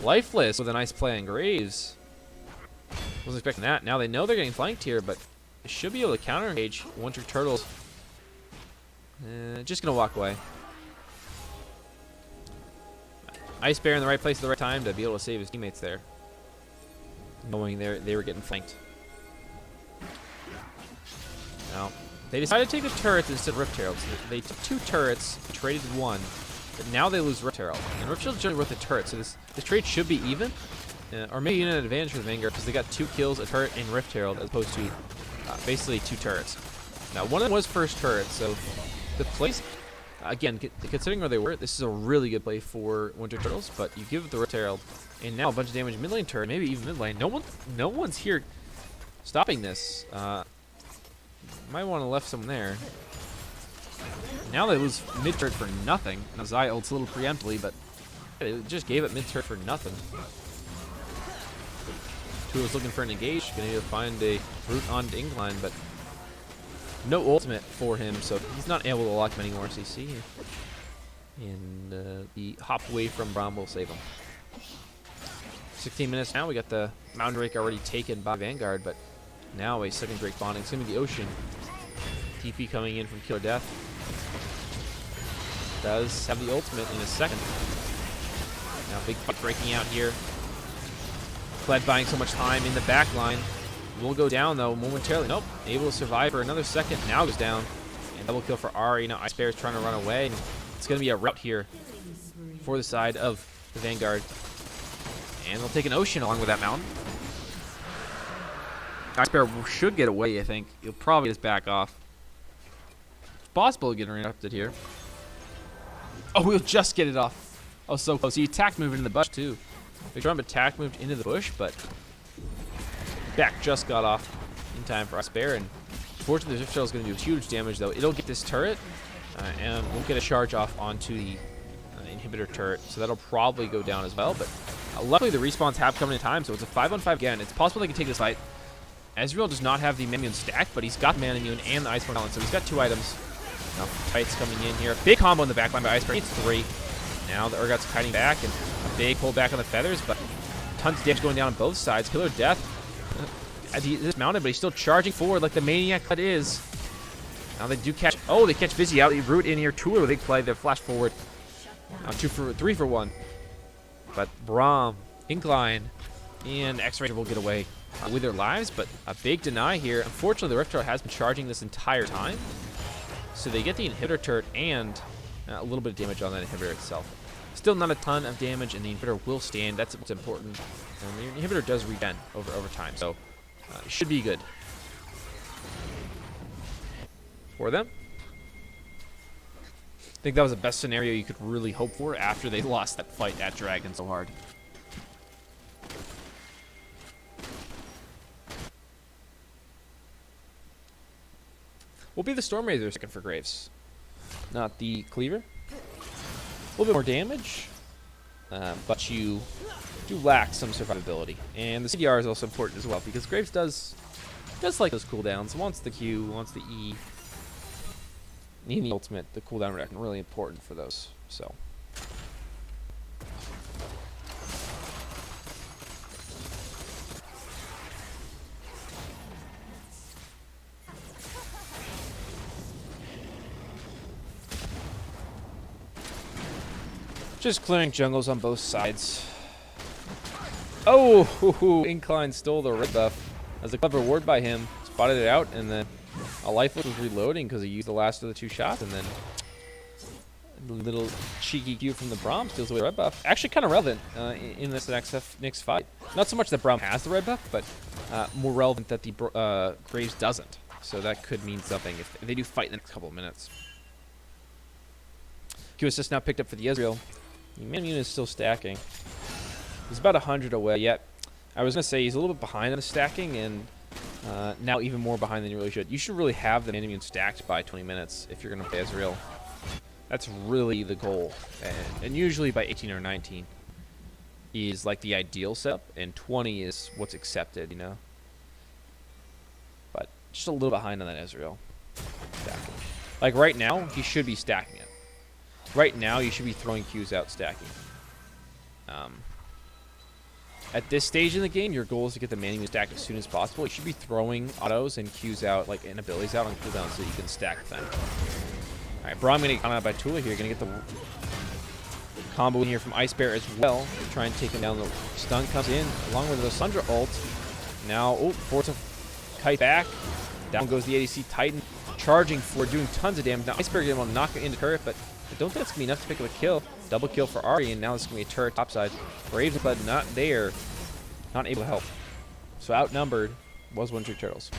Lifeless with a nice play on Graves. Wasn't expecting that. Now they know they're getting flanked here, but they should be able to counter engage OTrkT Turtles. Just gonna walk away. Ice Bear in the right place at the right time to be able to save his teammates there, knowing they were getting flanked. Now they decided to take the turrets instead of Rift Herald. So they took 2 turrets, traded 1, but now they lose Rift Herald. And Rift Herald's generally worth a turret, so this trade should be even, or maybe even an advantage for the Vanguard because they got 2 kills, a turret, and Rift Herald as opposed to basically 2 turrets. Now one of them was first turret, so the place, again, considering where they were, this is a really good play for OTrkT Turtles, but you give it the Rift Herald, and now a bunch of damage mid lane turret, maybe even mid lane. No one's here stopping this. Might want to left someone there. Now they lose mid turret for nothing. Now Zai ults a little preemptively, but it just gave it mid turret for nothing. Two was looking for an engage, gonna need to find a route onto Incline, but no ultimate for him, so he's not able to lock many more CC. And the hop away from Braum will save him. 16 minutes now, we got the Mountain Drake already taken by Vanguard, but now a second Drake bonding. It's going to be the Ocean. TP coming in from Killer Death. Does have the ultimate in a second. Now big fight breaking out here. Kled buying so much time in the back line. Will go down though momentarily. Nope. Able to survive for another second. Now goes down. And double kill for Ari. Now Ice Bear is trying to run away. And it's going to be a rout here for the side of the Vanguard. And they'll take an Ocean along with that mountain. Ice Bear should get away, I think. He'll probably just back off. It's possible to get interrupted here. Oh, we'll just get it off. Oh, so close. He attack moved into the bush, too. Big Trump attack moved into the bush, but back just got off in time for Ice Bear. And fortunately, the Rift Shell is going to do huge damage, though. It'll get this turret, and we'll get a charge off onto the inhibitor turret. So that'll probably go down as well. But luckily, the respawns have come in time, so it's a 5-on-5 again. It's possible they can take this fight. Ezreal does not have the Mana Immune stacked, but he's got the Mana Immune and the Iceborne Talent, so he's got 2 items. Now, Tights coming in here. Big combo in the backline by Iceborne. It's 3. Now the Urgot's kiting back, and a big pullback on the feathers, but tons of damage going down on both sides. Killer Death is dismounted, but he's still charging forward like the maniac that is. Now they do catch. Oh, they catch Vizzy out. They root in here. 2 with a big play. They flash forward. Now 3 for 1. But Braum, Incline, and X-Ray will get away with their lives, but a big deny here. Unfortunately, the Rift Turret has been charging this entire time, so they get the inhibitor turret and a little bit of damage on that inhibitor itself. Still not a ton of damage, and the inhibitor will stand. That's what's important. And the inhibitor does regen over time, so it should be good for them. I think that was the best scenario you could really hope for after they lost that fight at Dragon so hard. Will be the Storm Razor second for Graves, not the Cleaver. A little bit more damage, but you do lack some survivability. And the CDR is also important as well because Graves does like those cooldowns. Wants the Q, wants the E. In the ultimate, the cooldown reduction really important for those. So. Just clearing jungles on both sides. Oh, Incline stole the red buff. As a clever ward by him, spotted it out, and then a Lifeless was reloading because he used the last of the 2 shots, and then a little cheeky Q from the Braum steals away the red buff. Actually kind of relevant in this next fight. Not so much that Braum has the red buff, but more relevant that the Graves doesn't. So that could mean something if they do fight in the next couple of minutes. Q assist now picked up for the Ezreal. The Mana Immune is still stacking. He's about 100 away yet. I was going to say he's a little bit behind on the stacking, and now even more behind than you really should. You should really have the Mana Immune stacked by 20 minutes if you're going to play Ezreal. That's really the goal, and usually by 18 or 19. is like the ideal setup, and 20 is what's accepted, you know. But just a little behind on that Ezreal stacking. Like right now, he should be stacking it. Right now, you should be throwing Qs out stacking. At this stage in the game, your goal is to get the mana stacked as soon as possible. You should be throwing autos and Qs out, like, and abilities out on cooldown so you can stack them. Alright, Braum gonna get caught out by Tula here. Gonna get the combo in here from Ice Bear as well. Try and take him down. The stun comes in along with the Sundra ult. Now, force a kite back. Down goes the ADC Titan. Charging for doing tons of damage. Now, Ice Bear will knock it into turret, but I don't think it's going to be enough to pick up a kill. Double kill for Ahri, and now it's going to be a turret topside. Braves, but not there. Not able to help. So outnumbered was One Trick Turtles.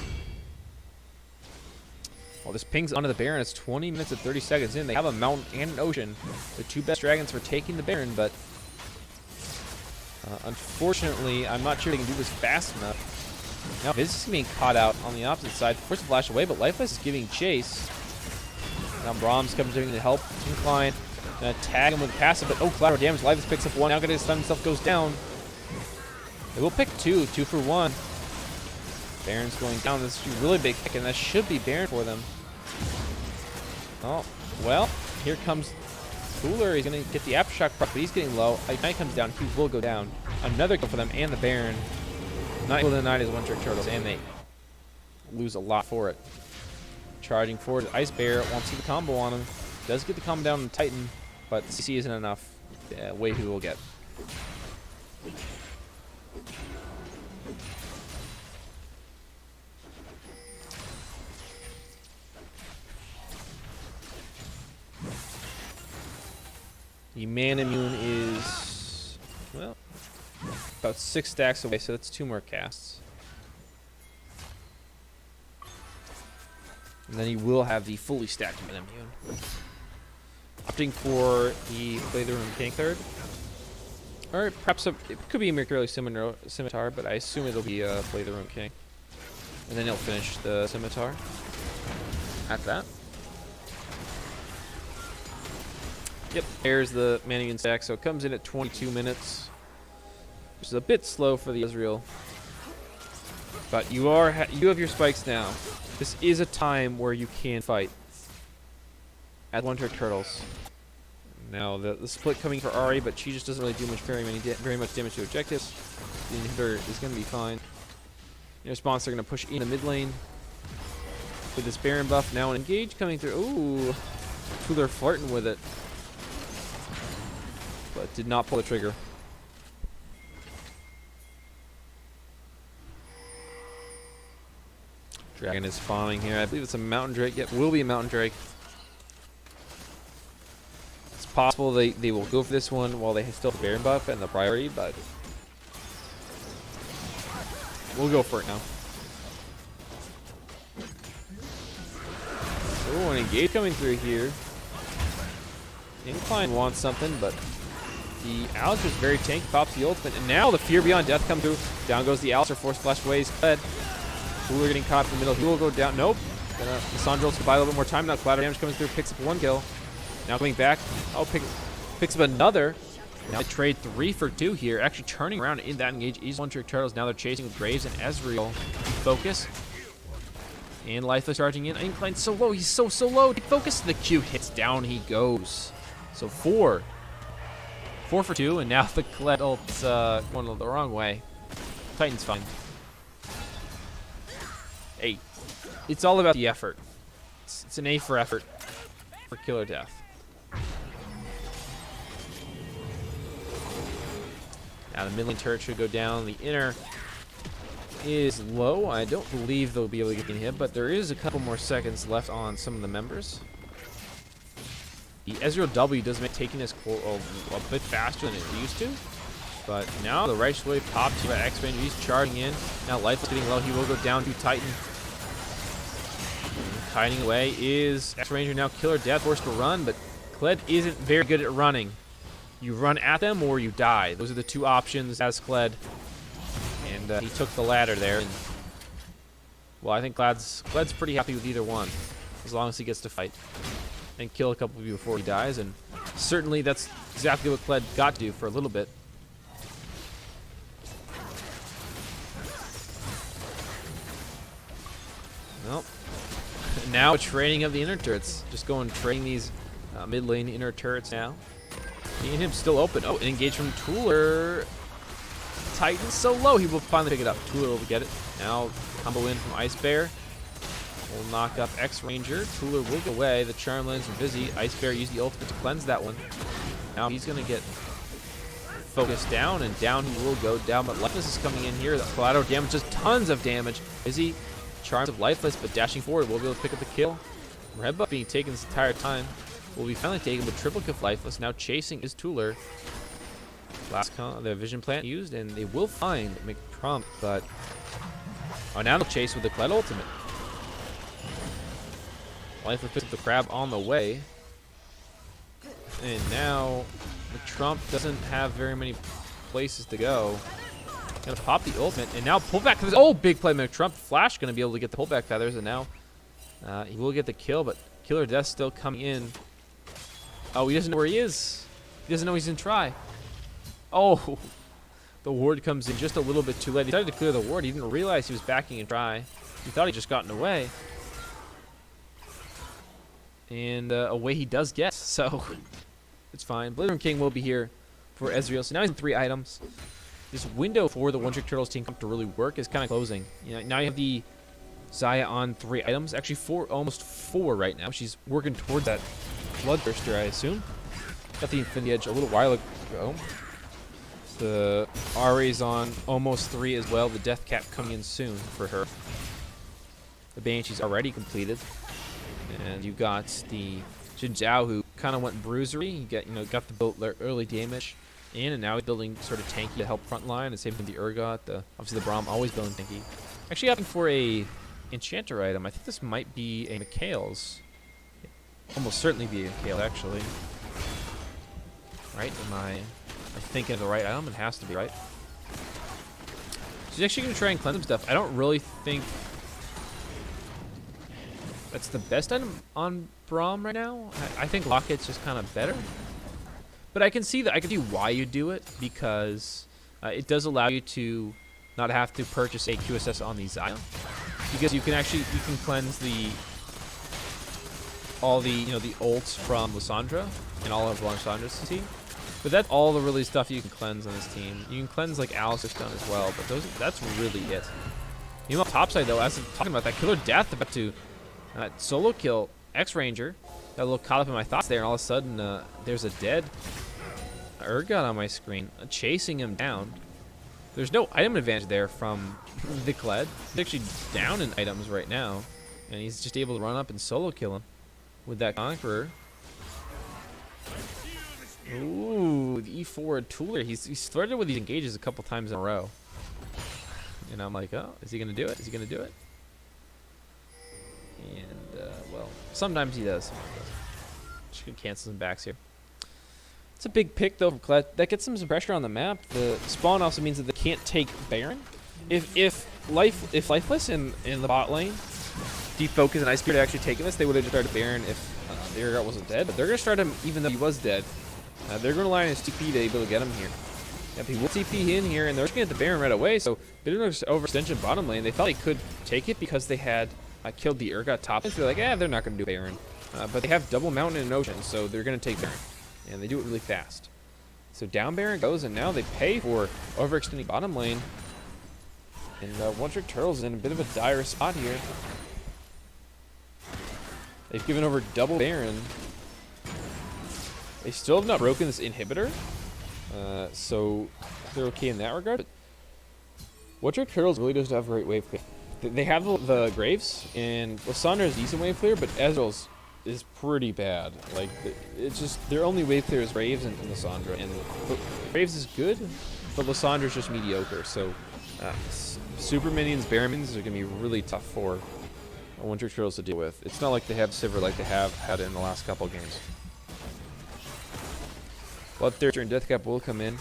Well, this pings onto the Baron. It's 20 minutes and 30 seconds in. They have a mountain and an ocean. The two best dragons for taking the Baron, but unfortunately, I'm not sure they can do this fast enough. Now, Viz is being caught out on the opposite side. Forced to flash away, but Lifeless is giving chase. Now Brahms comes in to help. Incline. Gonna tag him with a passive, but collateral damage. Lifeless picks up one. Now gonna stun himself, goes down. They will pick two for one. Baron's going down. This is a really big pick, and that should be Baron for them. Oh, well, here comes Cooler. He's gonna get the Aftershock proc, but he's getting low. Ignite comes down. He will go down. Another kill for them and the Baron. Not able to deny his One Trick Turtles, and they lose a lot for it. Charging forward, Ice Bear won't see the combo on him. Does get the combo down on Titan, but CC isn't enough. Way he will get. The man immune is, well, about 6 stacks away, so that's 2 more casts. And then he will have the fully stacked man immune. Opting for the Play the Room King third. Or perhaps it could be a Mercurial Scimitar, but I assume it'll be Play the Room King. And then he'll finish the Scimitar at that. Yep, there's the man immune stack, so it comes in at 22 minutes. Which is a bit slow for the Ezreal. But you have your spikes now. This is a time where you can fight. At One Trick Turtles. Now the split coming for Ahri, but she just doesn't really do very much damage to objectives. The inhibitor is going to be fine. In response, they're going to push in the mid lane with this Baron buff. Now an engage coming through. Ooh, they're flirting with it, but did not pull the trigger. Dragon is spawning here. I believe it's a Mountain Drake. Yep, will be a Mountain Drake. It's possible they will go for this one while they still have the Baron buff and the priority, but we'll go for it now. Oh, an engage coming through here. Incline wants something, but the Alex is very tanky, pops the ultimate, and now the Fear Beyond Death comes through. Down goes the Alex, force flash away, he's dead. Cooler getting caught in the middle. He will go down. Nope. The Sandros to buy a little bit more time. Now collateral damage coming through. Picks up 1 kill. Now coming back. Oh, picks up another. Now they trade 3 for 2 here. Actually turning around in that engage is One Trick Turtles. Now they're chasing with Graves and Ezreal. Focus. And Lifeless charging in. Incline so low. He's so low. Focus. The Q hits. Down he goes. So 4 for 2. And now the Colette ult's going the wrong way. Titan's fine. 8. It's all about the effort. It's an A for effort for kill or death. Now the mid lane turret should go down. The inner is low. I don't believe they'll be able to get hit, but there is a couple more seconds left on some of the members. The Ezreal W does make taking this a bit faster than it used to. But now the right wave pops by X Ranger. He's charging in. Now Life is getting low. He will go down to Titan. Hiding away is X Ranger. Now Killer Death forced to run, but Kled isn't very good at running. You run at them or you die. Those are the 2 options as Kled. And he took the latter there. And, well, I think Kled's pretty happy with either one, as long as he gets to fight and kill a couple of you before he dies. And certainly that's exactly what Kled got to do for a little bit. Well, now training of the inner turrets. Just going training these mid lane inner turrets now. Me and him still open. Oh, an engage from Tooler. Titan's so low, he will finally pick it up. Tooler will get it. Now combo in from Ice Bear. We'll knock up X Ranger. Tooler will get away. The Charm lands from Busy. Ice Bear used the ultimate to cleanse that one. Now he's going to get focused down, and down he will go down. But Lifeless is coming in here. The collateral damage does tons of damage. Busy, Charms of Lifeless, but dashing forward will be able to pick up the kill. Red buff being taken this entire time will be finally taken with triple kill Lifeless. Now chasing is Tooler. Last the Vision Plant used, and they will find McTrump, but now they'll chase with the Kled ultimate. Lifeless picks up the crab on the way. And now McTrump doesn't have very many places to go. Gonna pop the ultimate, and now pullback feathers. Oh, big play McTrump. Flash gonna be able to get the pullback feathers, and now he will get the kill, but Killer Death still coming in. Oh, he doesn't know where he is. He doesn't know he's in try. Oh, the ward comes in just a little bit too late. He tried to clear the ward. He didn't realize he was backing in try. He thought he'd just gotten away. And away he does get, so it's fine. Blizzard King will be here for Ezreal. So now he's in 3 items. This window for the OTrkT Turtles team to really work is kind of closing. You know, now you have the Xayah on 3 items. Actually, 4, almost 4 right now. She's working towards that Bloodthirster, I assume. Got the Infinity Edge a little while ago. The Ari's on almost 3 as well. The Death Cap coming in soon for her. The Banshee's already completed. And you got the Jin Zhao, who kind of went bruisery. He got the early damage in, and now he's building sort of tanky to help frontline. And same with the Urgot. Obviously the Braum always building tanky. Actually, opting for a Enchanter item. I think this might be a Mikhail's. Almost certainly be a Mikhail, actually. Right? Am I thinking of the right item? It has to be, right? She's actually going to try and cleanse some stuff. I don't really think that's the best item on Braum right now. I think Locket's just kind of better. But I can see why you do it, because it does allow you to not have to purchase a QSS on the Xayah. Because you can cleanse all the ults from Lissandra and all of Lissandra's team. But that's all the really stuff you can cleanse on this team. You can cleanse like Alistair Stone as well, but that's really it. You know, topside though, as I'm talking about that Killer Death about to solo kill X Ranger. Got a little caught up in my thoughts there, and all of a sudden there's a dead Urgot on my screen, chasing him down. There's no item advantage there from the Kled. He's actually down in items right now, and he's just able to run up and solo kill him with that Conqueror. Ooh, the E4 Tooler. He's flirted with these engages a couple times in a row. And I'm like, oh, is he going to do it? Is he going to do it? And, well, sometimes he does. Just going to cancel some backs here. It's a big pick, though, from Kled. That gets them some pressure on the map. The spawn also means that they can't take Baron. If Lifeless in the bot lane, Defocus and Ice Beard had actually taken this, they would have just started Baron if the Urgot wasn't dead. But they're going to start him even though he was dead. They're going to rely on his TP to be able to get him here. Yep, he will TP in here, and they're just going to get the Baron right away. So, bit of an overextension bottom lane. They thought they could take it because they had killed the Urgot top lane. So they're like, they're not going to do Baron. But they have double Mountain and Ocean, so they're going to take Baron. And they do it really fast. So down Baron goes, and now they pay for overextending bottom lane. And OTrkT Turtles is in a bit of a dire spot here. They've given over double Baron. They still have not broken this inhibitor. So they're okay in that regard. But OTrkT Turtles really doesn't have great wave clear. They have the Graves, and Lissandra is decent wave clear, but Ezreal's is pretty bad. Like, it's just their only wave clear is Graves and Lissandra, and Graves is good, but Lissandra's just mediocre. So super minions, Baron minions are gonna be really tough for OTrkT Turtles to deal with. It's not like they have Sivir like they have had in the last couple of games. Bloodthirster and Deathcap will come in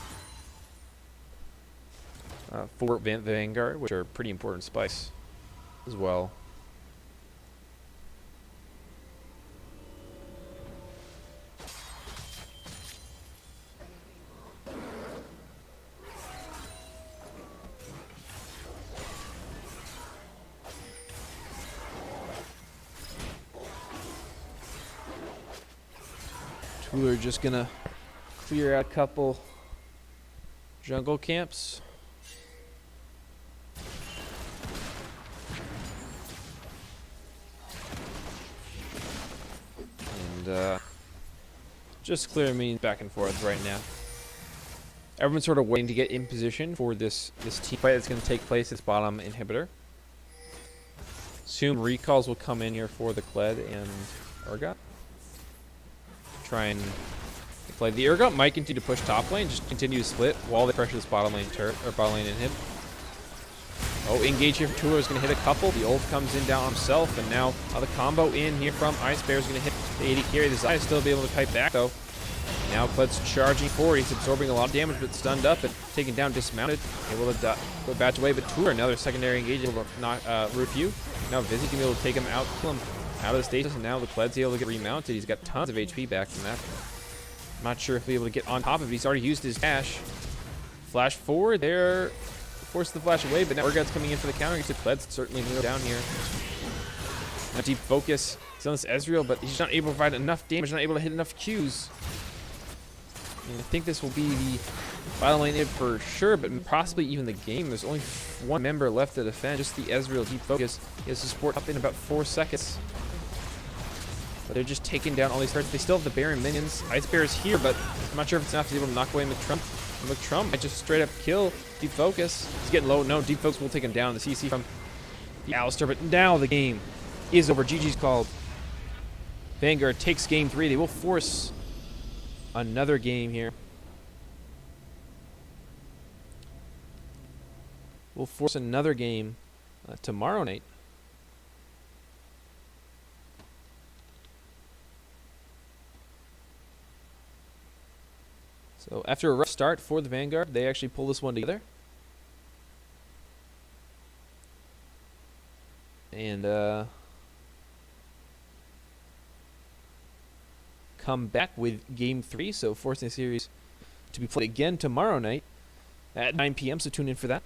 for Vanguard, which are pretty important spice as well. Cooler just gonna clear out a couple jungle camps. And just clear me back and forth right now. Everyone's sort of waiting to get in position for this team fight that's going to take place. This bottom inhibitor. Soon recalls will come in here for the Kled and Urgot. Try and play. The Urgot might continue to push top lane, just continue to split while they pressure this bottom lane turret or bottom lane inhib. Oh, engage here for Tula is going to hit a couple. The ult comes in down on himself, and now the combo in here from Ice Bear is going to hit the AD carry. The Zaya still be able to fight back though. Now Kled's charging forward. He's absorbing a lot of damage, but stunned up and taken down, dismounted. Able to go batch away, but Tula, another secondary engage, able to knock Rufyu. Now Vizzy can be able to take him out, pull him out of the stasis, and now the Kled's able to get remounted. He's got tons of HP back from that. I'm not sure if he'll be able to get on top of it. He's already used his dash. Flash forward there. Force the flash away, but now Urgot's coming in for the counter. Gets the Kled's certainly kneel down here. Now deep focus. He's on this Ezreal, but he's not able to provide enough damage, not able to hit enough Qs. And I think this will be the bottom lane for sure, but possibly even the game. There's only one member left to defend, just the Ezreal deep focus. He has to support up in about 4 seconds. But they're just taking down all these threats. They still have the Baron minions. Ice Bear is here, but I'm not sure if it's enough to be able to knock away McTrump. McTrump might just straight up kill Deep Focus. He's getting low. No, Deep Focus will take him down. The CC from the Alistar, but now the game is over. GG's called. Vanguard takes game 3. They will force another game here. We'll force another game tomorrow night. So after a rough start for the Vanguard, they actually pull this one together. And come back with game 3, so forcing the series to be played again tomorrow night at 9 p.m., so tune in for that.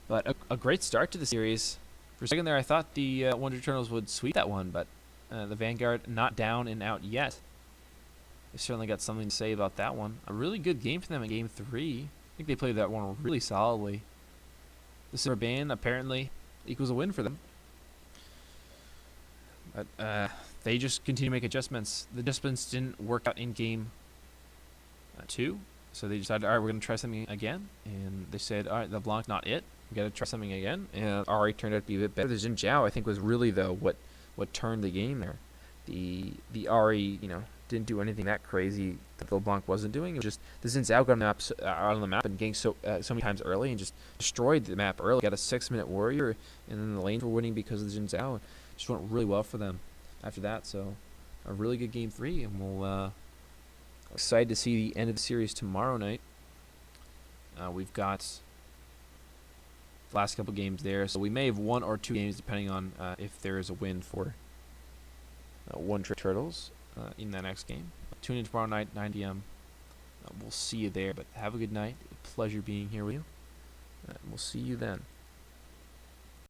But a great start to the series. For a second there, I thought the Wonder Eternals would sweep that one, but the Vanguard not down and out yet. They certainly got something to say about that one. A really good game for them in game 3. I think they played that one really solidly. The silver ban apparently equals a win for them. But they just continue to make adjustments. The adjustments didn't work out in game 2. So they decided, all right, we're going to try something again. And they said, all right, the Blanc not it. We got to try something again. And Ahri turned out to be a bit better. The Xin Zhao, I think, was really, though, what turned the game there. The Ahri, didn't do anything that crazy that the LeBlanc wasn't doing. It was just the Xin Zhao got out on the map and ganked so many times early and just destroyed the map early. Got a 6-minute warrior, and then the lanes were winning because of the Xin Zhao. Just went really well for them after that. So a really good game 3, and we'll excited to see the end of the series tomorrow night. We've got the last couple games there, so we may have 1 or 2 games depending on if there is a win for OTrkT Turtles. In that next game. Tune in tomorrow night, 9 p.m. We'll see you there, but have a good night. Pleasure being here with you. We'll see you then.